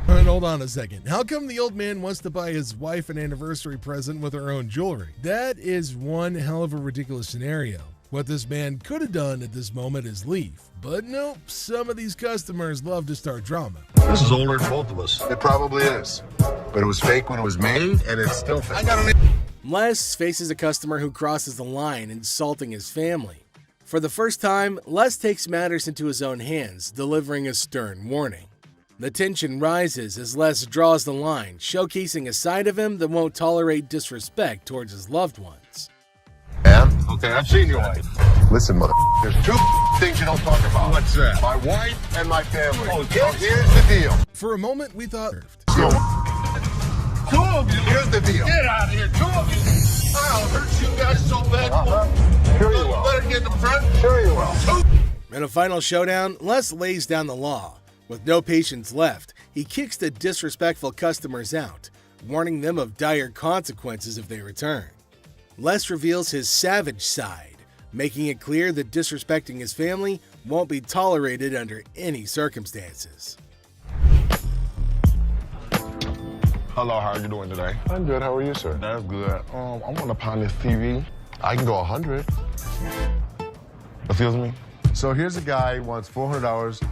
Speaker 6: And hold on a second. How come the old man wants to buy his wife an anniversary present with her own jewelry? That is one hell of a ridiculous scenario. What this man could have done at this moment is leave. But nope, some of these customers love to start drama.
Speaker 3: This is older than both of us.
Speaker 2: It probably is. But it was fake when it was made, and it's still fake.
Speaker 14: Les faces a customer who crosses the line, insulting his family. For the first time, Les takes matters into his own hands, delivering a stern warning. The tension rises as Les draws the line, showcasing a side of him that won't tolerate disrespect towards his loved ones.
Speaker 2: And?
Speaker 3: Okay, I've seen your wife.
Speaker 2: Listen, mother, there's two things you don't talk about.
Speaker 3: What's that?
Speaker 2: My wife and my family.
Speaker 3: Oh,
Speaker 2: so here's the deal.
Speaker 6: For a moment, we thought...
Speaker 3: Two of you.
Speaker 2: Here's the deal.
Speaker 3: Get out of here. Two of you. I'll hurt you guys so bad.
Speaker 2: Sure you will.
Speaker 3: Better get in the front.
Speaker 2: Sure you will.
Speaker 14: In a final showdown, Les lays down the law. With no patience left, he kicks the disrespectful customers out, warning them of dire consequences if they return. Les reveals his savage side, making it clear that disrespecting his family won't be tolerated under any circumstances.
Speaker 4: Hello, how are you doing today?
Speaker 2: I'm good. How are you, sir?
Speaker 4: That's good. I want to pawn this TV.
Speaker 2: I can go 100.
Speaker 4: Excuse me?
Speaker 2: So here's a guy who wants $400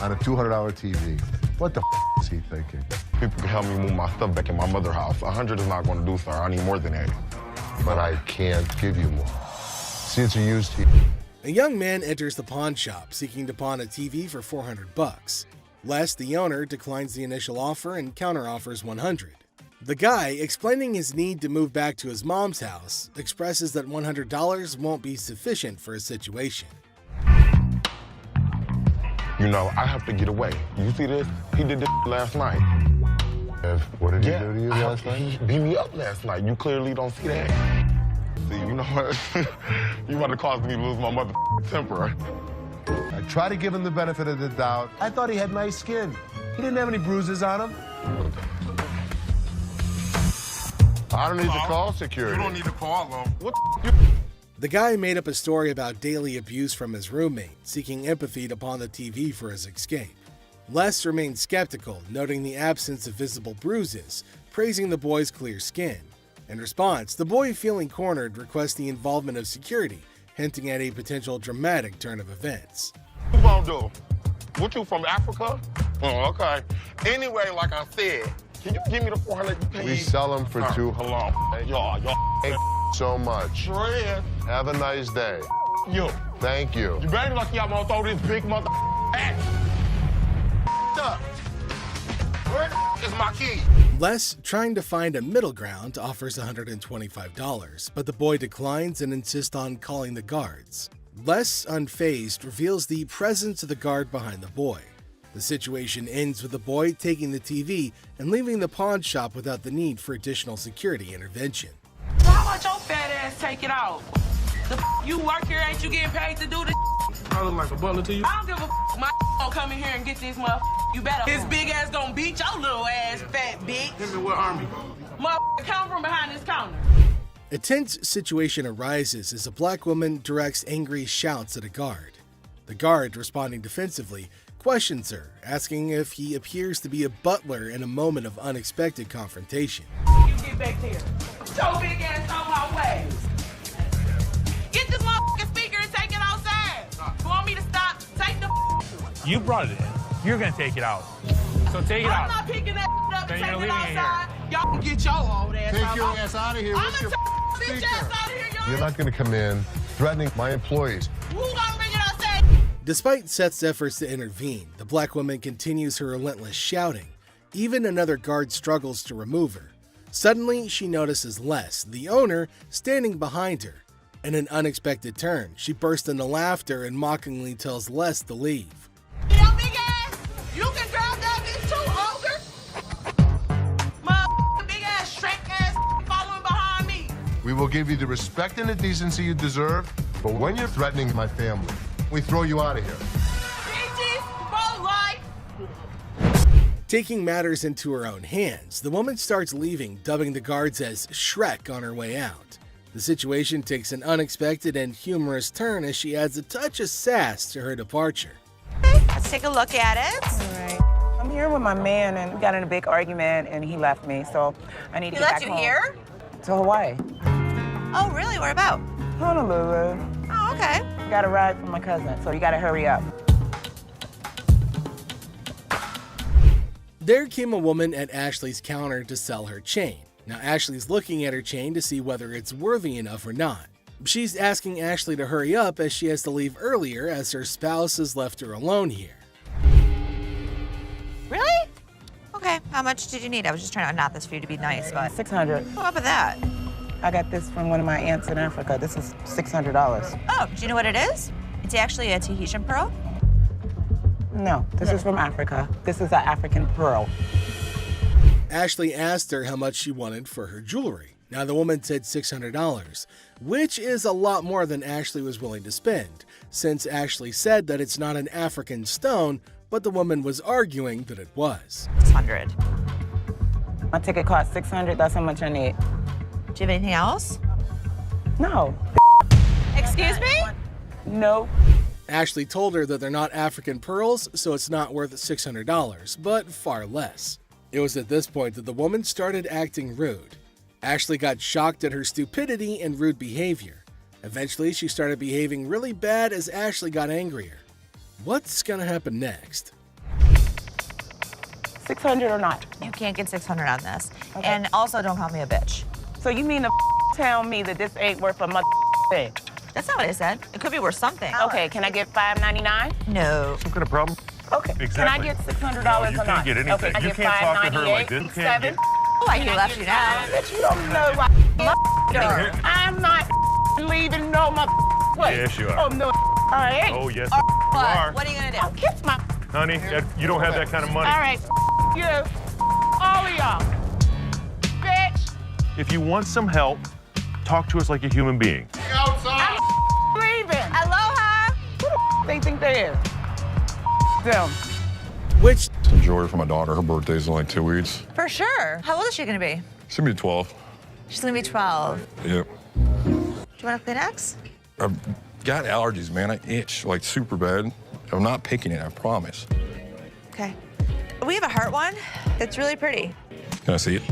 Speaker 2: on a $200 TV. What the is he thinking?
Speaker 4: People can help me move my stuff back in my mother's house. 100 is not going to do, sir. I need more than that.
Speaker 2: But I can't give you more. See, it's a used TV.
Speaker 14: A young man enters the pawn shop seeking to pawn a TV for $400. Les, the owner, declines the initial offer and counteroffers $100. The guy, explaining his need to move back to his mom's house, expresses that $100 won't be sufficient for his situation.
Speaker 4: You know, I have to get away. You see this? He did this last night.
Speaker 2: What did he do to you last night?
Speaker 4: He beat me up last night. You clearly don't see that. See, you know what? You about to cause me to lose my mother temper.
Speaker 2: I try to give him the benefit of the doubt. I thought he had nice skin.
Speaker 3: He didn't have any bruises on him.
Speaker 2: I don't need to call security.
Speaker 3: You don't need to call them. What
Speaker 14: The guy made up a story about daily abuse from his roommate, seeking empathy upon the TV for his escape. Les remained skeptical, noting the absence of visible bruises, praising the boy's clear skin. In response, the boy, feeling cornered, requests the involvement of security, hinting at a potential dramatic turn of events.
Speaker 4: What you gonna do? What, you from Africa? Oh, okay. Anyway, like I said, can you give me the 400 you paid?
Speaker 2: We sell them for $2.
Speaker 4: Hello. Y'all.
Speaker 2: Thank so much.
Speaker 4: Fred.
Speaker 2: Have a nice day.
Speaker 4: You.
Speaker 2: Thank you.
Speaker 4: You better lucky I'm gonna throw this big mother at you. Up. Where is my key?
Speaker 14: Les, trying to find a middle ground, offers $125, but the boy declines and insists on calling the guards. Les, unfazed, reveals the presence of the guard behind the boy. The situation ends with the boy taking the TV and leaving the pawn shop without the need for additional security intervention.
Speaker 17: How much your fat ass take it out? The you work here, ain't you getting paid to do this?
Speaker 5: I look like a butler to you?
Speaker 17: I don't give a my gonna come in here and get this motherfucker. You better. His big ass gonna beat your little ass, fat bitch.
Speaker 5: Him in what army?
Speaker 17: Motherfucker, come from behind this counter.
Speaker 14: A tense situation arises as a black woman directs angry shouts at a guard. The guard, responding defensively, questions her, asking if he appears to be a butler in a moment of unexpected confrontation.
Speaker 17: You get back here. Your big ass on my way. Get this motherfucking speaker and take it outside. You want me to stop? Take the
Speaker 10: You brought it in. You're gonna take it out. So take it out.
Speaker 17: I'm not picking that up
Speaker 10: Then
Speaker 17: and
Speaker 10: you're
Speaker 17: taking it
Speaker 10: leaving it
Speaker 17: outside. Y'all can get your old ass
Speaker 19: Take
Speaker 17: out.
Speaker 19: your ass out of here.
Speaker 17: I'm
Speaker 19: What's
Speaker 17: gonna
Speaker 19: your
Speaker 17: take bitch ass out of here, y'all.
Speaker 2: You're not going to come in threatening my employees.
Speaker 17: Who gonna bring it outside?
Speaker 14: Despite Seth's efforts to intervene, the black woman continues her relentless shouting. Even another guard struggles to remove her. Suddenly, she notices Les, the owner, standing behind her. In an unexpected turn, she bursts into laughter and mockingly tells Les to leave.
Speaker 17: Yo, big ass, you can grab that bitch too, ogre. Motherfucking big ass, shrek ass, following behind me.
Speaker 2: We will give you the respect and the decency you deserve, but when you're threatening my family, we throw you out of here.
Speaker 17: Bitches, for life.
Speaker 14: Taking matters into her own hands, the woman starts leaving, dubbing the guards as Shrek on her way out. The situation takes an unexpected and humorous turn as she adds a touch of sass to her departure.
Speaker 15: Let's take a look at it.
Speaker 11: All right. I'm here with my man, and we got in a big argument, and he left me, so I need to
Speaker 15: He
Speaker 11: get
Speaker 15: left
Speaker 11: back
Speaker 15: you
Speaker 11: home.
Speaker 15: here?
Speaker 11: To Hawaii.
Speaker 15: Oh, really? Where about?
Speaker 11: Honolulu.
Speaker 15: Oh, okay.
Speaker 11: Got a ride from my cousin, so you gotta hurry up.
Speaker 14: There came a woman at Ashley's counter to sell her chain. Now Ashley's looking at her chain to see whether it's worthy enough or not. She's asking Ashley to hurry up as she has to leave earlier as her spouse has left her alone here.
Speaker 15: Really? Okay, how much did you need? I was just trying to knot this for you to be nice, but...
Speaker 11: 600.
Speaker 15: What about that?
Speaker 11: I got this from one of my aunts in Africa. This is $600.
Speaker 15: Oh, do you know what it is? It's actually a Tahitian pearl.
Speaker 11: No, this is from Africa. This is an African pearl.
Speaker 14: Ashley asked her how much she wanted for her jewelry. Now the woman said $600, which is a lot more than Ashley was willing to spend, since Ashley said that it's not an African stone, but the woman was arguing that it was.
Speaker 15: 600.
Speaker 11: My ticket cost $600. That's how much I need.
Speaker 15: Do you have anything else?
Speaker 11: No.
Speaker 15: Excuse me?
Speaker 11: No.
Speaker 14: Ashley told her that they're not African pearls, so it's not worth $600, but far less. It was at this point that the woman started acting rude. Ashley got shocked at her stupidity and rude behavior. Eventually, she started behaving really bad as Ashley got angrier. What's gonna happen next?
Speaker 11: 600 or not?
Speaker 15: You can't get 600 on this.
Speaker 11: Okay.
Speaker 15: And also, don't call me a bitch.
Speaker 11: So you mean to tell me that this ain't worth a mother thing?
Speaker 15: That's not what I said. It could be worth something.
Speaker 11: Okay, can I get $5.99?
Speaker 15: No.
Speaker 10: Some kind of problem?
Speaker 11: Okay.
Speaker 10: Exactly.
Speaker 11: Can I get $600
Speaker 10: No,
Speaker 11: or
Speaker 10: you
Speaker 11: not?
Speaker 10: can't get anything.
Speaker 11: Okay, can I
Speaker 10: You
Speaker 11: get
Speaker 10: can't talk to her like this. You can't get...
Speaker 15: Oh, I can left you now.
Speaker 11: Bitch, you don't know what I'm not leaving no place.
Speaker 10: Yes, you are.
Speaker 11: Oh, no, I ain't.
Speaker 10: Oh, yes,
Speaker 15: What?
Speaker 10: you are.
Speaker 15: What are you gonna do?
Speaker 11: I'll kiss my...
Speaker 10: Honey, you don't have that kind of money.
Speaker 11: All right, you. All of y'all. Bitch.
Speaker 10: If you want some help, talk to us like a human being.
Speaker 11: I'm leaving.
Speaker 15: Aloha.
Speaker 11: Who the they think they is? Them.
Speaker 14: Which
Speaker 7: jewelry for my daughter. Her birthday's in like 2 weeks.
Speaker 15: For sure. How old is she gonna be?
Speaker 7: She's gonna be 12.
Speaker 15: She's gonna be 12.
Speaker 7: Yep.
Speaker 15: Do you want a Kleenex?
Speaker 7: I've got allergies, man. I itch like super bad. I'm not picking it, I promise.
Speaker 15: Okay. We have a heart one that's really pretty.
Speaker 7: Can I see it?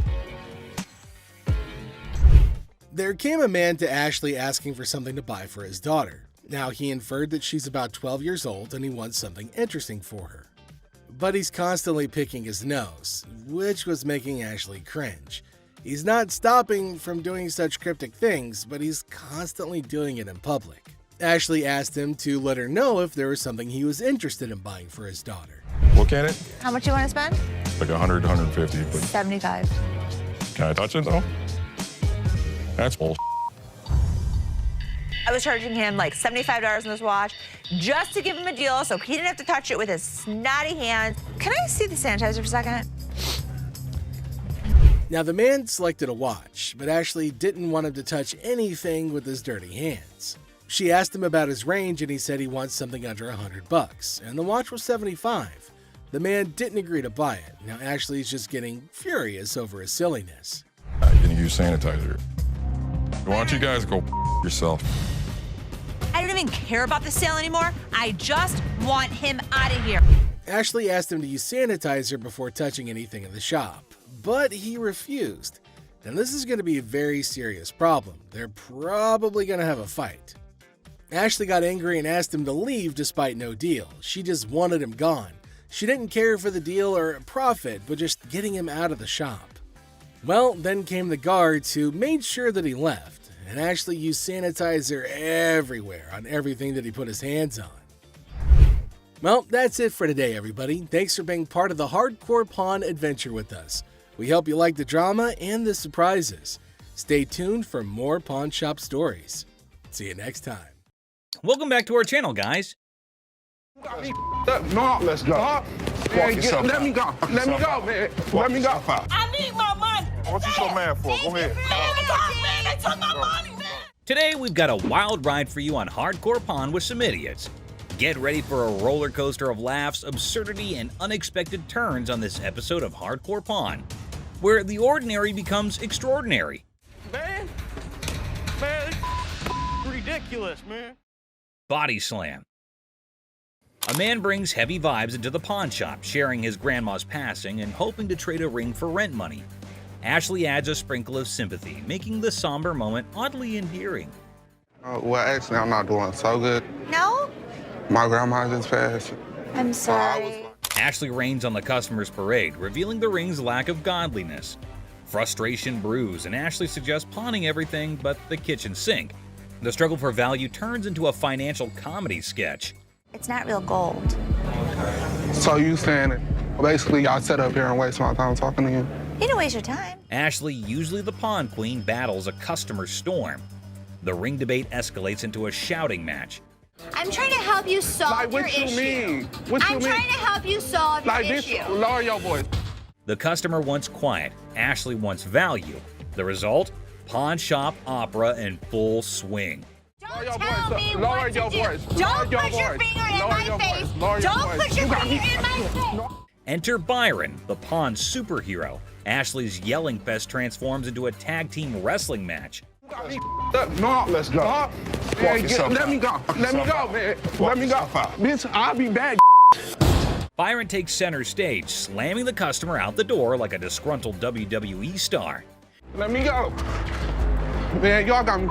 Speaker 14: There came a man to Ashley asking for something to buy for his daughter. Now, he inferred that she's about 12 years old and he wants something interesting for her. But he's constantly picking his nose, which was making Ashley cringe. He's not stopping from doing such cryptic things, but he's constantly doing it in public. Ashley asked him to let her know if there was something he was interested in buying for his daughter.
Speaker 7: Look at it.
Speaker 15: How much you want to spend?
Speaker 7: Like 100, 150, but
Speaker 15: 75.
Speaker 7: can I touch it though? That's bull.
Speaker 15: I was charging him like $75 on this watch just to give him a deal so he didn't have to touch it with his snotty hands. Can I see the sanitizer for a second?
Speaker 14: Now, the man selected a watch, but Ashley didn't want him to touch anything with his dirty hands. She asked him about his range and he said he wants something under $100, and the watch was $75. The man didn't agree to buy it. Now, Ashley's just getting furious over his silliness.
Speaker 7: I'm gonna use sanitizer. Why don't you guys go yourself?
Speaker 15: I don't even care about the sale anymore. I just want him out of here.
Speaker 14: Ashley asked him to use sanitizer before touching anything in the shop, but he refused. And this is going to be a very serious problem. They're probably going to have a fight. Ashley got angry and asked him to leave despite no deal. She just wanted him gone. She didn't care for the deal or profit, but just getting him out of the shop. Well, then came the guards who made sure that he left, and Ashley used sanitizer everywhere on everything that he put his hands on. Well, that's it for today, everybody. Thanks for being part of the Hardcore Pawn adventure with us. We hope you like the drama and the surprises. Stay tuned for more pawn shop stories. See you next time.
Speaker 12: Welcome back to our channel, guys.
Speaker 19: No, let's go. Man, let me go. Let me go, man. Let me go.
Speaker 17: I need my money.
Speaker 4: What you so mad for? Go ahead.
Speaker 17: Man, they took my money, man.
Speaker 12: Today, we've got a wild ride for you on Hardcore Pawn with some idiots. Get ready for a roller coaster of laughs, absurdity, and unexpected turns on this episode of Hardcore Pawn, where the ordinary becomes extraordinary.
Speaker 20: Man, ridiculous, man.
Speaker 12: Body slam. A man brings heavy vibes into the pawn shop, sharing his grandma's passing and hoping to trade a ring for rent money. Ashley adds a sprinkle of sympathy, making the somber moment oddly endearing.
Speaker 18: Well, actually, I'm not doing so good.
Speaker 15: No?
Speaker 18: My grandma just passed.
Speaker 15: I'm sorry.
Speaker 12: Ashley rains on the customer's parade, revealing the ring's lack of godliness. Frustration brews, and Ashley suggests pawning everything but the kitchen sink. The struggle for value turns into a financial comedy sketch.
Speaker 15: It's not real gold.
Speaker 18: So you saying it? Basically, I sat up here and wasted my time talking to you.
Speaker 15: You didn't waste your time.
Speaker 12: Ashley, usually the pawn queen, battles a customer storm. The ring debate escalates into a shouting match.
Speaker 22: I'm trying to help you solve your issue.
Speaker 18: What you mean? What you
Speaker 22: I'm
Speaker 18: mean?
Speaker 22: trying to help you solve your issue.
Speaker 18: Lower your voice.
Speaker 12: The customer wants quiet. Ashley wants value. The result? Pawn shop opera in full swing.
Speaker 22: Don't tell me what to do. Don't put your finger in my face. Don't put your finger in my face.
Speaker 12: Enter Byron, the pawn superhero. Ashley's yelling fest transforms into a tag team wrestling match.
Speaker 18: No, let's go. Man, let me go. Let me go, man. Let me go. Bitch, I'll be back.
Speaker 12: Byron takes center stage, slamming the customer out the door like a disgruntled WWE star.
Speaker 18: Let me go. Man, y'all got me.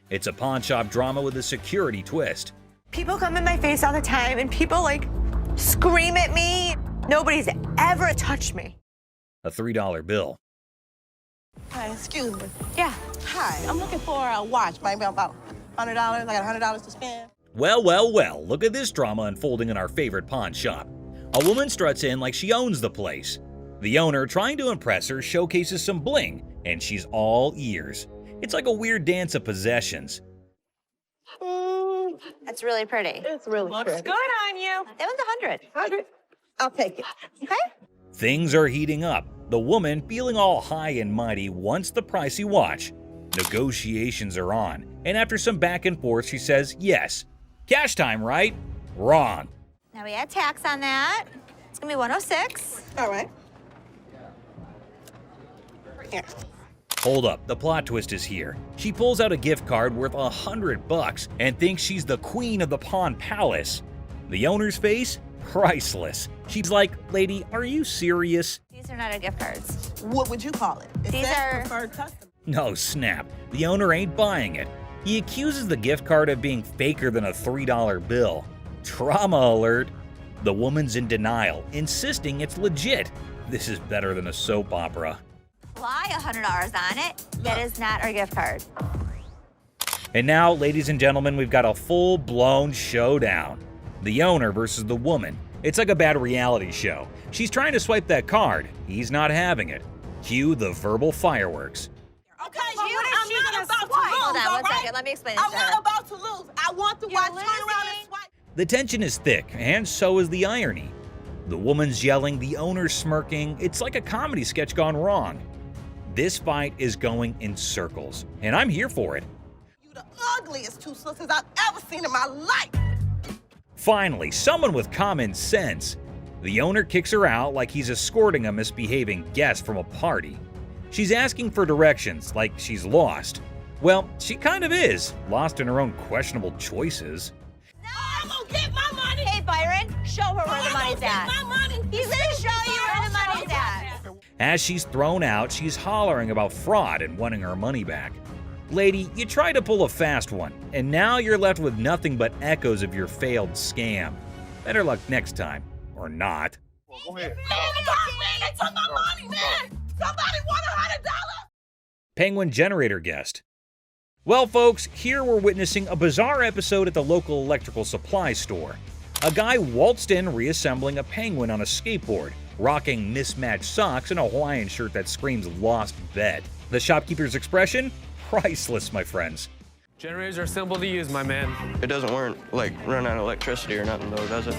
Speaker 12: It's a pawn shop drama with a security twist.
Speaker 15: People come in my face all the time and people like scream at me. Nobody's ever touched me.
Speaker 12: A $3 bill.
Speaker 23: Hi, excuse me.
Speaker 15: Yeah.
Speaker 23: Hi, I'm looking for a watch, maybe about $100. I got $100 to spend.
Speaker 12: Well, well, well, look at this drama unfolding in our favorite pawn shop. A woman struts in like she owns the place. The owner, trying to impress her, showcases some bling, and she's all ears. It's like a weird dance of possessions.
Speaker 15: That's really pretty.
Speaker 23: It's really
Speaker 15: Looks
Speaker 23: pretty.
Speaker 15: good on you. That was 100.
Speaker 23: 100? I'll take it.
Speaker 15: Okay.
Speaker 12: Things are heating up. The woman, feeling all high and mighty, wants the pricey watch. Negotiations are on, and after some back and forth, she says yes. Cash time, right? Wrong.
Speaker 15: Now we add tax on that. It's gonna be 106.
Speaker 23: All right. Here.
Speaker 12: Hold up, the plot twist is here. She pulls out a gift card worth $100 and thinks she's the queen of the Pawn Palace. The owner's face? Priceless. She's like, lady, are you serious?
Speaker 15: These are not our gift cards.
Speaker 23: What would you call it? It
Speaker 15: These
Speaker 23: says
Speaker 15: are
Speaker 23: preferred customer.
Speaker 12: No snap, the owner ain't buying it. He accuses the gift card of being faker than a $3 bill. Trauma alert. The woman's in denial, insisting it's legit. This is better than a soap opera.
Speaker 15: Apply $100 on it. That is not our gift card.
Speaker 12: And now, ladies and gentlemen, we've got a full-blown showdown. The owner versus the woman. It's like a bad reality show. She's trying to swipe that card. He's not having it. Cue the verbal fireworks.
Speaker 23: Okay, I'm not about to lose,
Speaker 15: Hold on
Speaker 23: all
Speaker 15: one
Speaker 23: right?
Speaker 15: second. Let me explain this
Speaker 23: I'm
Speaker 15: to her.
Speaker 23: not about to lose. I want the watch turn around and swipe.
Speaker 12: The tension is thick, and so is the irony. The woman's yelling, the owner's smirking. It's like a comedy sketch gone wrong. This fight is going in circles, and I'm here for it.
Speaker 23: You the ugliest two sisters I've ever seen in my life.
Speaker 12: Finally, someone with common sense. The owner kicks her out like he's escorting a misbehaving guest from a party. She's asking for directions like she's lost. Well, she kind of is, lost in her own questionable choices.
Speaker 23: I'm gonna get my money.
Speaker 15: Hey, Byron, show her where the money's at.
Speaker 23: My money.
Speaker 15: He's gonna show you where the money's at.
Speaker 12: As she's thrown out, she's hollering about fraud and wanting her money back. Lady, you tried to pull a fast one, and now you're left with nothing but echoes of your failed scam. Better luck next time, or not.
Speaker 23: Go ahead. Man, they took my money, man. Somebody want $100?
Speaker 12: Penguin generator guest. Well, folks, here we're witnessing a bizarre episode at the local electrical supply store. A guy waltzed in reassembling a penguin on a skateboard, rocking mismatched socks and a Hawaiian shirt that screams lost bet. The shopkeeper's expression? Priceless, my friends.
Speaker 1: Generators are simple to use, my man.
Speaker 9: It doesn't run out of electricity or nothing, though, does it?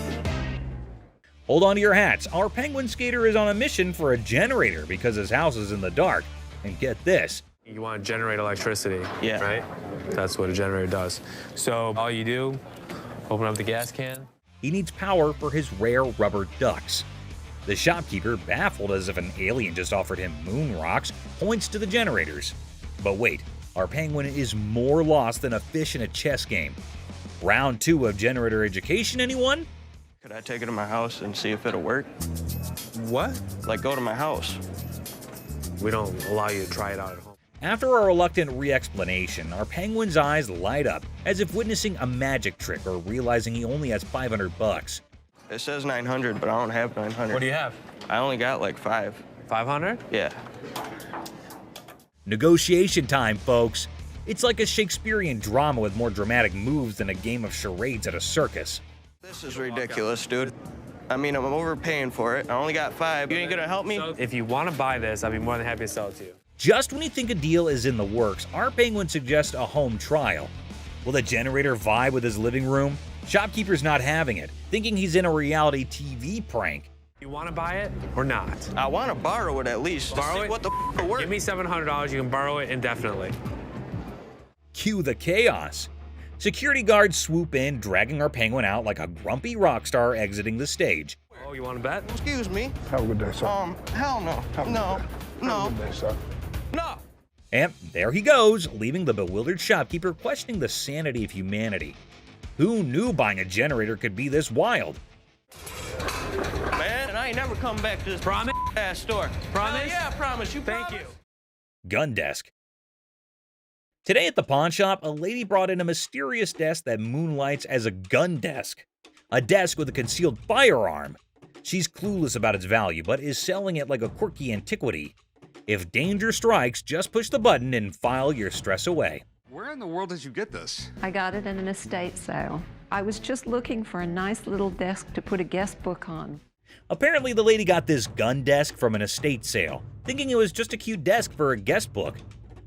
Speaker 12: Hold on to your hats. Our penguin skater is on a mission for a generator because his house is in the dark. And get this.
Speaker 1: You want to generate electricity,
Speaker 9: yeah,
Speaker 1: right? That's what a generator does. So all you do, open up the gas can.
Speaker 12: He needs power for his rare rubber ducks. The shopkeeper, baffled as if an alien just offered him moon rocks, points to the generators. But wait, our penguin is more lost than a fish in a chess game. Round 2 of generator education, anyone?
Speaker 9: Could I take it to my house and see if it'll work?
Speaker 1: What?
Speaker 9: Like, go to my house.
Speaker 1: We don't allow you to try it out at home.
Speaker 12: After a reluctant re-explanation, our penguin's eyes light up, as if witnessing a magic trick or realizing he only has $500.
Speaker 9: It says 900, but I don't have 900.
Speaker 1: What do you have?
Speaker 9: I only got like 5.
Speaker 1: 500?
Speaker 9: Yeah.
Speaker 12: Negotiation time, folks. It's like a Shakespearean drama with more dramatic moves than a game of charades at a circus.
Speaker 9: This is ridiculous, dude. I mean, I'm overpaying for it. I only got 5. You ain't gonna help me?
Speaker 1: So if you want to buy this, I'd be more than happy to sell it to you.
Speaker 12: Just when you think a deal is in the works, our penguin suggests a home trial. Will the generator vibe with his living room? Shopkeeper's not having it, thinking he's in a reality TV prank.
Speaker 1: You want to buy it or not?
Speaker 9: I want to borrow it at least.
Speaker 1: Borrow it?
Speaker 9: What the f work?
Speaker 1: Give me $700. You can borrow it indefinitely.
Speaker 12: Cue the chaos. Security guards swoop in, dragging our penguin out like a grumpy rock star exiting the stage.
Speaker 1: Oh, you want to bet?
Speaker 9: Excuse me.
Speaker 18: Have a good day, sir.
Speaker 9: Hell no. No. No.
Speaker 18: Have a good day, sir.
Speaker 9: No.
Speaker 12: And there he goes, leaving the bewildered shopkeeper questioning the sanity of humanity. Who knew buying a generator could be this wild?
Speaker 9: Man, I ain't never coming back to this ass store.
Speaker 1: Promise?
Speaker 9: Yeah, I promise. You
Speaker 1: Thank
Speaker 9: promise?
Speaker 1: you.
Speaker 12: Gun desk. Today at the pawn shop, a lady brought in a mysterious desk that moonlights as a gun desk. A desk with a concealed firearm. She's clueless about its value, but is selling it like a quirky antiquity. If danger strikes, just push the button and file your stress away.
Speaker 13: Where in the world did you get this?
Speaker 21: I got it in an estate sale. I was just looking for a nice little desk to put a guest book on.
Speaker 12: Apparently, the lady got this gun desk from an estate sale, thinking it was just a cute desk for a guest book.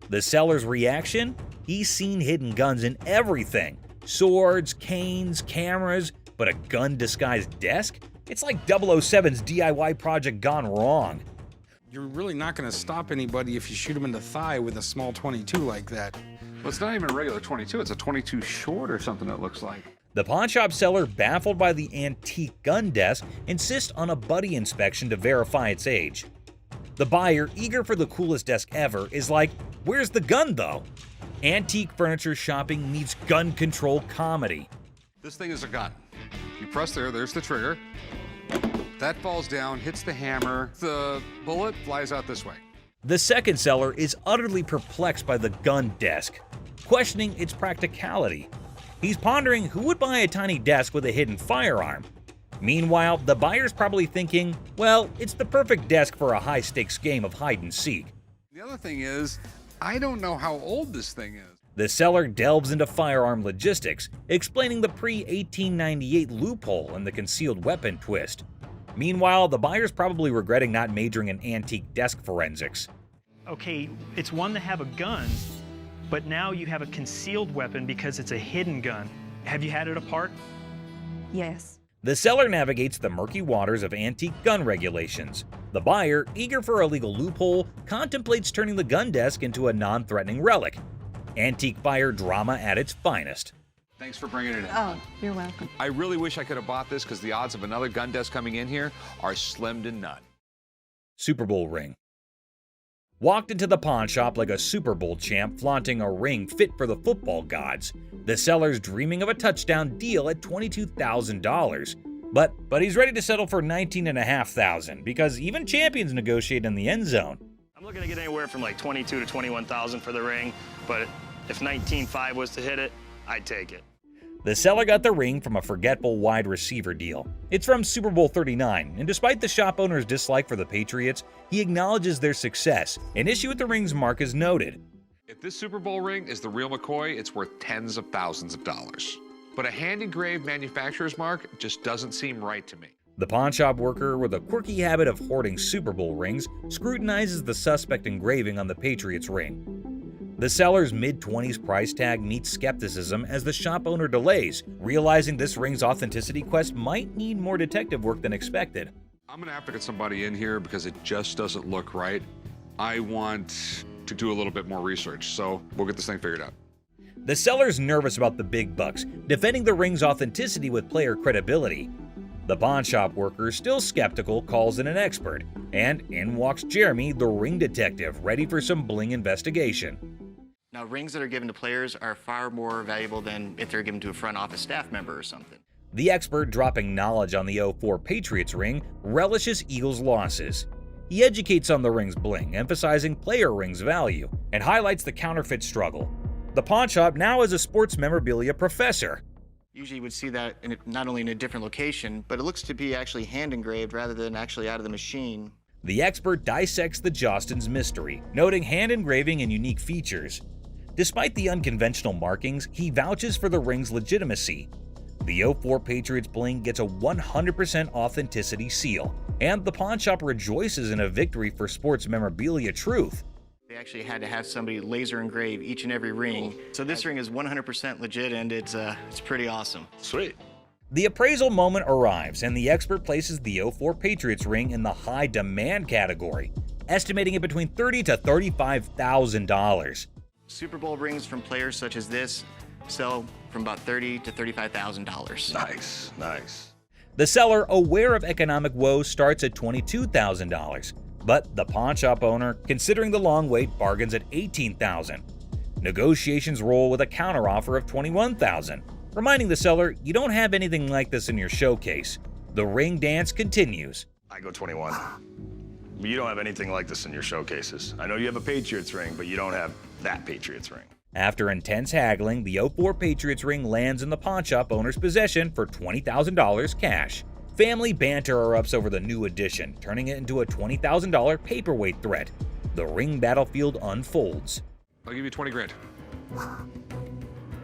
Speaker 12: The seller's reaction? He's seen hidden guns in everything. Swords, canes, cameras, but a gun-disguised desk? It's like 007's DIY project gone wrong.
Speaker 13: You're really not going to stop anybody if you shoot him in the thigh with a small 22 like that. Well, it's not even a regular 22. It's a 22 short or something, it looks like.
Speaker 12: The pawnshop seller, baffled by the antique gun desk, insists on a buddy inspection to verify its age. The buyer, eager for the coolest desk ever, is like, "Where's the gun though?" Antique furniture shopping meets gun control comedy.
Speaker 6: This thing is a gun. You press there's the trigger. That falls down, hits the hammer. The bullet flies out this way.
Speaker 12: The second seller is utterly perplexed by the gun desk, questioning its practicality. He's pondering who would buy a tiny desk with a hidden firearm. Meanwhile, the buyer's probably thinking, well, it's the perfect desk for a high-stakes game of hide-and-seek.
Speaker 6: The other thing is, I don't know how old this thing is.
Speaker 12: The seller delves into firearm logistics, explaining the pre-1898 loophole and the concealed weapon twist. Meanwhile, the buyer's probably regretting not majoring in antique desk forensics.
Speaker 8: Okay, it's one to have a gun, but now you have a concealed weapon because it's a hidden gun. Have you had it apart?
Speaker 21: Yes.
Speaker 12: The seller navigates the murky waters of antique gun regulations. The buyer, eager for a legal loophole, contemplates turning the gun desk into a non-threatening relic. Antique buyer drama at its finest.
Speaker 6: Thanks for bringing it in.
Speaker 21: Oh, you're welcome.
Speaker 16: I really wish I could have bought this because the odds of another gun desk coming in here are slim to none.
Speaker 12: Super Bowl ring. Walked into the pawn shop like a Super Bowl champ flaunting a ring fit for the football gods. The seller's dreaming of a touchdown deal at $22,000. But he's ready to settle for $19,500 because even champions negotiate in the end zone.
Speaker 24: I'm looking to get anywhere from like $22,000 to $21,000 for the ring, but if $19,500 was to hit it, I'd take it.
Speaker 12: The seller got the ring from a forgetful wide receiver deal. It's from Super Bowl 39, and despite the shop owner's dislike for the Patriots, he acknowledges their success. An issue with the ring's mark is noted.
Speaker 16: If this Super Bowl ring is the real McCoy, it's worth tens of thousands of dollars. But a hand-engraved manufacturer's mark just doesn't seem right to me.
Speaker 12: The pawnshop worker, with a quirky habit of hoarding Super Bowl rings, scrutinizes the suspect engraving on the Patriots ring. The seller's mid-20s price tag meets skepticism as the shop owner delays, realizing this ring's authenticity quest might need more detective work than expected.
Speaker 6: I'm gonna have to get somebody in here because it just doesn't look right. I want to do a little bit more research, so we'll get this thing figured out.
Speaker 12: The seller's nervous about the big bucks, defending the ring's authenticity with player credibility. The pawnshop worker, still skeptical, calls in an expert, and in walks Jeremy, the ring detective, ready for some bling investigation.
Speaker 25: Now, rings that are given to players are far more valuable than if they're given to a front office staff member or something.
Speaker 12: The expert, dropping knowledge on the 04 Patriots ring, relishes Eagles' losses. He educates on the ring's bling, emphasizing player rings' value, and highlights the counterfeit struggle. The pawnshop now has a sports memorabilia professor.
Speaker 25: Usually you would see that not only in a different location, but it looks to be actually hand engraved rather than actually out of the machine.
Speaker 12: The expert dissects the Jostens mystery, noting hand engraving and unique features. Despite the unconventional markings, he vouches for the ring's legitimacy. The 04 Patriots bling gets a 100% authenticity seal, and the pawnshop rejoices in a victory for sports memorabilia truth.
Speaker 25: They actually had to have somebody laser engrave each and every ring. So this ring is 100% legit, and it's pretty awesome.
Speaker 24: Sweet.
Speaker 12: The appraisal moment arrives, and the expert places the 04 Patriots ring in the high demand category, estimating it between $30,000 to $35,000.
Speaker 25: Super Bowl rings from players such as this sell from about $30,000 to $35,000.
Speaker 24: Nice, nice.
Speaker 12: The seller, aware of economic woes, starts at $22,000. But the pawnshop owner, considering the long wait, bargains at $18,000. Negotiations roll with a counteroffer of $21,000, reminding the seller you don't have anything like this in your showcase. The ring dance continues.
Speaker 24: I go 21. You don't have anything like this in your showcases. I know you have a Patriots ring, but you don't have that Patriots ring.
Speaker 12: After intense haggling, the 04 Patriots ring lands in the pawnshop owner's possession for $20,000 cash. Family banter erupts over the new addition, turning it into a $20,000 paperweight threat. The ring battlefield unfolds.
Speaker 6: I'll give you 20 grand.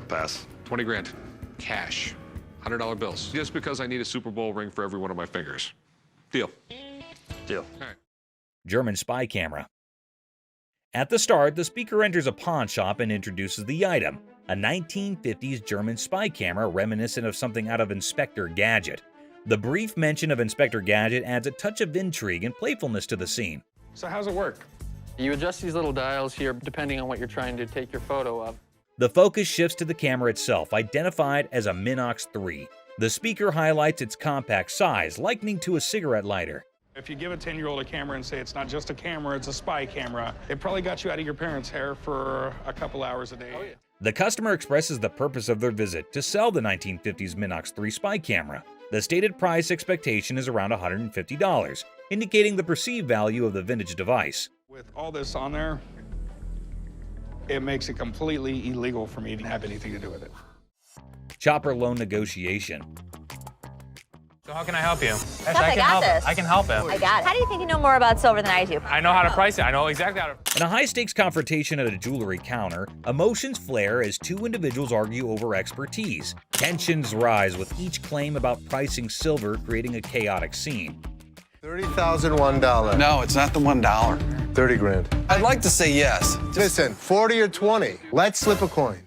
Speaker 24: Pass.
Speaker 6: 20 grand. Cash. $100 bills. Just because I need a Super Bowl ring for every one of my fingers. Deal.
Speaker 24: Deal.
Speaker 6: All right.
Speaker 12: German spy camera. At the start, the speaker enters a pawn shop and introduces the item, a 1950s German spy camera reminiscent of something out of Inspector Gadget. The brief mention of Inspector Gadget adds a touch of intrigue and playfulness to the scene.
Speaker 26: So how's it work? You adjust these little dials here depending on what you're trying to take your photo of.
Speaker 12: The focus shifts to the camera itself, identified as a Minox 3. The speaker highlights its compact size, likening to a cigarette lighter.
Speaker 13: If you give a 10-year-old a camera and say it's not just a camera, it's a spy camera, it probably got you out of your parents' hair for a couple hours a day.
Speaker 12: The customer expresses the purpose of their visit to sell the 1950s Minox 3 spy camera. The stated price expectation is around $150, indicating the perceived value of the vintage device.
Speaker 13: With all this on there, it makes it completely illegal for me to have anything to do with it.
Speaker 12: Chopper loan negotiation.
Speaker 1: So how can I help you?
Speaker 15: Steph, I got this.
Speaker 1: I can help him.
Speaker 15: I got it. How do you think you know more about silver than I do?
Speaker 1: I know how to price it. I know exactly how to.
Speaker 12: In a high-stakes confrontation at a jewelry counter, emotions flare as two individuals argue over expertise. Tensions rise with each claim about pricing silver, creating a chaotic scene.
Speaker 2: $30,001.
Speaker 3: No, it's not the $1.
Speaker 2: 30 grand.
Speaker 3: I'd like to say yes.
Speaker 2: Listen, 40 or 20. Let's flip a coin.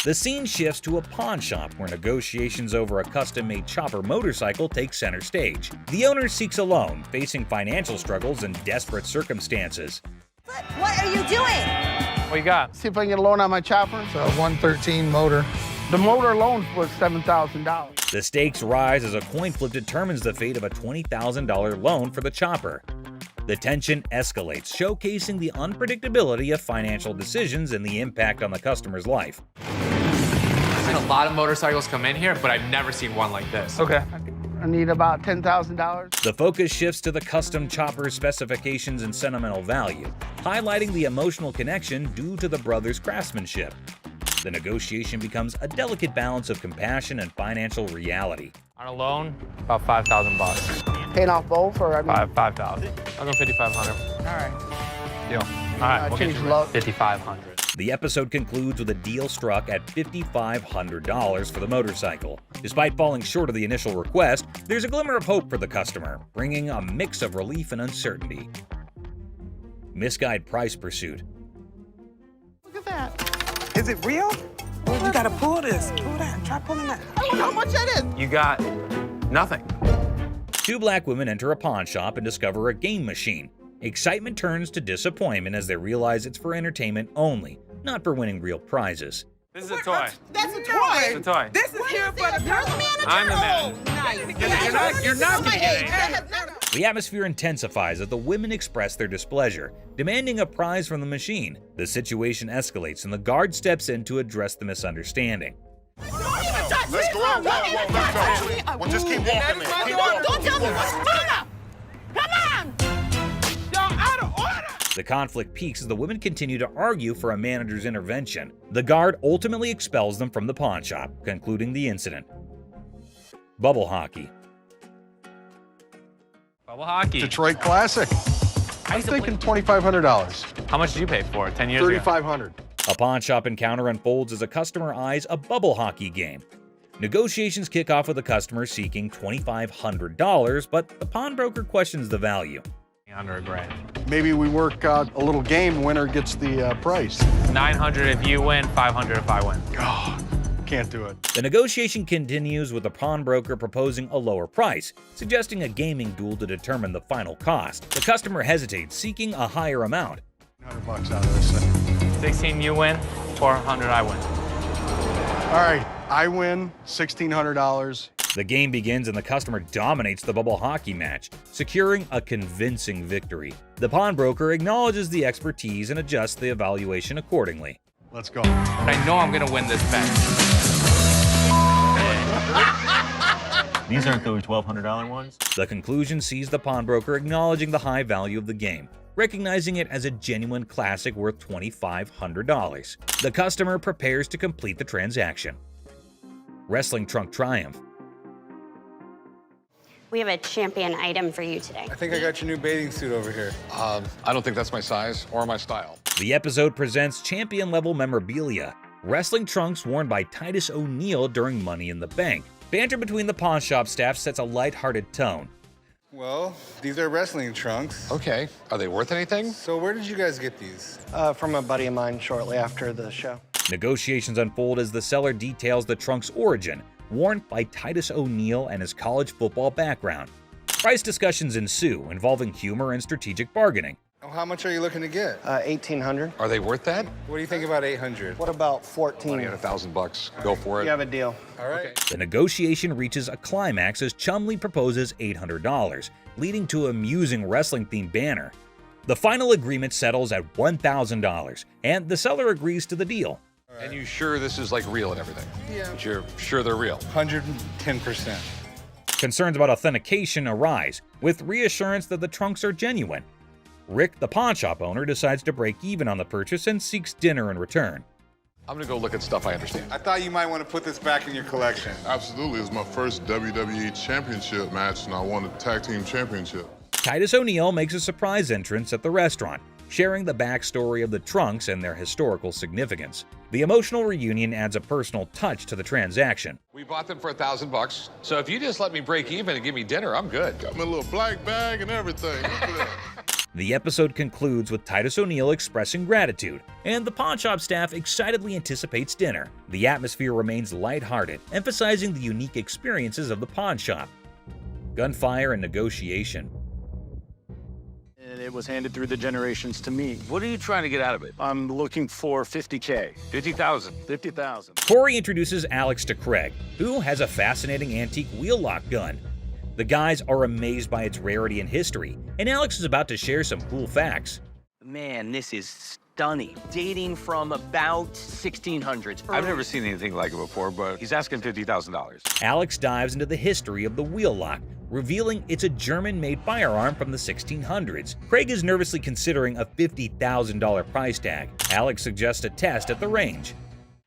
Speaker 12: The scene shifts to a pawn shop where negotiations over a custom-made chopper motorcycle take center stage. The owner seeks a loan, facing financial struggles and desperate circumstances.
Speaker 22: What are you doing?
Speaker 1: What you got?
Speaker 19: See if I can get a loan on my chopper.
Speaker 3: It's a 113 motor.
Speaker 19: The motor alone was $7,000.
Speaker 12: The stakes rise as a coin flip determines the fate of a $20,000 loan for the chopper. The tension escalates, showcasing the unpredictability of financial decisions and the impact on the customer's life.
Speaker 1: I've seen a lot of motorcycles come in here, but I've never seen one like this.
Speaker 19: Okay. I need about $10,000.
Speaker 12: The focus shifts to the custom chopper's specifications and sentimental value, highlighting the emotional connection due to the brothers' craftsmanship. The negotiation becomes a delicate balance of compassion and financial reality.
Speaker 1: On a loan, about $5,000.
Speaker 19: Paying off both, or I mean,
Speaker 1: 5,000. I'll go 5,500.
Speaker 19: all right.
Speaker 1: Deal. All right, we'll get
Speaker 19: change
Speaker 1: you
Speaker 19: luck.
Speaker 1: 5,500.
Speaker 12: The episode concludes with a deal struck at $5,500 for the motorcycle. Despite falling short of the initial request, there's a glimmer of hope for the customer, bringing a mix of relief and uncertainty. Misguided price pursuit.
Speaker 19: Look at that.
Speaker 3: Is it real? Well, you gotta pull this. Pull that. Try pulling that.
Speaker 19: I don't know how much that is.
Speaker 1: You got nothing.
Speaker 12: Two black women enter a pawn shop and discover a game machine. Excitement turns to disappointment as they realize it's for entertainment only, not for winning real prizes.
Speaker 1: This is a toy.
Speaker 22: That's a toy.
Speaker 1: It's a toy.
Speaker 3: This is here for the
Speaker 22: You're the manager?
Speaker 1: I'm the man.
Speaker 22: Oh, nice.
Speaker 1: You're not gonna get anything.
Speaker 12: The atmosphere intensifies as the women express their displeasure, demanding a prize from the machine. The situation escalates and the guard steps in to address the misunderstanding.
Speaker 22: Don't even touch me.
Speaker 4: Let's go out. Let's go. Well, just keep walking, man. Keep walking.
Speaker 22: Don't tell me what's wrong. Come on.
Speaker 3: Y'all out of order.
Speaker 12: The conflict peaks as the women continue to argue for a manager's intervention. The guard ultimately expels them from the pawn shop, concluding the incident. Bubble hockey.
Speaker 1: Bubble hockey.
Speaker 3: Detroit Classic. I'm thinking $2,500.
Speaker 1: How much did you pay for it 10 years ago?
Speaker 3: $3,500.
Speaker 12: A pawn shop encounter unfolds as a customer eyes a bubble hockey game. Negotiations kick off with the customer seeking $2,500, but the pawnbroker questions the value.
Speaker 1: Under a grand.
Speaker 3: Maybe we work out a little game. Winner gets the price.
Speaker 1: 900 if you win, 500 if I win.
Speaker 3: Oh, can't do it.
Speaker 12: The negotiation continues with the pawnbroker proposing a lower price, suggesting a gaming duel to determine the final cost. The customer hesitates, seeking a higher amount.
Speaker 3: $100 out of this thing.
Speaker 1: 16 you win, 400 I win.
Speaker 3: All right, I win $1,600.
Speaker 12: The game begins and the customer dominates the bubble hockey match, securing a convincing victory. The pawnbroker acknowledges the expertise and adjusts the evaluation accordingly.
Speaker 3: Let's go.
Speaker 1: I know I'm gonna win this bet.
Speaker 5: These aren't those $1,200 ones?
Speaker 12: The conclusion sees the pawnbroker acknowledging the high value of the game, recognizing it as a genuine classic worth $2,500. The customer prepares to complete the transaction. Wrestling trunk triumph.
Speaker 10: We have a champion item for you today.
Speaker 3: I think I got your new bathing suit over here.
Speaker 6: I don't think that's my size or my style.
Speaker 12: The episode presents champion-level memorabilia, wrestling trunks worn by Titus O'Neil during Money in the Bank. Banter between the pawn shop staff sets a lighthearted tone.
Speaker 3: Well, these are wrestling trunks.
Speaker 6: Okay, are they worth anything?
Speaker 3: So where did you guys get these?
Speaker 9: From a buddy of mine shortly after the show.
Speaker 12: Negotiations unfold as the seller details the trunk's origin, worn by Titus O'Neil and his college football background. Price discussions ensue, involving humor and strategic bargaining.
Speaker 7: How much are you looking to get?
Speaker 25: 1,800.
Speaker 16: Are they worth that?
Speaker 7: What do you think about 800?
Speaker 25: What about 14?
Speaker 16: Money at $1,000. Go for it.
Speaker 25: You have a deal.
Speaker 7: All right.
Speaker 12: The negotiation reaches a climax as Chumley proposes $800, leading to an amusing wrestling-themed banner. The final agreement settles at $1,000, and the seller agrees to the deal.
Speaker 16: And you sure this is like real and everything?
Speaker 7: Yeah.
Speaker 16: But you're sure they're real?
Speaker 7: 110%.
Speaker 12: Concerns about authentication arise, with reassurance that the trunks are genuine. Rick, the pawnshop owner, decides to break even on the purchase and seeks dinner in return.
Speaker 16: I'm gonna go look at stuff I understand.
Speaker 7: I thought you might want to put this back in your collection.
Speaker 18: Absolutely. It was my first WWE Championship match, and I won the Tag Team Championship.
Speaker 12: Titus O'Neil makes a surprise entrance at the restaurant, sharing the backstory of the trunks and their historical significance. The emotional reunion adds a personal touch to the transaction.
Speaker 16: We bought them for $1,000, so if you just let me break even and give me dinner, I'm good.
Speaker 18: Got me a little black bag and everything. Look at that.
Speaker 12: The episode concludes with Titus O'Neil expressing gratitude, and the pawnshop staff excitedly anticipates dinner. The atmosphere remains lighthearted, emphasizing the unique experiences of the pawnshop. Gunfire and negotiation.
Speaker 11: It was handed through the generations to me.
Speaker 14: What are you trying to get out of it?
Speaker 11: I'm looking for 50K.
Speaker 14: 50,000.
Speaker 11: 50,000.
Speaker 12: Corey introduces Alex to Craig, who has a fascinating antique wheel-lock gun. The guys are amazed by its rarity and history, and Alex is about to share some cool facts.
Speaker 14: Man, this is stunning. Dating from about 1600s. I've never seen anything like it before, but he's asking $50,000.
Speaker 12: Alex dives into the history of the wheel lock, revealing it's a German-made firearm from the 1600s. Craig is nervously considering a $50,000 price tag. Alex suggests a test at the range.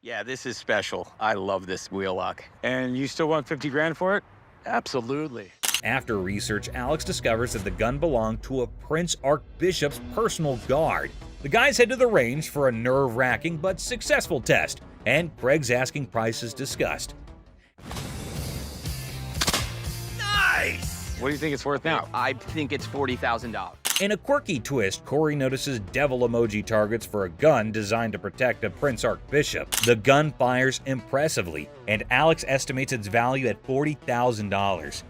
Speaker 14: Yeah, this is special. I love this wheel lock.
Speaker 11: And you still want 50 grand for it? Absolutely.
Speaker 12: After research, Alex discovers that the gun belonged to a Prince Archbishop's personal guard. The guys head to the range for a nerve-wracking but successful test, and Craig's asking prices discussed.
Speaker 14: Nice! What do you think it's worth now? I think it's $40,000.
Speaker 12: In a quirky twist, Corey notices devil emoji targets for a gun designed to protect a Prince Archbishop. The gun fires impressively, and Alex estimates its value at $40,000.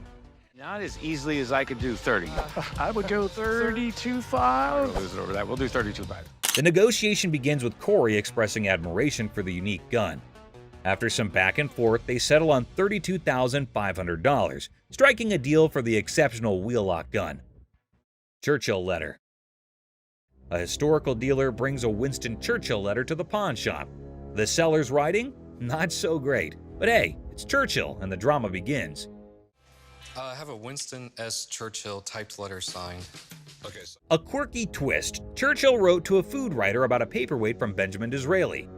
Speaker 14: Not as easily as I could do 30.
Speaker 11: I would go 32.5.
Speaker 14: We'll lose it over that. We'll do 32.5.
Speaker 12: The negotiation begins with Corey expressing admiration for the unique gun. After some back and forth, they settle on $32,500, striking a deal for the exceptional wheel-lock gun. Churchill letter. A historical dealer brings a Winston Churchill letter to the pawn shop. The seller's writing? Not so great. But hey, it's Churchill, and the drama begins.
Speaker 17: I have a Winston S. Churchill typed letter signed. Okay.
Speaker 12: A quirky twist. Churchill wrote to a food writer about a paperweight from Benjamin Disraeli.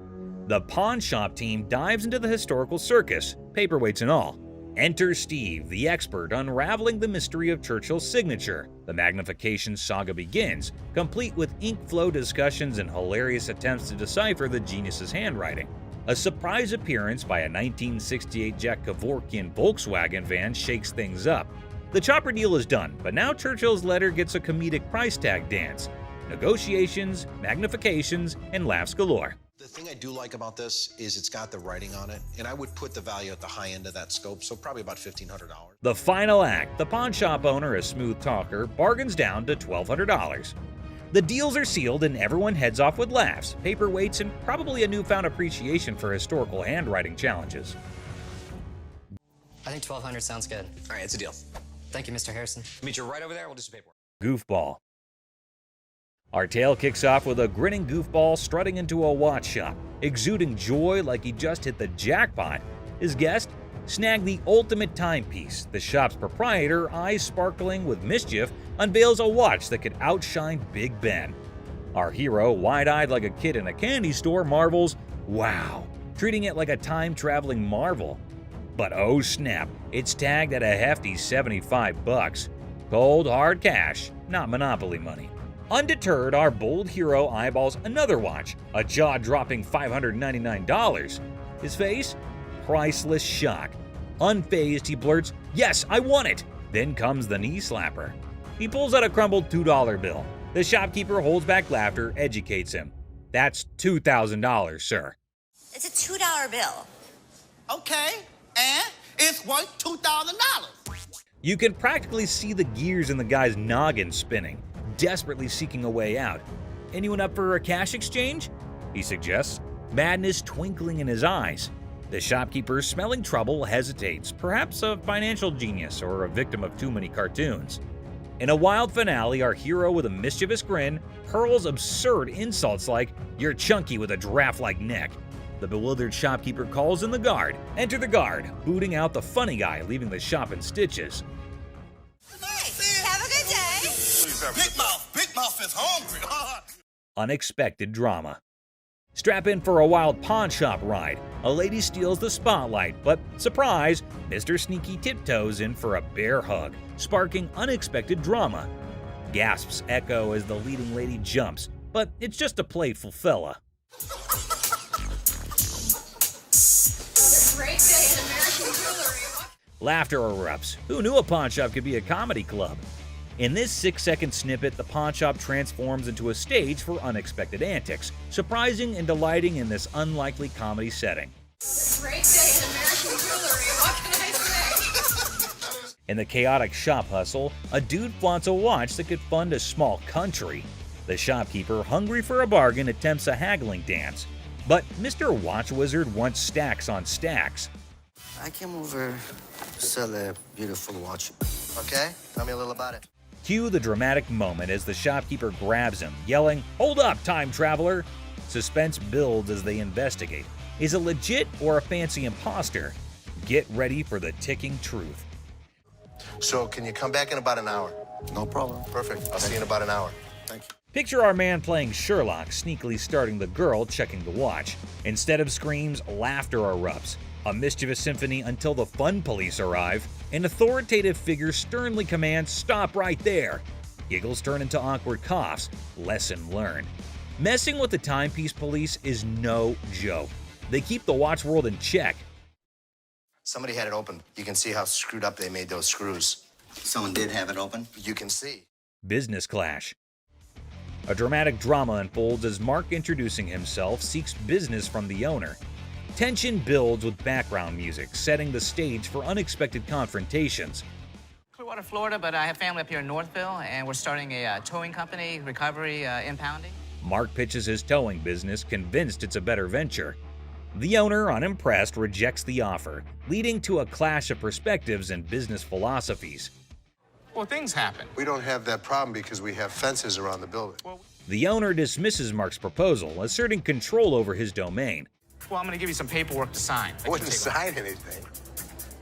Speaker 12: The pawn shop team dives into the historical circus, paperweights and all. Enter Steve, the expert, unraveling the mystery of Churchill's signature. The magnification saga begins, complete with ink flow discussions and hilarious attempts to decipher the genius's handwriting. A surprise appearance by a 1968 Jack Kevorkian Volkswagen van shakes things up. The chopper deal is done, but now Churchill's letter gets a comedic price tag dance. Negotiations, magnifications, and laughs galore.
Speaker 20: The thing I do like about this is it's got the writing on it, and I would put the value at the high end of that scope, so probably about $1,500.
Speaker 12: The final act, the pawn shop owner, a smooth talker, bargains down to $1,200. The deals are sealed and everyone heads off with laughs, paperweights, and probably a newfound appreciation for historical handwriting challenges.
Speaker 26: I think $1,200 sounds good. All right, it's a deal. Thank you, Mr. Harrison. Meet you right over there. We'll do some paperwork.
Speaker 12: Goofball. Our tale kicks off with a grinning goofball strutting into a watch shop, exuding joy like he just hit the jackpot. His guest snagged the ultimate timepiece. The shop's proprietor, eyes sparkling with mischief, unveils a watch that could outshine Big Ben. Our hero, wide-eyed like a kid in a candy store, marvels, "Wow," treating it like a time-traveling marvel. But oh snap, it's tagged at a hefty $75. Cold, hard cash, not Monopoly money. Undeterred, our bold hero eyeballs another watch, a jaw-dropping $599. His face? Priceless shock. Unfazed, he blurts, "Yes, I want it!" Then comes the knee slapper. He pulls out a crumbled $2 bill. The shopkeeper holds back laughter, educates him. "That's $2,000, sir."
Speaker 22: It's a $2 bill.
Speaker 23: Okay, and it's worth $2,000.
Speaker 12: You can practically see the gears in the guy's noggin spinning. desperately seeking a way out. Anyone up for a cash exchange? He suggests, madness twinkling in his eyes. The shopkeeper, smelling trouble, hesitates, perhaps a financial genius or a victim of too many cartoons. In a wild finale, our hero with a mischievous grin hurls absurd insults like, "You're chunky with a giraffe-like neck." The bewildered shopkeeper calls in the guard. Enter the guard, booting out the funny guy, leaving the shop in stitches.
Speaker 22: Hey, have a good day.
Speaker 19: Big Mouth is hungry.
Speaker 12: Unexpected drama. Strap in for a wild pawn shop ride. A lady steals the spotlight, but surprise, Mr. Sneaky tiptoes in for a bear hug, sparking unexpected drama. Gasps echo as the leading lady jumps, but it's just a playful fella.
Speaker 22: Great day in American jewelry.
Speaker 12: Laughter erupts. Who knew a pawn shop could be a comedy club? In this 6-second snippet, the pawn shop transforms into a stage for unexpected antics, surprising and delighting in this unlikely comedy setting.
Speaker 22: Great day in American jewelry. What can I say?
Speaker 12: In the chaotic shop hustle, a dude flaunts a watch that could fund a small country. The shopkeeper, hungry for a bargain, attempts a haggling dance. But Mr. Watch Wizard wants stacks on stacks.
Speaker 2: I came over to sell a beautiful watch. Okay? Tell me a little about it.
Speaker 12: Cue the dramatic moment as the shopkeeper grabs him, yelling, "Hold up, time traveler!" Suspense builds as they investigate. Is it legit or a fancy imposter? Get ready for the ticking truth.
Speaker 2: So, can you come back in about an hour? No problem. Perfect. I'll see you in about an hour. Thank you.
Speaker 12: Picture our man playing Sherlock, sneakily starting the girl checking the watch. Instead of screams, laughter erupts. A mischievous symphony until the fun police arrive. An authoritative figure sternly commands, "Stop right there!" Giggles turn into awkward coughs. Lesson learned. Messing with the timepiece police is no joke. They keep the watch world in check.
Speaker 2: Somebody had it open. You can see how screwed up they made those screws. Someone did have it open? You can see.
Speaker 12: Business clash. A dramatic drama unfolds as Mark, introducing himself, seeks business from the owner. Tension builds with background music, setting the stage for unexpected confrontations.
Speaker 8: Clearwater, Florida, but I have family up here in Northville, and we're starting a towing company, recovery, impounding.
Speaker 12: Mark pitches his towing business, convinced it's a better venture. The owner, unimpressed, rejects the offer, leading to a clash of perspectives and business philosophies.
Speaker 8: Well, things happen.
Speaker 2: We don't have that problem because we have fences around the building.
Speaker 12: The owner dismisses Mark's proposal, asserting control over his domain.
Speaker 8: Well, I'm going to give you some paperwork to sign.
Speaker 2: I wouldn't sign anything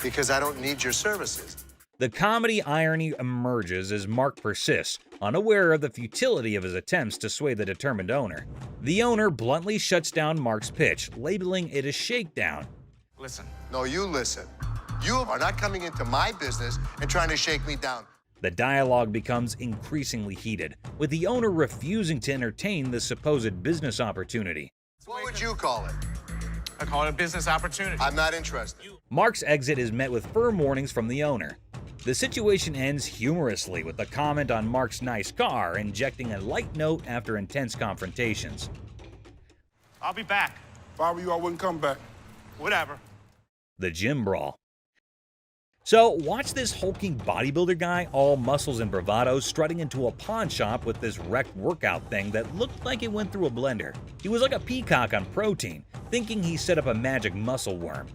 Speaker 2: because I don't need your services.
Speaker 12: The comedy irony emerges as Mark persists, unaware of the futility of his attempts to sway the determined owner. The owner bluntly shuts down Mark's pitch, labeling it a shakedown.
Speaker 8: Listen.
Speaker 2: No, you listen. You are not coming into my business and trying to shake me down.
Speaker 12: The dialogue becomes increasingly heated, with the owner refusing to entertain the supposed business opportunity.
Speaker 2: What would you call it?
Speaker 8: I call it a business opportunity.
Speaker 2: I'm not interested.
Speaker 12: Mark's exit is met with firm warnings from the owner. The situation ends humorously with a comment on Mark's nice car, injecting a light note after intense confrontations.
Speaker 8: I'll be back.
Speaker 18: If I were you, I wouldn't come back.
Speaker 8: Whatever.
Speaker 12: The gym brawl. So, watch this hulking bodybuilder guy, all muscles and bravado, strutting into a pawn shop with this wrecked workout thing that looked like it went through a blender. He was like a peacock on protein, thinking he set up a magic muscle worm.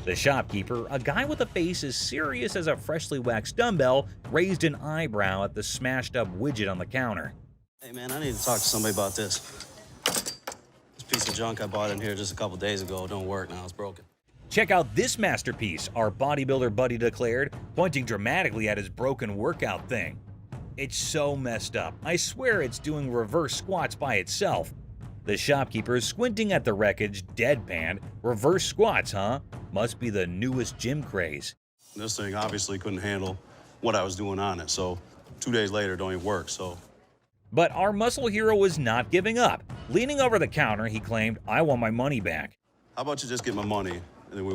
Speaker 12: The shopkeeper, a guy with a face as serious as a freshly waxed dumbbell, raised an eyebrow at the smashed-up widget on the counter.
Speaker 13: Hey man, I need to talk to somebody about this. This piece of junk I bought in here just a couple days ago don't work now, it's broken.
Speaker 12: Check out this masterpiece, our bodybuilder buddy declared, pointing dramatically at his broken workout thing. It's so messed up. I swear it's doing reverse squats by itself. The shopkeeper, squinting at the wreckage, deadpanned. Reverse squats, huh? Must be the newest gym craze.
Speaker 13: This thing obviously couldn't handle what I was doing on it, so 2 days later it don't even work, so.
Speaker 12: But our muscle hero was not giving up. Leaning over the counter, he claimed, "I want my money back."
Speaker 13: How about you just get my money, and then we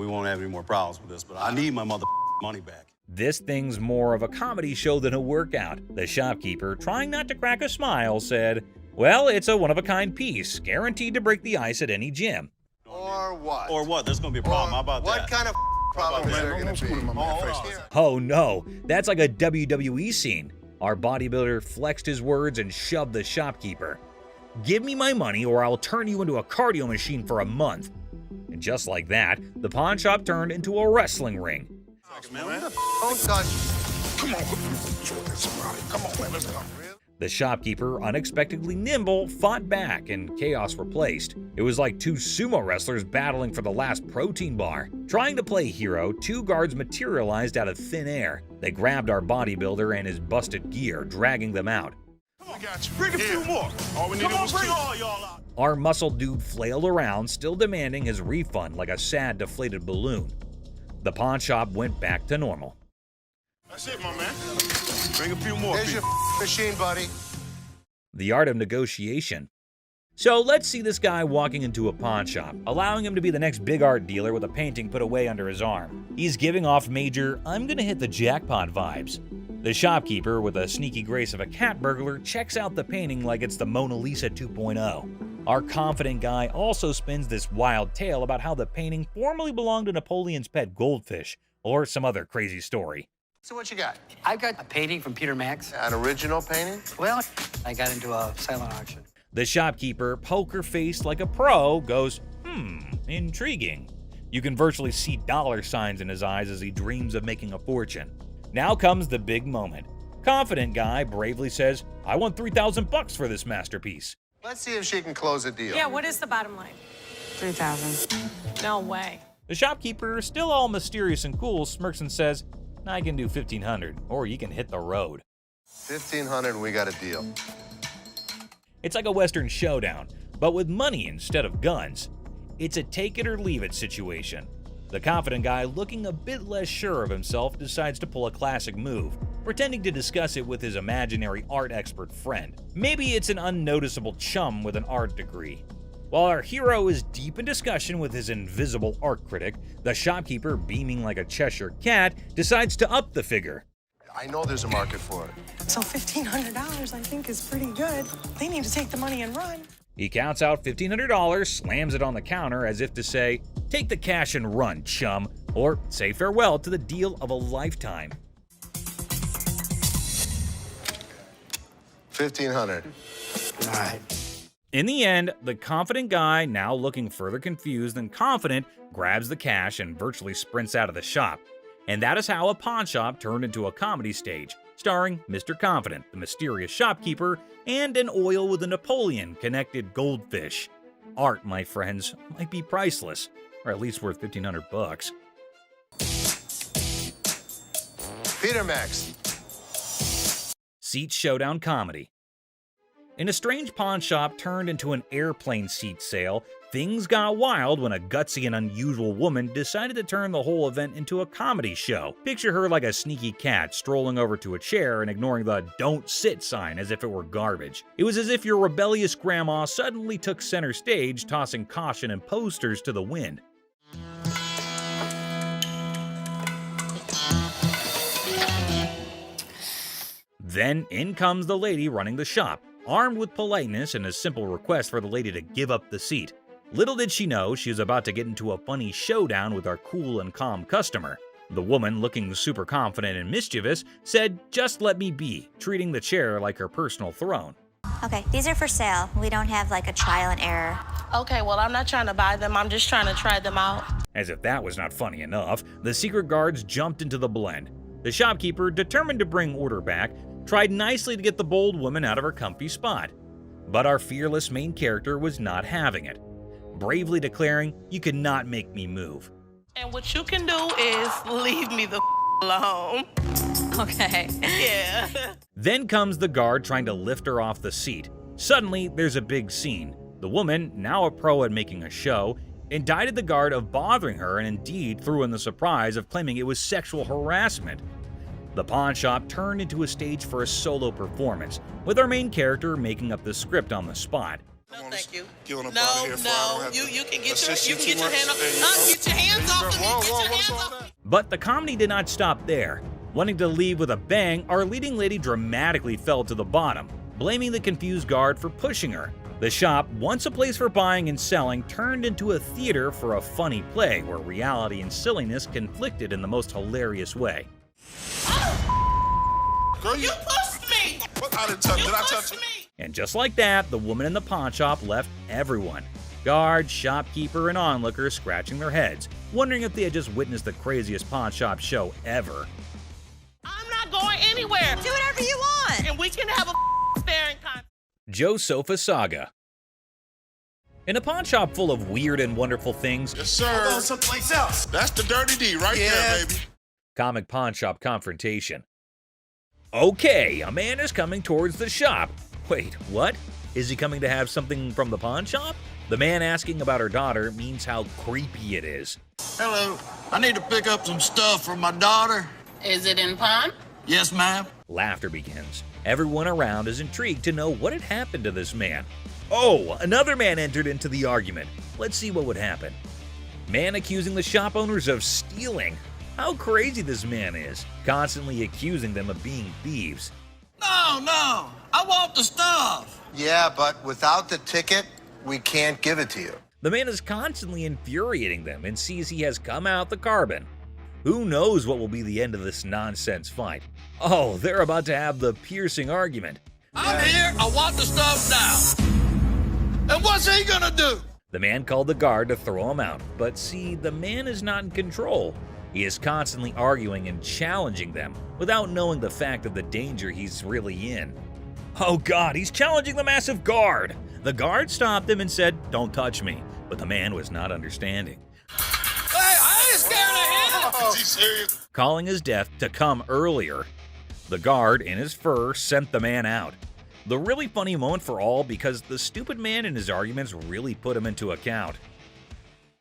Speaker 13: won't have any more problems with this, but I need my money back.
Speaker 12: This thing's more of a comedy show than a workout. The shopkeeper, trying not to crack a smile, said, "Well, it's a one-of-a-kind piece, guaranteed to break the ice at any gym."
Speaker 2: Or what?
Speaker 13: Or what? There's gonna be a problem. How about
Speaker 2: what
Speaker 13: that?
Speaker 2: kind of problem is there gonna be?
Speaker 12: Oh no, that's like a WWE scene. Our bodybuilder flexed his words and shoved the shopkeeper. "Give me my money or I'll turn you into a cardio machine for a month." And just like that, the pawn shop turned into a wrestling ring.
Speaker 2: Don't touch.
Speaker 18: Come on, let's go.
Speaker 12: The shopkeeper, unexpectedly nimble, fought back and chaos replaced. It was like two sumo wrestlers battling for the last protein bar. Trying to play hero, two guards materialized out of thin air. They grabbed our bodybuilder and his busted gear, dragging them out.
Speaker 18: I got you. Bring a few more. All we needed was two. Bring all y'all out.
Speaker 12: Our muscle dude flailed around, still demanding his refund like a sad, deflated balloon. The pawn shop went back to normal.
Speaker 18: That's it, my man. Bring a few more.
Speaker 2: There's your machine, buddy.
Speaker 12: The art of negotiation. So let's see this guy walking into a pawn shop, allowing him to be the next big art dealer with a painting put away under his arm. He's giving off major, "I'm gonna hit the jackpot" vibes. The shopkeeper, with a sneaky grace of a cat burglar, checks out the painting like it's the Mona Lisa 2.0. Our confident guy also spins this wild tale about how the painting formerly belonged to Napoleon's pet goldfish, or some other crazy story.
Speaker 2: So what you got?
Speaker 1: I've got a painting from Peter Max.
Speaker 2: An original painting?
Speaker 1: Well, I got into a silent auction.
Speaker 12: The shopkeeper, poker-faced like a pro, goes, intriguing. You can virtually see dollar signs in his eyes as he dreams of making a fortune. Now comes the big moment. Confident guy bravely says, "I want $3,000 for this masterpiece."
Speaker 2: Let's see if she can close a deal.
Speaker 22: Yeah, what is the bottom line? 3,000. No way.
Speaker 12: The shopkeeper, still all mysterious and cool, smirks and says, "I can do 1,500, or you can hit the road."
Speaker 2: 1,500 and we got a deal.
Speaker 12: It's like a Western showdown, but with money instead of guns. It's a take it or leave it situation. The confident guy, looking a bit less sure of himself, decides to pull a classic move, pretending to discuss it with his imaginary art expert friend. Maybe it's an unnoticeable chum with an art degree. While our hero is deep in discussion with his invisible art critic, the shopkeeper, beaming like a Cheshire cat, decides to up the figure.
Speaker 2: I know there's a market for it.
Speaker 23: So $1,500 I think is pretty good. They need to take the money and run.
Speaker 12: He counts out $1,500, slams it on the counter as if to say, "Take the cash and run, chum," or say farewell to the deal of a lifetime.
Speaker 2: 1,500.
Speaker 1: All right.
Speaker 12: In the end, the confident guy, now looking further confused than confident, grabs the cash and virtually sprints out of the shop. And that is how a pawn shop turned into a comedy stage, starring Mr. Confident, the mysterious shopkeeper, and an oil with a Napoleon-connected goldfish. Art, my friends, might be priceless, or at least worth $1,500.
Speaker 2: Peter Max.
Speaker 12: Seat showdown comedy. In a strange pawn shop turned into an airplane seat sale, things got wild when a gutsy and unusual woman decided to turn the whole event into a comedy show. Picture her like a sneaky cat strolling over to a chair and ignoring the "don't sit" sign as if it were garbage. It was as if your rebellious grandma suddenly took center stage, tossing caution and posters to the wind. Then in comes the lady running the shop, armed with politeness and a simple request for the lady to give up the seat. Little did she know she was about to get into a funny showdown with our cool and calm customer. The woman, looking super confident and mischievous, said, "Just let me be," treating the chair like her personal throne.
Speaker 4: Okay, these are for sale. We don't have like a trial and error.
Speaker 23: Okay, well, I'm not trying to buy them. I'm just trying to try them out.
Speaker 12: As if that was not funny enough, the secret guards jumped into the blend. The shopkeeper, determined to bring order back, tried nicely to get the bold woman out of her comfy spot. But our fearless main character was not having it, bravely declaring, "You cannot make me move."
Speaker 23: And what you can do is leave me the alone.
Speaker 22: Okay.
Speaker 23: Yeah.
Speaker 12: Then comes the guard trying to lift her off the seat. Suddenly, there's a big scene. The woman, now a pro at making a show, indicted the guard of bothering her and indeed threw in the surprise of claiming it was sexual harassment. The pawn shop turned into a stage for a solo performance, with our main character making up the script on the spot.
Speaker 23: No, thank you.
Speaker 18: You
Speaker 23: No, you can get your hand off. Get your hands off of me. Get your hands off.
Speaker 12: But the comedy did not stop there. Wanting to leave with a bang, our leading lady dramatically fell to the bottom, blaming the confused guard for pushing her. The shop, once a place for buying and selling, turned into a theater for a funny play where reality and silliness conflicted in the most hilarious way.
Speaker 23: Girl, you pushed me.
Speaker 18: What? I didn't touch. Did I touch it?
Speaker 12: And just like that, the woman in the pawn shop left everyone. Guards, shopkeeper, and onlookers scratching their heads, wondering if they had just witnessed the craziest pawn shop show ever.
Speaker 23: I'm not going anywhere.
Speaker 22: Do whatever you want.
Speaker 23: And we can have a staring contest.
Speaker 12: Joe Sofa Saga. In a pawn shop full of weird and wonderful things,
Speaker 18: Yes, sir.
Speaker 2: Someplace else.
Speaker 18: That's the dirty D right there, baby.
Speaker 12: comic pawn shop confrontation. Okay, a man is coming towards the shop. Wait, what? Is he coming to have something from the pawn shop? The man asking about her daughter means how creepy it is.
Speaker 5: Hello, I need to pick up some stuff for my daughter.
Speaker 23: Is it in pawn?
Speaker 5: Yes, ma'am.
Speaker 12: Laughter begins. Everyone around is intrigued to know what had happened to this man. Oh, another man entered into the argument. Let's see what would happen. Man accusing the shop owners of stealing. How crazy this man is, constantly accusing them of being thieves.
Speaker 5: No, I want the stuff.
Speaker 2: Yeah, but without the ticket, we can't give it to you.
Speaker 12: The man is constantly infuriating them and sees he has come out the carbon. Who knows what will be the end of this nonsense fight? Oh, they're about to have the piercing argument.
Speaker 5: I'm here, I want the stuff now. And what's he gonna do?
Speaker 12: The man called the guard to throw him out, but see, the man is not in control. He is constantly arguing and challenging them without knowing the fact of the danger he's really in. Oh God, he's challenging the massive guard! The guard stopped him and said, "Don't touch me," but the man was not understanding.
Speaker 5: Hey, I ain't scared of him!
Speaker 18: Is he serious?
Speaker 12: Calling his death to come earlier. The guard, in his fur, sent the man out. The really funny moment for all because the stupid man in his arguments really put him into account.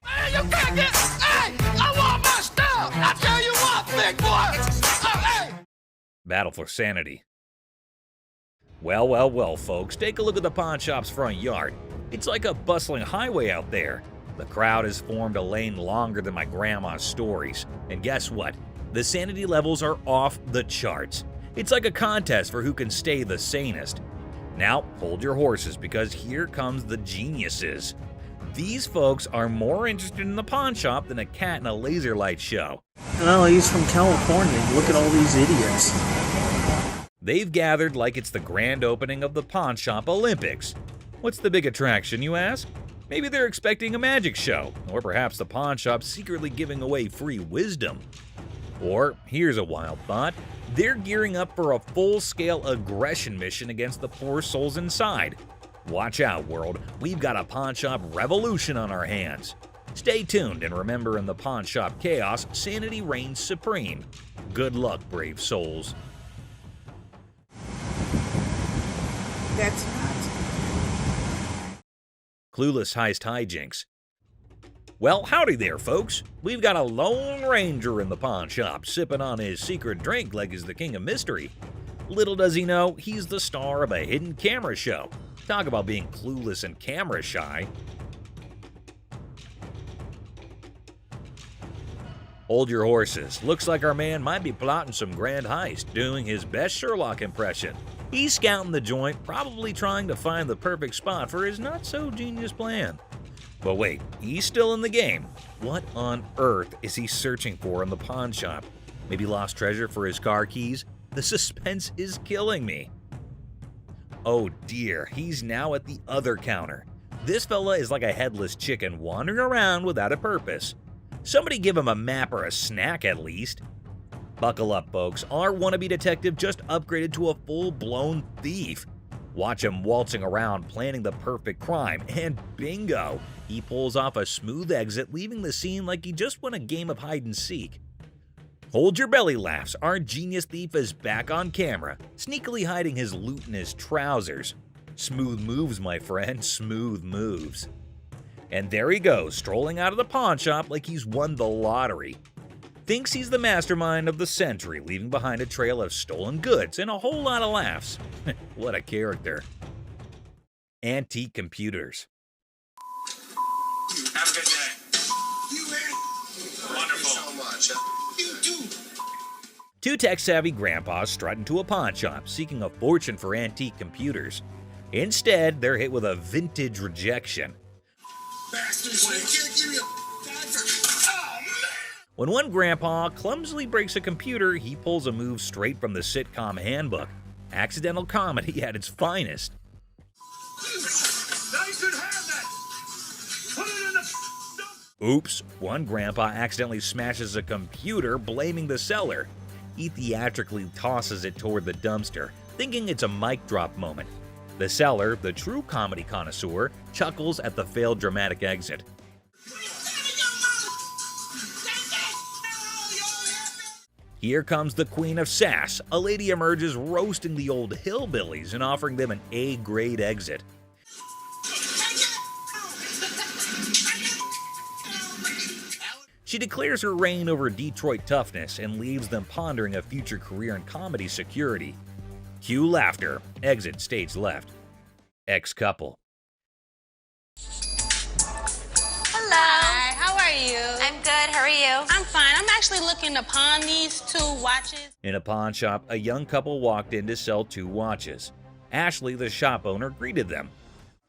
Speaker 5: Hey, you can't get... Hey, I want my stuff! I tell you what, big boy! Hey!
Speaker 12: Battle for sanity. Well, folks, take a look at the pawn shop's front yard. It's like a bustling highway out there. The crowd has formed a lane longer than my grandma's stories. And guess what? The sanity levels are off the charts. It's like a contest for who can stay the sanest. Now, hold your horses because here comes the geniuses. These folks are more interested in the pawn shop than a cat in a laser light show.
Speaker 6: Well, he's from California. Look at all these idiots.
Speaker 12: They've gathered like it's the grand opening of the Pawn Shop Olympics. What's the big attraction, you ask? Maybe they're expecting a magic show, or perhaps the pawn shop secretly giving away free wisdom. Or, here's a wild thought, they're gearing up for a full-scale aggression mission against the poor souls inside. Watch out, world, we've got a pawn shop revolution on our hands. Stay tuned and remember, in the pawn shop chaos, sanity reigns supreme. Good luck, brave souls.
Speaker 22: That's not.
Speaker 12: Clueless heist hijinks. Well, howdy there, folks. We've got a Lone Ranger in the pawn shop, sipping on his secret drink like he's the king of mystery. Little does he know, he's the star of a hidden camera show. Talk about being clueless and camera shy. Hold your horses. Looks like our man might be plotting some grand heist, doing his best Sherlock impression. He's scouting the joint, probably trying to find the perfect spot for his not-so-genius plan. But wait, he's still in the game. What on earth is he searching for in the pawn shop? Maybe lost treasure for his car keys? The suspense is killing me. Oh dear, he's now at the other counter. This fella is like a headless chicken wandering around without a purpose. Somebody give him a map or a snack at least. Buckle up, folks. Our wannabe detective just upgraded to a full-blown thief. Watch him waltzing around planning the perfect crime, and bingo! He pulls off a smooth exit, leaving the scene like he just won a game of hide-and-seek. Hold your belly laughs, our genius thief is back on camera, sneakily hiding his loot in his trousers. Smooth moves, my friend, smooth moves. And there he goes, strolling out of the pawn shop like he's won the lottery. Thinks he's the mastermind of the century, leaving behind a trail of stolen goods and a whole lot of laughs. What a character. Antique computers.
Speaker 5: Have a good day. You ready? Wonderful. So much. You too.
Speaker 12: Two tech-savvy grandpas strut into a pawn shop, seeking a fortune for antique computers. Instead, they're hit with a vintage rejection.
Speaker 5: Bastards, you can't give me a dime for... Oh, man!
Speaker 12: When one grandpa clumsily breaks a computer, he pulls a move straight from the sitcom handbook. Accidental comedy at its finest.
Speaker 5: Now you should have that. Put it in the
Speaker 12: Oops, one grandpa accidentally smashes a computer, blaming the seller. He theatrically tosses it toward the dumpster, thinking it's a mic drop moment. The seller, the true comedy connoisseur, chuckles at the failed dramatic exit. Here comes the queen of sass. A lady emerges roasting the old hillbillies and offering them an A-grade exit. She declares her reign over Detroit toughness and leaves them pondering a future career in comedy security. Cue laughter. Exit stage left. Ex-couple.
Speaker 22: Hello. Hi, how are you?
Speaker 4: I'm good. How are you?
Speaker 22: I'm fine. I'm actually looking to pawn these 2 watches.
Speaker 12: In a pawn shop, a young couple walked in to sell 2 watches. Ashley, the shop owner, greeted them.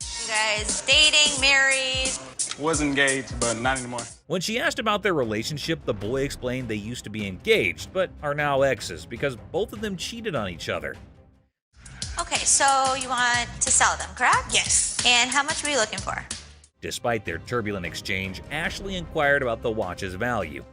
Speaker 4: You guys dating, married?
Speaker 11: Was engaged, but not anymore.
Speaker 12: When she asked about their relationship, the boy explained they used to be engaged, but are now exes because both of them cheated on each other.
Speaker 4: Okay, so you want to sell them, correct?
Speaker 22: Yes.
Speaker 4: And how much were you looking for?
Speaker 12: Despite their turbulent exchange, Ashley inquired about the watch's value.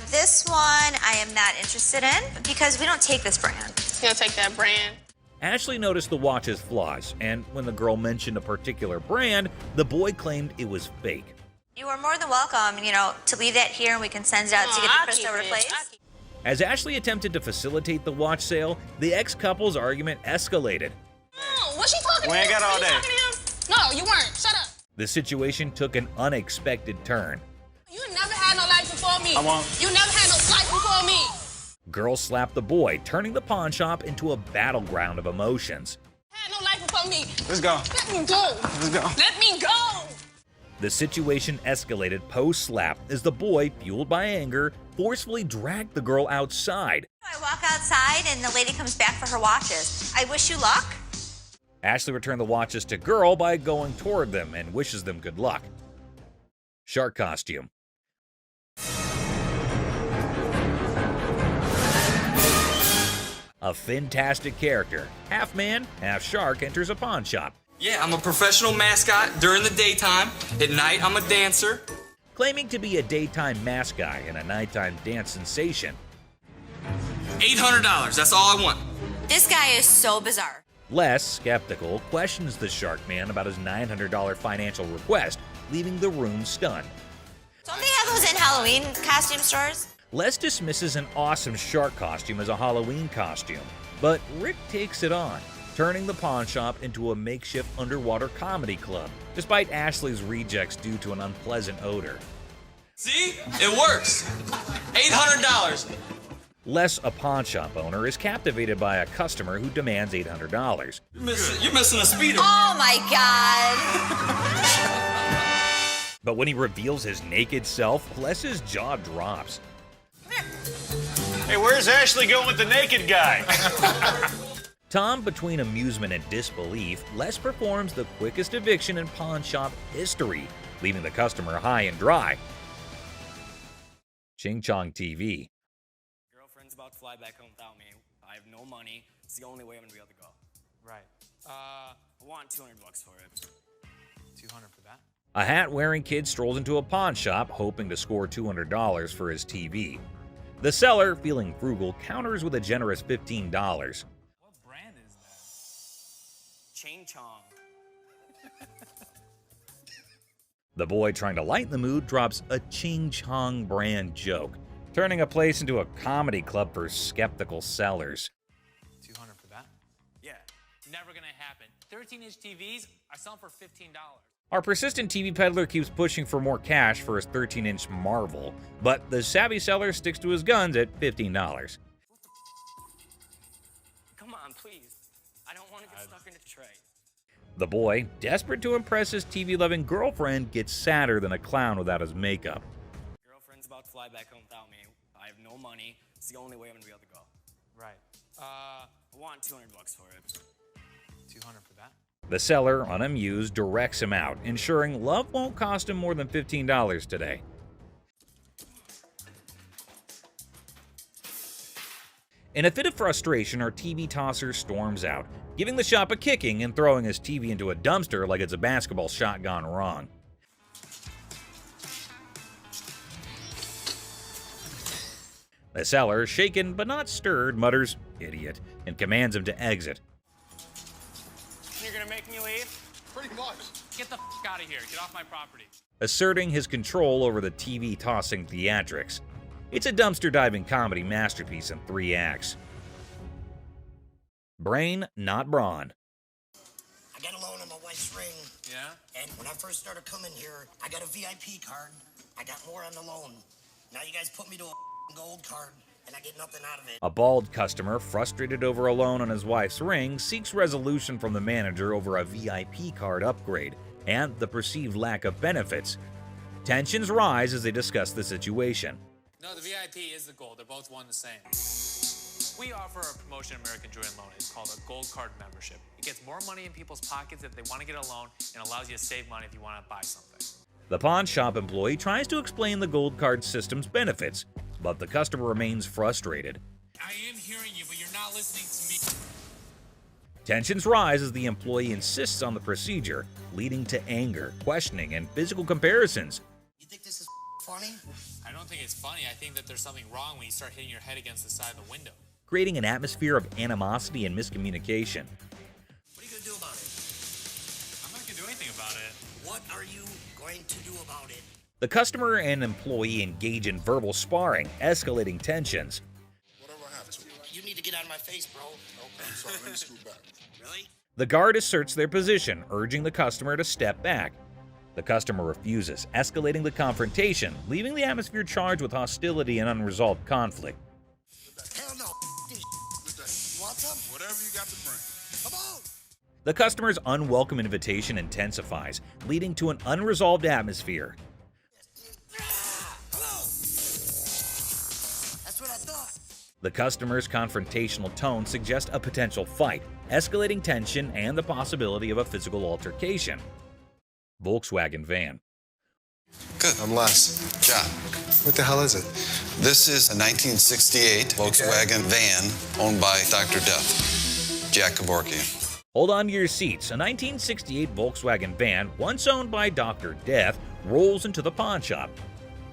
Speaker 4: This one I am not interested in because we don't take this brand.
Speaker 22: You'll take that brand.
Speaker 12: Ashley noticed the watch's flaws, and when the girl mentioned a particular brand, the boy claimed it was fake.
Speaker 4: You are more than welcome, to leave that here and we can send it out to get the crystal replaced.
Speaker 12: As Ashley attempted to facilitate the watch sale, the ex-couple's argument escalated.
Speaker 22: No, what's she talking to?
Speaker 11: We ain't got all
Speaker 22: Were you
Speaker 11: day.
Speaker 22: talking to him? No, you weren't. Shut up.
Speaker 12: The situation took an unexpected turn.
Speaker 22: You never had no life before me.
Speaker 11: I won't.
Speaker 22: You never had no life before me.
Speaker 12: Girl slapped the boy, turning the pawn shop into a battleground of emotions.
Speaker 22: Had no life before me.
Speaker 11: Let's go.
Speaker 22: Let me go.
Speaker 11: Let's go.
Speaker 22: Let me go.
Speaker 12: The situation escalated post-slap as the boy, fueled by anger, forcefully dragged the girl outside.
Speaker 4: I walk outside and the lady comes back for her watches. I wish you luck.
Speaker 12: Ashley returned the watches to girl by going toward them and wishes them good luck. Shark costume. A fantastic character, half man, half shark, enters a pawn shop.
Speaker 3: Yeah, I'm a professional mascot during the daytime. At night, I'm a dancer.
Speaker 12: Claiming to be a daytime mascot and a nighttime dance sensation.
Speaker 3: $800, that's all I want.
Speaker 4: This guy is so bizarre.
Speaker 12: Les, skeptical, questions the shark man about his $900 financial request, leaving the room stunned.
Speaker 4: Don't they have those in Halloween costume stores?
Speaker 12: Les dismisses an awesome shark costume as a Halloween costume, but Rick takes it on, turning the pawn shop into a makeshift underwater comedy club, despite Ashley's rejects due to an unpleasant odor.
Speaker 3: See? It works. $800.
Speaker 12: Les, a pawn shop owner, is captivated by a customer who demands $800.
Speaker 3: You're missing a speeder.
Speaker 4: Oh my God.
Speaker 12: But when he reveals his naked self, Les's jaw drops.
Speaker 11: Hey, where's Ashley going with the naked guy?
Speaker 12: Tom, between amusement and disbelief, Les performs the quickest eviction in pawn shop history, leaving the customer high and dry. Ching Chong TV.
Speaker 26: Girlfriend's about to fly back home without me. I have no money. It's the only way I'm gonna be able to go.
Speaker 1: Right.
Speaker 26: I want $200 for it.
Speaker 1: 200 for that?
Speaker 12: A hat-wearing kid strolls into a pawn shop, hoping to score $200 for his TV. The seller, feeling frugal, counters with a generous $15.
Speaker 26: What brand is that? Ching Chong.
Speaker 12: The boy, trying to lighten the mood, drops a Ching Chong brand joke, turning a place into a comedy club for skeptical sellers.
Speaker 1: 200 for that?
Speaker 8: Yeah, never gonna happen. 13-inch TVs, I sell them for $15.
Speaker 12: Our persistent TV peddler keeps pushing for more cash for his 13-inch Marvel, but the savvy seller sticks to his guns at $15.
Speaker 26: Come on, please. I don't want to get stuck in a tray.
Speaker 12: The boy, desperate to impress his TV-loving girlfriend, gets sadder than a clown without his makeup.
Speaker 26: Girlfriend's about to fly back home without me. I have no money. It's the only way I'm gonna be able to go.
Speaker 1: Right.
Speaker 26: I want $200 for it.
Speaker 1: 200 for that?
Speaker 12: The seller, unamused, directs him out, ensuring love won't cost him more than $15 today. In a fit of frustration, our TV tosser storms out, giving the shop a kicking and throwing his TV into a dumpster like it's a basketball shot gone wrong. The seller, shaken but not stirred, mutters, "Idiot," and commands him to exit.
Speaker 3: You're gonna make me leave?
Speaker 19: Pretty much.
Speaker 3: Get the f out of here. Get off my property.
Speaker 12: Asserting his control over the TV tossing theatrics. It's a dumpster diving comedy masterpiece in 3 acts. Brain, not brawn.
Speaker 9: I got a loan on my wife's ring.
Speaker 3: Yeah?
Speaker 9: And when I first started coming here, I got a VIP card. I got more on the loan. Now you guys put me to a gold card, and I get nothing out of it.
Speaker 12: A bald customer, frustrated over a loan on his wife's ring, seeks resolution from the manager over a VIP card upgrade and the perceived lack of benefits. Tensions rise as they discuss the situation.
Speaker 1: No, the VIP is the gold. They're both one and the same. We offer a promotion at American Joy and Loan. It's called a gold card membership. It gets more money in people's pockets if they want to get a loan and allows you to save money if you want to buy something.
Speaker 12: The pawn shop employee tries to explain the gold card system's benefits, but the customer remains frustrated.
Speaker 3: I am hearing you, but you're not listening to me.
Speaker 12: Tensions rise as the employee insists on the procedure, leading to anger, questioning, and physical comparisons.
Speaker 9: You think this is funny?
Speaker 1: I don't think it's funny. I think that there's something wrong when you start hitting your head against the side of the window.
Speaker 12: Creating an atmosphere of animosity and miscommunication.
Speaker 9: What are you going to do about it?
Speaker 1: I'm not going to do anything about it.
Speaker 9: What are you going to do about it?
Speaker 12: The customer and employee engage in verbal sparring, escalating tensions.
Speaker 9: You need to get out of my face, bro. Okay, I'm sorry. Let me scoot back. Really?
Speaker 12: The guard asserts their position, urging the customer to step back. The customer refuses, escalating the confrontation, leaving the atmosphere charged with hostility and unresolved conflict.
Speaker 9: Hell no. You want some?
Speaker 18: Whatever you got to bring.
Speaker 9: Come on.
Speaker 12: The customer's unwelcome invitation intensifies, leading to an unresolved atmosphere.
Speaker 9: That's what I thought.
Speaker 12: The customer's confrontational tone suggests a potential fight, escalating tension and the possibility of a physical altercation. Volkswagen van.
Speaker 10: Good. I'm Les. John. What the hell is it? This is a 1968 Volkswagen van owned by Dr. Death, Jack Kevorkian.
Speaker 12: Hold on to your seats. A 1968 Volkswagen van, once owned by Dr. Death, rolls into the pawn shop.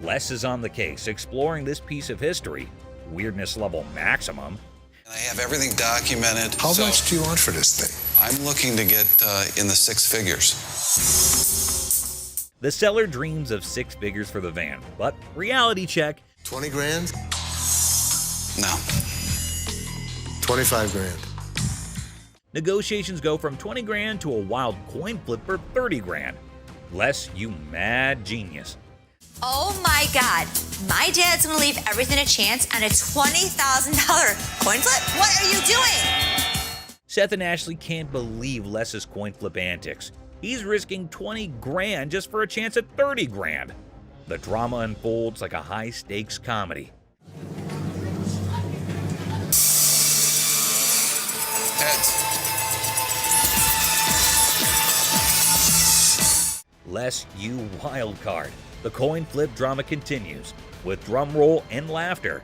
Speaker 12: Les is on the case, exploring this piece of history. Weirdness level maximum.
Speaker 10: And I have everything documented.
Speaker 2: How much do you want for this thing?
Speaker 10: I'm looking to get in the 6 figures.
Speaker 12: The seller dreams of 6 figures for the van, but reality check.
Speaker 2: 20 grand?
Speaker 10: No.
Speaker 2: 25 grand.
Speaker 12: Negotiations go from 20 grand to a wild coin flip for 30 grand. Les, you mad genius.
Speaker 4: Oh my God. My dad's gonna leave everything a chance on a $20,000 coin flip? What are you doing?
Speaker 12: Seth and Ashley can't believe Les's coin flip antics. He's risking 20 grand just for a chance at 30 grand. The drama unfolds like a high-stakes comedy.
Speaker 10: Heads.
Speaker 12: Les, you wild card. The coin flip drama continues, with drum roll and laughter.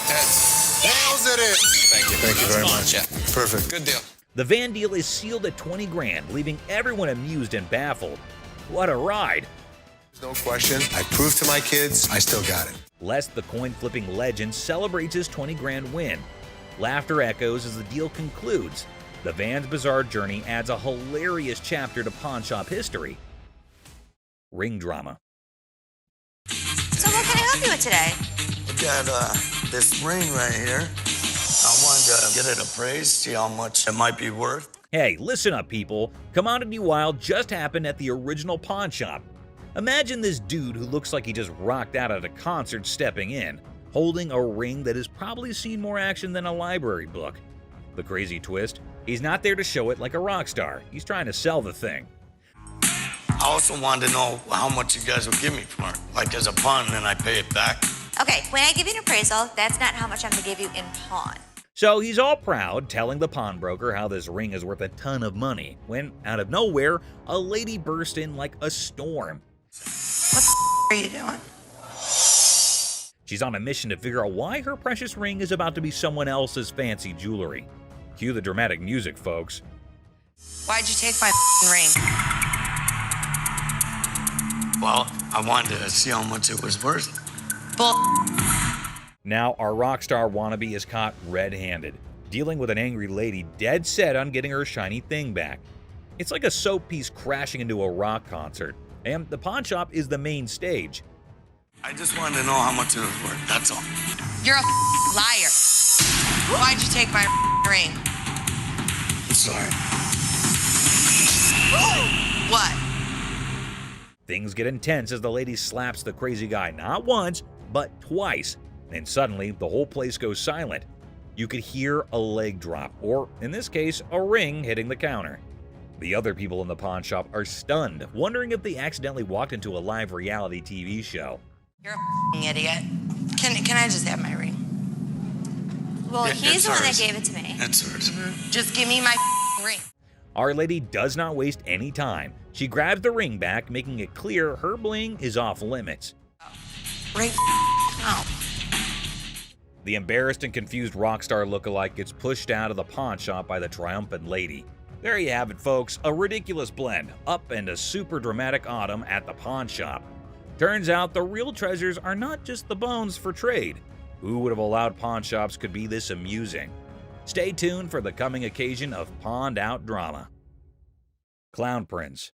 Speaker 10: Heads.
Speaker 2: Nails it!
Speaker 10: Thank you.
Speaker 2: Thank you very much.
Speaker 10: Yeah.
Speaker 2: Perfect.
Speaker 10: Good deal.
Speaker 12: The van deal is sealed at 20 grand, leaving everyone amused and baffled. What a ride!
Speaker 2: No question. I proved to my kids I still got it.
Speaker 12: Les, the coin flipping legend, celebrates his 20 grand win. Laughter echoes as the deal concludes. The van's bizarre journey adds a hilarious chapter to pawn shop history. Ring drama.
Speaker 4: So what can I help you with today?
Speaker 9: I got this ring right here. I wanted to get it appraised, see how much it might be worth.
Speaker 12: Hey, listen up, people. Commodity Wild just happened at the original pawn shop. Imagine this dude who looks like he just rocked out at a concert stepping in, holding a ring that has probably seen more action than a library book. The crazy twist? He's not there to show it like a rock star. He's trying to sell the thing.
Speaker 9: I also wanted to know how much you guys would give me for it. Like as a pawn, and then I pay it back.
Speaker 4: Okay, when I give you an appraisal, that's not how much I'm gonna give you in pawn.
Speaker 12: So he's all proud, telling the pawnbroker how this ring is worth a ton of money, when, out of nowhere, a lady burst in like a storm.
Speaker 4: What the are you doing?
Speaker 12: She's on a mission to figure out why her precious ring is about to be someone else's fancy jewelry. Cue the dramatic music, folks.
Speaker 7: Why'd you take my ring?
Speaker 15: Well, I wanted to see how much it was worth.
Speaker 7: Bull.
Speaker 12: Now, our rock star wannabe is caught red-handed, dealing with an angry lady dead set on getting her shiny thing back. It's like a soap piece crashing into a rock concert, and the pawn shop is the main stage.
Speaker 15: I just wanted to know how much it was worth, that's all.
Speaker 7: You're a liar. Why'd you take my ring?
Speaker 15: I'm sorry.
Speaker 7: What?
Speaker 12: Things get intense as the lady slaps the crazy guy not once, but twice, and suddenly the whole place goes silent. You could hear a leg drop, or in this case, a ring hitting the counter. The other people in the pawn shop are stunned, wondering if they accidentally walked into a live reality TV show.
Speaker 7: You're a idiot. Can I just have my ring?
Speaker 4: Well,
Speaker 15: Yeah,
Speaker 4: he's the
Speaker 15: that's
Speaker 4: one that
Speaker 15: hers.
Speaker 4: gave it to me.
Speaker 15: That's hers.
Speaker 7: Just give me my ring.
Speaker 12: Our lady does not waste any time. She grabs the ring back, making it clear her bling is off limits.
Speaker 7: Ring. Oh.
Speaker 12: The embarrassed and confused rock star lookalike gets pushed out of the pawn shop by the triumphant lady. There you have it, folks, a ridiculous blend, up and a super dramatic autumn at the pawn shop. Turns out the real treasures are not just the bones for trade. Who would have allowed pawn shops could be this amusing? Stay tuned for the coming occasion of pawned out drama. Clown Prince.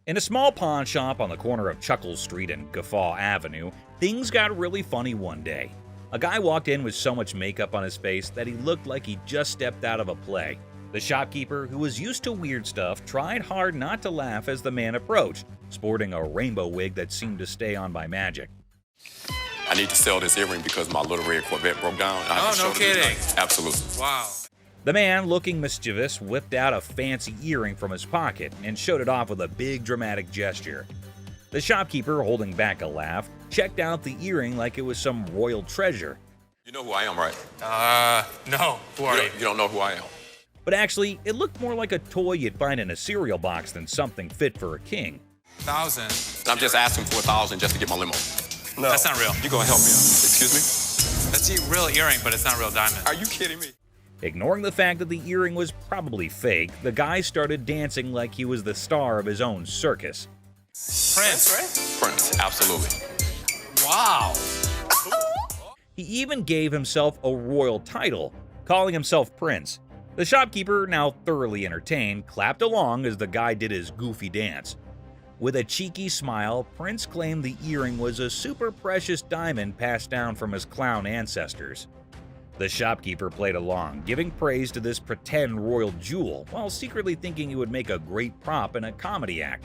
Speaker 12: In a small pawn shop on the corner of Chuckles Street and Guffaw Avenue, things got really funny one day. A guy walked in with so much makeup on his face that he looked like he just stepped out of a play. The shopkeeper, who was used to weird stuff, tried hard not to laugh as the man approached, sporting a rainbow wig that seemed to stay on by magic.
Speaker 16: I need to sell this earring because my little red Corvette broke down.
Speaker 1: Oh, no kidding.
Speaker 16: Absolutely.
Speaker 1: Wow.
Speaker 12: The man, looking mischievous, whipped out a fancy earring from his pocket and showed it off with a big dramatic gesture. The shopkeeper, holding back a laugh, checked out the earring like it was some royal treasure.
Speaker 16: You know who I am, right?
Speaker 1: No. Who are you?
Speaker 16: You don't know who I am.
Speaker 12: But actually, it looked more like a toy you'd find in a cereal box than something fit for a king.
Speaker 1: 1,000.
Speaker 16: I'm just asking for 1,000 just to get my limo.
Speaker 1: No. That's not real.
Speaker 16: You gonna help me out? Excuse me?
Speaker 1: That's a real earring, but it's not real diamond.
Speaker 16: Are you kidding me?
Speaker 12: Ignoring the fact that the earring was probably fake, the guy started dancing like he was the star of his own circus.
Speaker 1: Prince, right?
Speaker 16: Prince, absolutely.
Speaker 1: Wow.
Speaker 12: He even gave himself a royal title, calling himself Prince. The shopkeeper, now thoroughly entertained, clapped along as the guy did his goofy dance. With a cheeky smile, Prince claimed the earring was a super precious diamond passed down from his clown ancestors. The shopkeeper played along, giving praise to this pretend royal jewel, while secretly thinking it would make a great prop in a comedy act.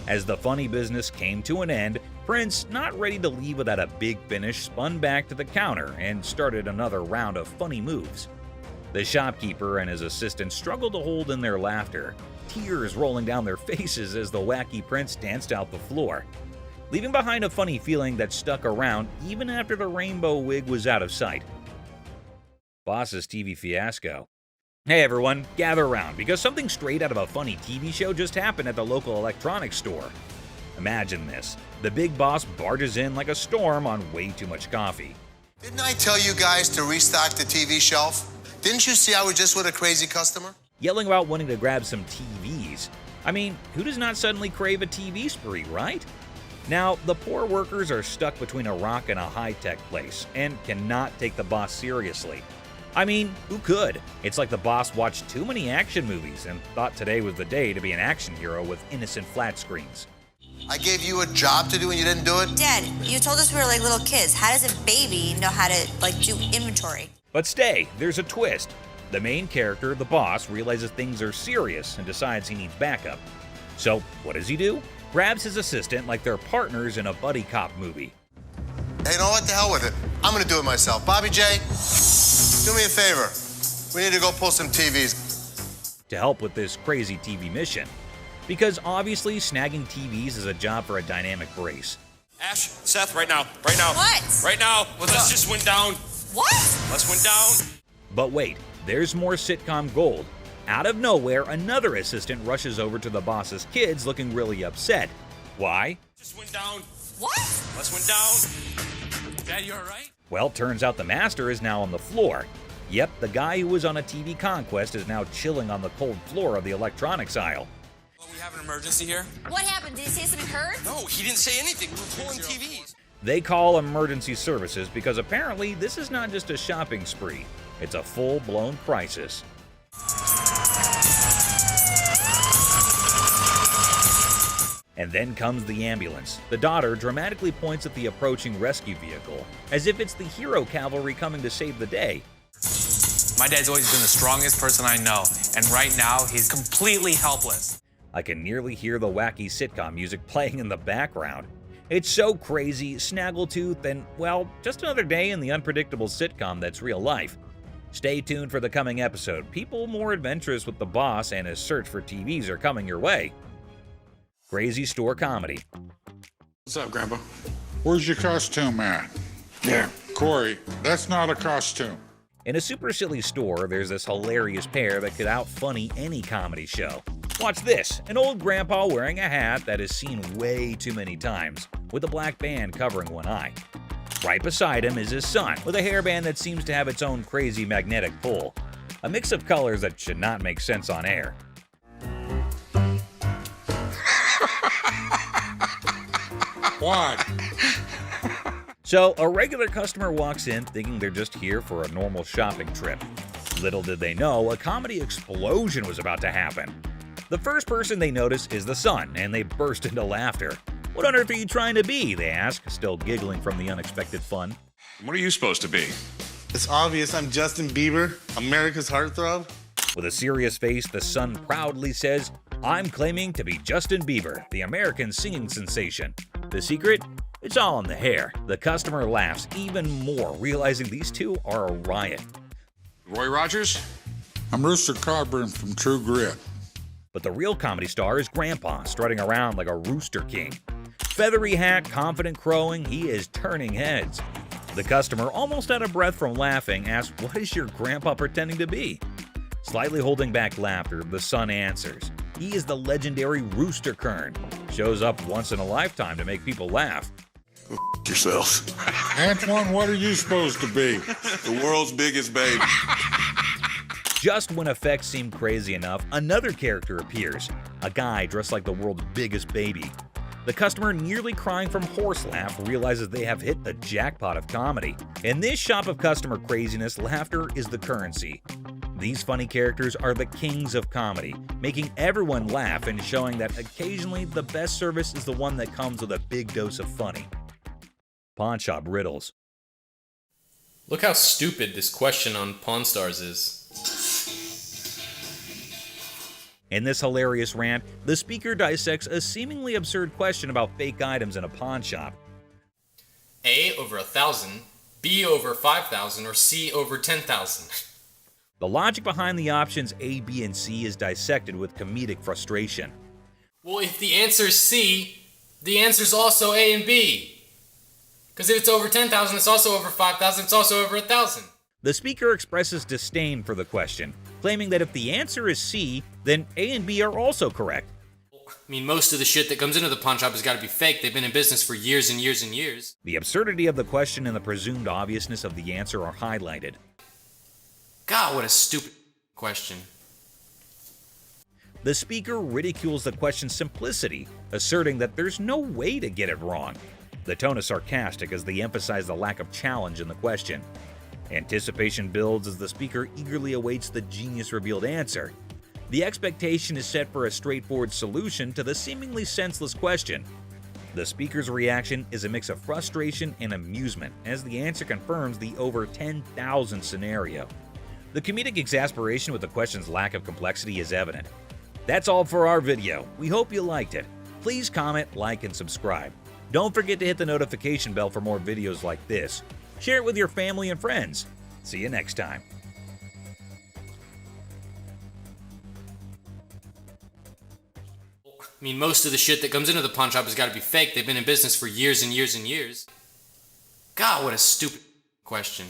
Speaker 12: As the funny business came to an end, Prince, not ready to leave without a big finish, spun back to the counter and started another round of funny moves. The shopkeeper and his assistant struggled to hold in their laughter, tears rolling down their faces as the wacky Prince danced out the floor, leaving behind a funny feeling that stuck around even after the rainbow wig was out of sight. Boss's TV fiasco. Hey everyone, gather around because something straight out of a funny TV show just happened at the local electronics store. Imagine this. The big boss barges in like a storm on way too much coffee.
Speaker 2: Didn't I tell you guys to restock the TV shelf? Didn't you see I was just with a crazy customer?
Speaker 12: Yelling about wanting to grab some TVs. I mean, who does not suddenly crave a TV spree, right? Now, the poor workers are stuck between a rock and a high-tech place and cannot take the boss seriously. I mean, who could? It's like the boss watched too many action movies and thought today was the day to be an action hero with innocent flat screens.
Speaker 2: I gave you a job to do and you didn't do it?
Speaker 4: Dad, you told us we were like little kids. How does a baby know how to do inventory?
Speaker 12: But stay, there's a twist. The main character, the boss, realizes things are serious and decides he needs backup. So, what does he do? Grabs his assistant like they're partners in a buddy cop movie.
Speaker 2: Hey, you know what? The hell with it. I'm gonna do it myself. Bobby J, do me a favor. We need to go pull some TVs.
Speaker 12: To help with this crazy TV mission. Because obviously snagging TVs is a job for a dynamic brace.
Speaker 16: Ash, Seth, right now. Right now.
Speaker 4: What?
Speaker 16: Right now. Let's just went down.
Speaker 4: What?
Speaker 16: Let's went down.
Speaker 12: But wait, there's more sitcom gold. Out of nowhere, another assistant rushes over to the boss's kids looking really upset. Why?
Speaker 16: Just went down.
Speaker 4: What?
Speaker 16: Let's went down.
Speaker 1: Dad, you alright?
Speaker 12: Well, turns out the master is now on the floor. Yep, the guy who was on a TV conquest is now chilling on the cold floor of the electronics aisle.
Speaker 3: Well, we have an emergency here.
Speaker 4: What happened? Did he say something hurt?
Speaker 3: No, he didn't say anything. We were pulling TVs.
Speaker 12: They call emergency services because apparently this is not just a shopping spree. It's a full-blown crisis. And then comes the ambulance. The daughter dramatically points at the approaching rescue vehicle, as if it's the hero cavalry coming to save the day.
Speaker 1: My dad's always been the strongest person I know, and right now he's completely helpless.
Speaker 12: I can nearly hear the wacky sitcom music playing in the background. It's so crazy, snaggletooth, and, well, just another day in the unpredictable sitcom that's real life. Stay tuned for the coming episode. People more adventurous with the boss and his search for TVs are coming your way. Crazy store comedy.
Speaker 18: What's up, Grandpa? Where's your costume at? There. Corey, that's not a costume.
Speaker 12: In a super silly store, there's this hilarious pair that could out-funny any comedy show. Watch this, an old grandpa wearing a hat that is seen way too many times, with a black band covering one eye. Right beside him is his son, with a hairband that seems to have its own crazy magnetic pull. A mix of colors that should not make sense on air.
Speaker 18: What?
Speaker 12: So, a regular customer walks in thinking they're just here for a normal shopping trip. Little did they know, a comedy explosion was about to happen. The first person they notice is the son, and they burst into laughter. "What on earth are you trying to be?" they ask, still giggling from the unexpected fun.
Speaker 14: What are you supposed to be?
Speaker 17: It's obvious I'm Justin Bieber, America's heartthrob.
Speaker 12: With a serious face, the son proudly says, "I'm claiming to be Justin Bieber, the American singing sensation." The secret? It's all in the hair. The customer laughs even more, realizing these two are a riot.
Speaker 14: Roy Rogers?
Speaker 18: I'm Rooster Cogburn from True Grit.
Speaker 12: But the real comedy star is Grandpa, strutting around like a rooster king. Feathery hat, confident crowing, he is turning heads. The customer, almost out of breath from laughing, asks, "What is your grandpa pretending to be?" Slightly holding back laughter, the son answers, "He is the legendary Rooster Kern. Shows up once in a lifetime to make people laugh."
Speaker 18: Go yourself. Antoine, what are you supposed to be?
Speaker 14: The world's biggest baby.
Speaker 12: Just when effects seem crazy enough, another character appears, a guy dressed like the world's biggest baby. The customer, nearly crying from horse laugh, realizes they have hit the jackpot of comedy. In this shop of customer craziness, laughter is the currency. These funny characters are the kings of comedy, making everyone laugh and showing that occasionally the best service is the one that comes with a big dose of funny. Pawn shop riddles.
Speaker 20: Look how stupid this question on Pawn Stars is.
Speaker 12: In this hilarious rant, the speaker dissects a seemingly absurd question about fake items in a pawn shop.
Speaker 20: A over 1,000, B over 5,000, or C over 10,000.
Speaker 12: The logic behind the options A, B, and C is dissected with comedic frustration.
Speaker 20: Well, if the answer is C, the answer's also A and B. Because if it's over 10,000, it's also over 5,000, it's also over 1,000.
Speaker 12: The speaker expresses disdain for the question, claiming that if the answer is C, then A and B are also correct.
Speaker 20: I mean, most of the shit that comes into the pawn shop has got to be fake. They've been in business for years and years and years.
Speaker 12: The absurdity of the question and the presumed obviousness of the answer are highlighted.
Speaker 20: God, what a stupid question.
Speaker 12: The speaker ridicules the question's simplicity, asserting that there's no way to get it wrong. The tone is sarcastic as they emphasize the lack of challenge in the question. Anticipation builds as the speaker eagerly awaits the genius-revealed answer. The expectation is set for a straightforward solution to the seemingly senseless question. The speaker's reaction is a mix of frustration and amusement as the answer confirms the over 10,000 scenario. The comedic exasperation with the question's lack of complexity is evident. That's all for our video. We hope you liked it. Please comment, like, and subscribe. Don't forget to hit the notification bell for more videos like this. Share it with your family and friends. See you next time.
Speaker 20: I mean, most of the shit that comes into the pawn shop has got to be fake. They've been in business for years and years and years. God, what a stupid question.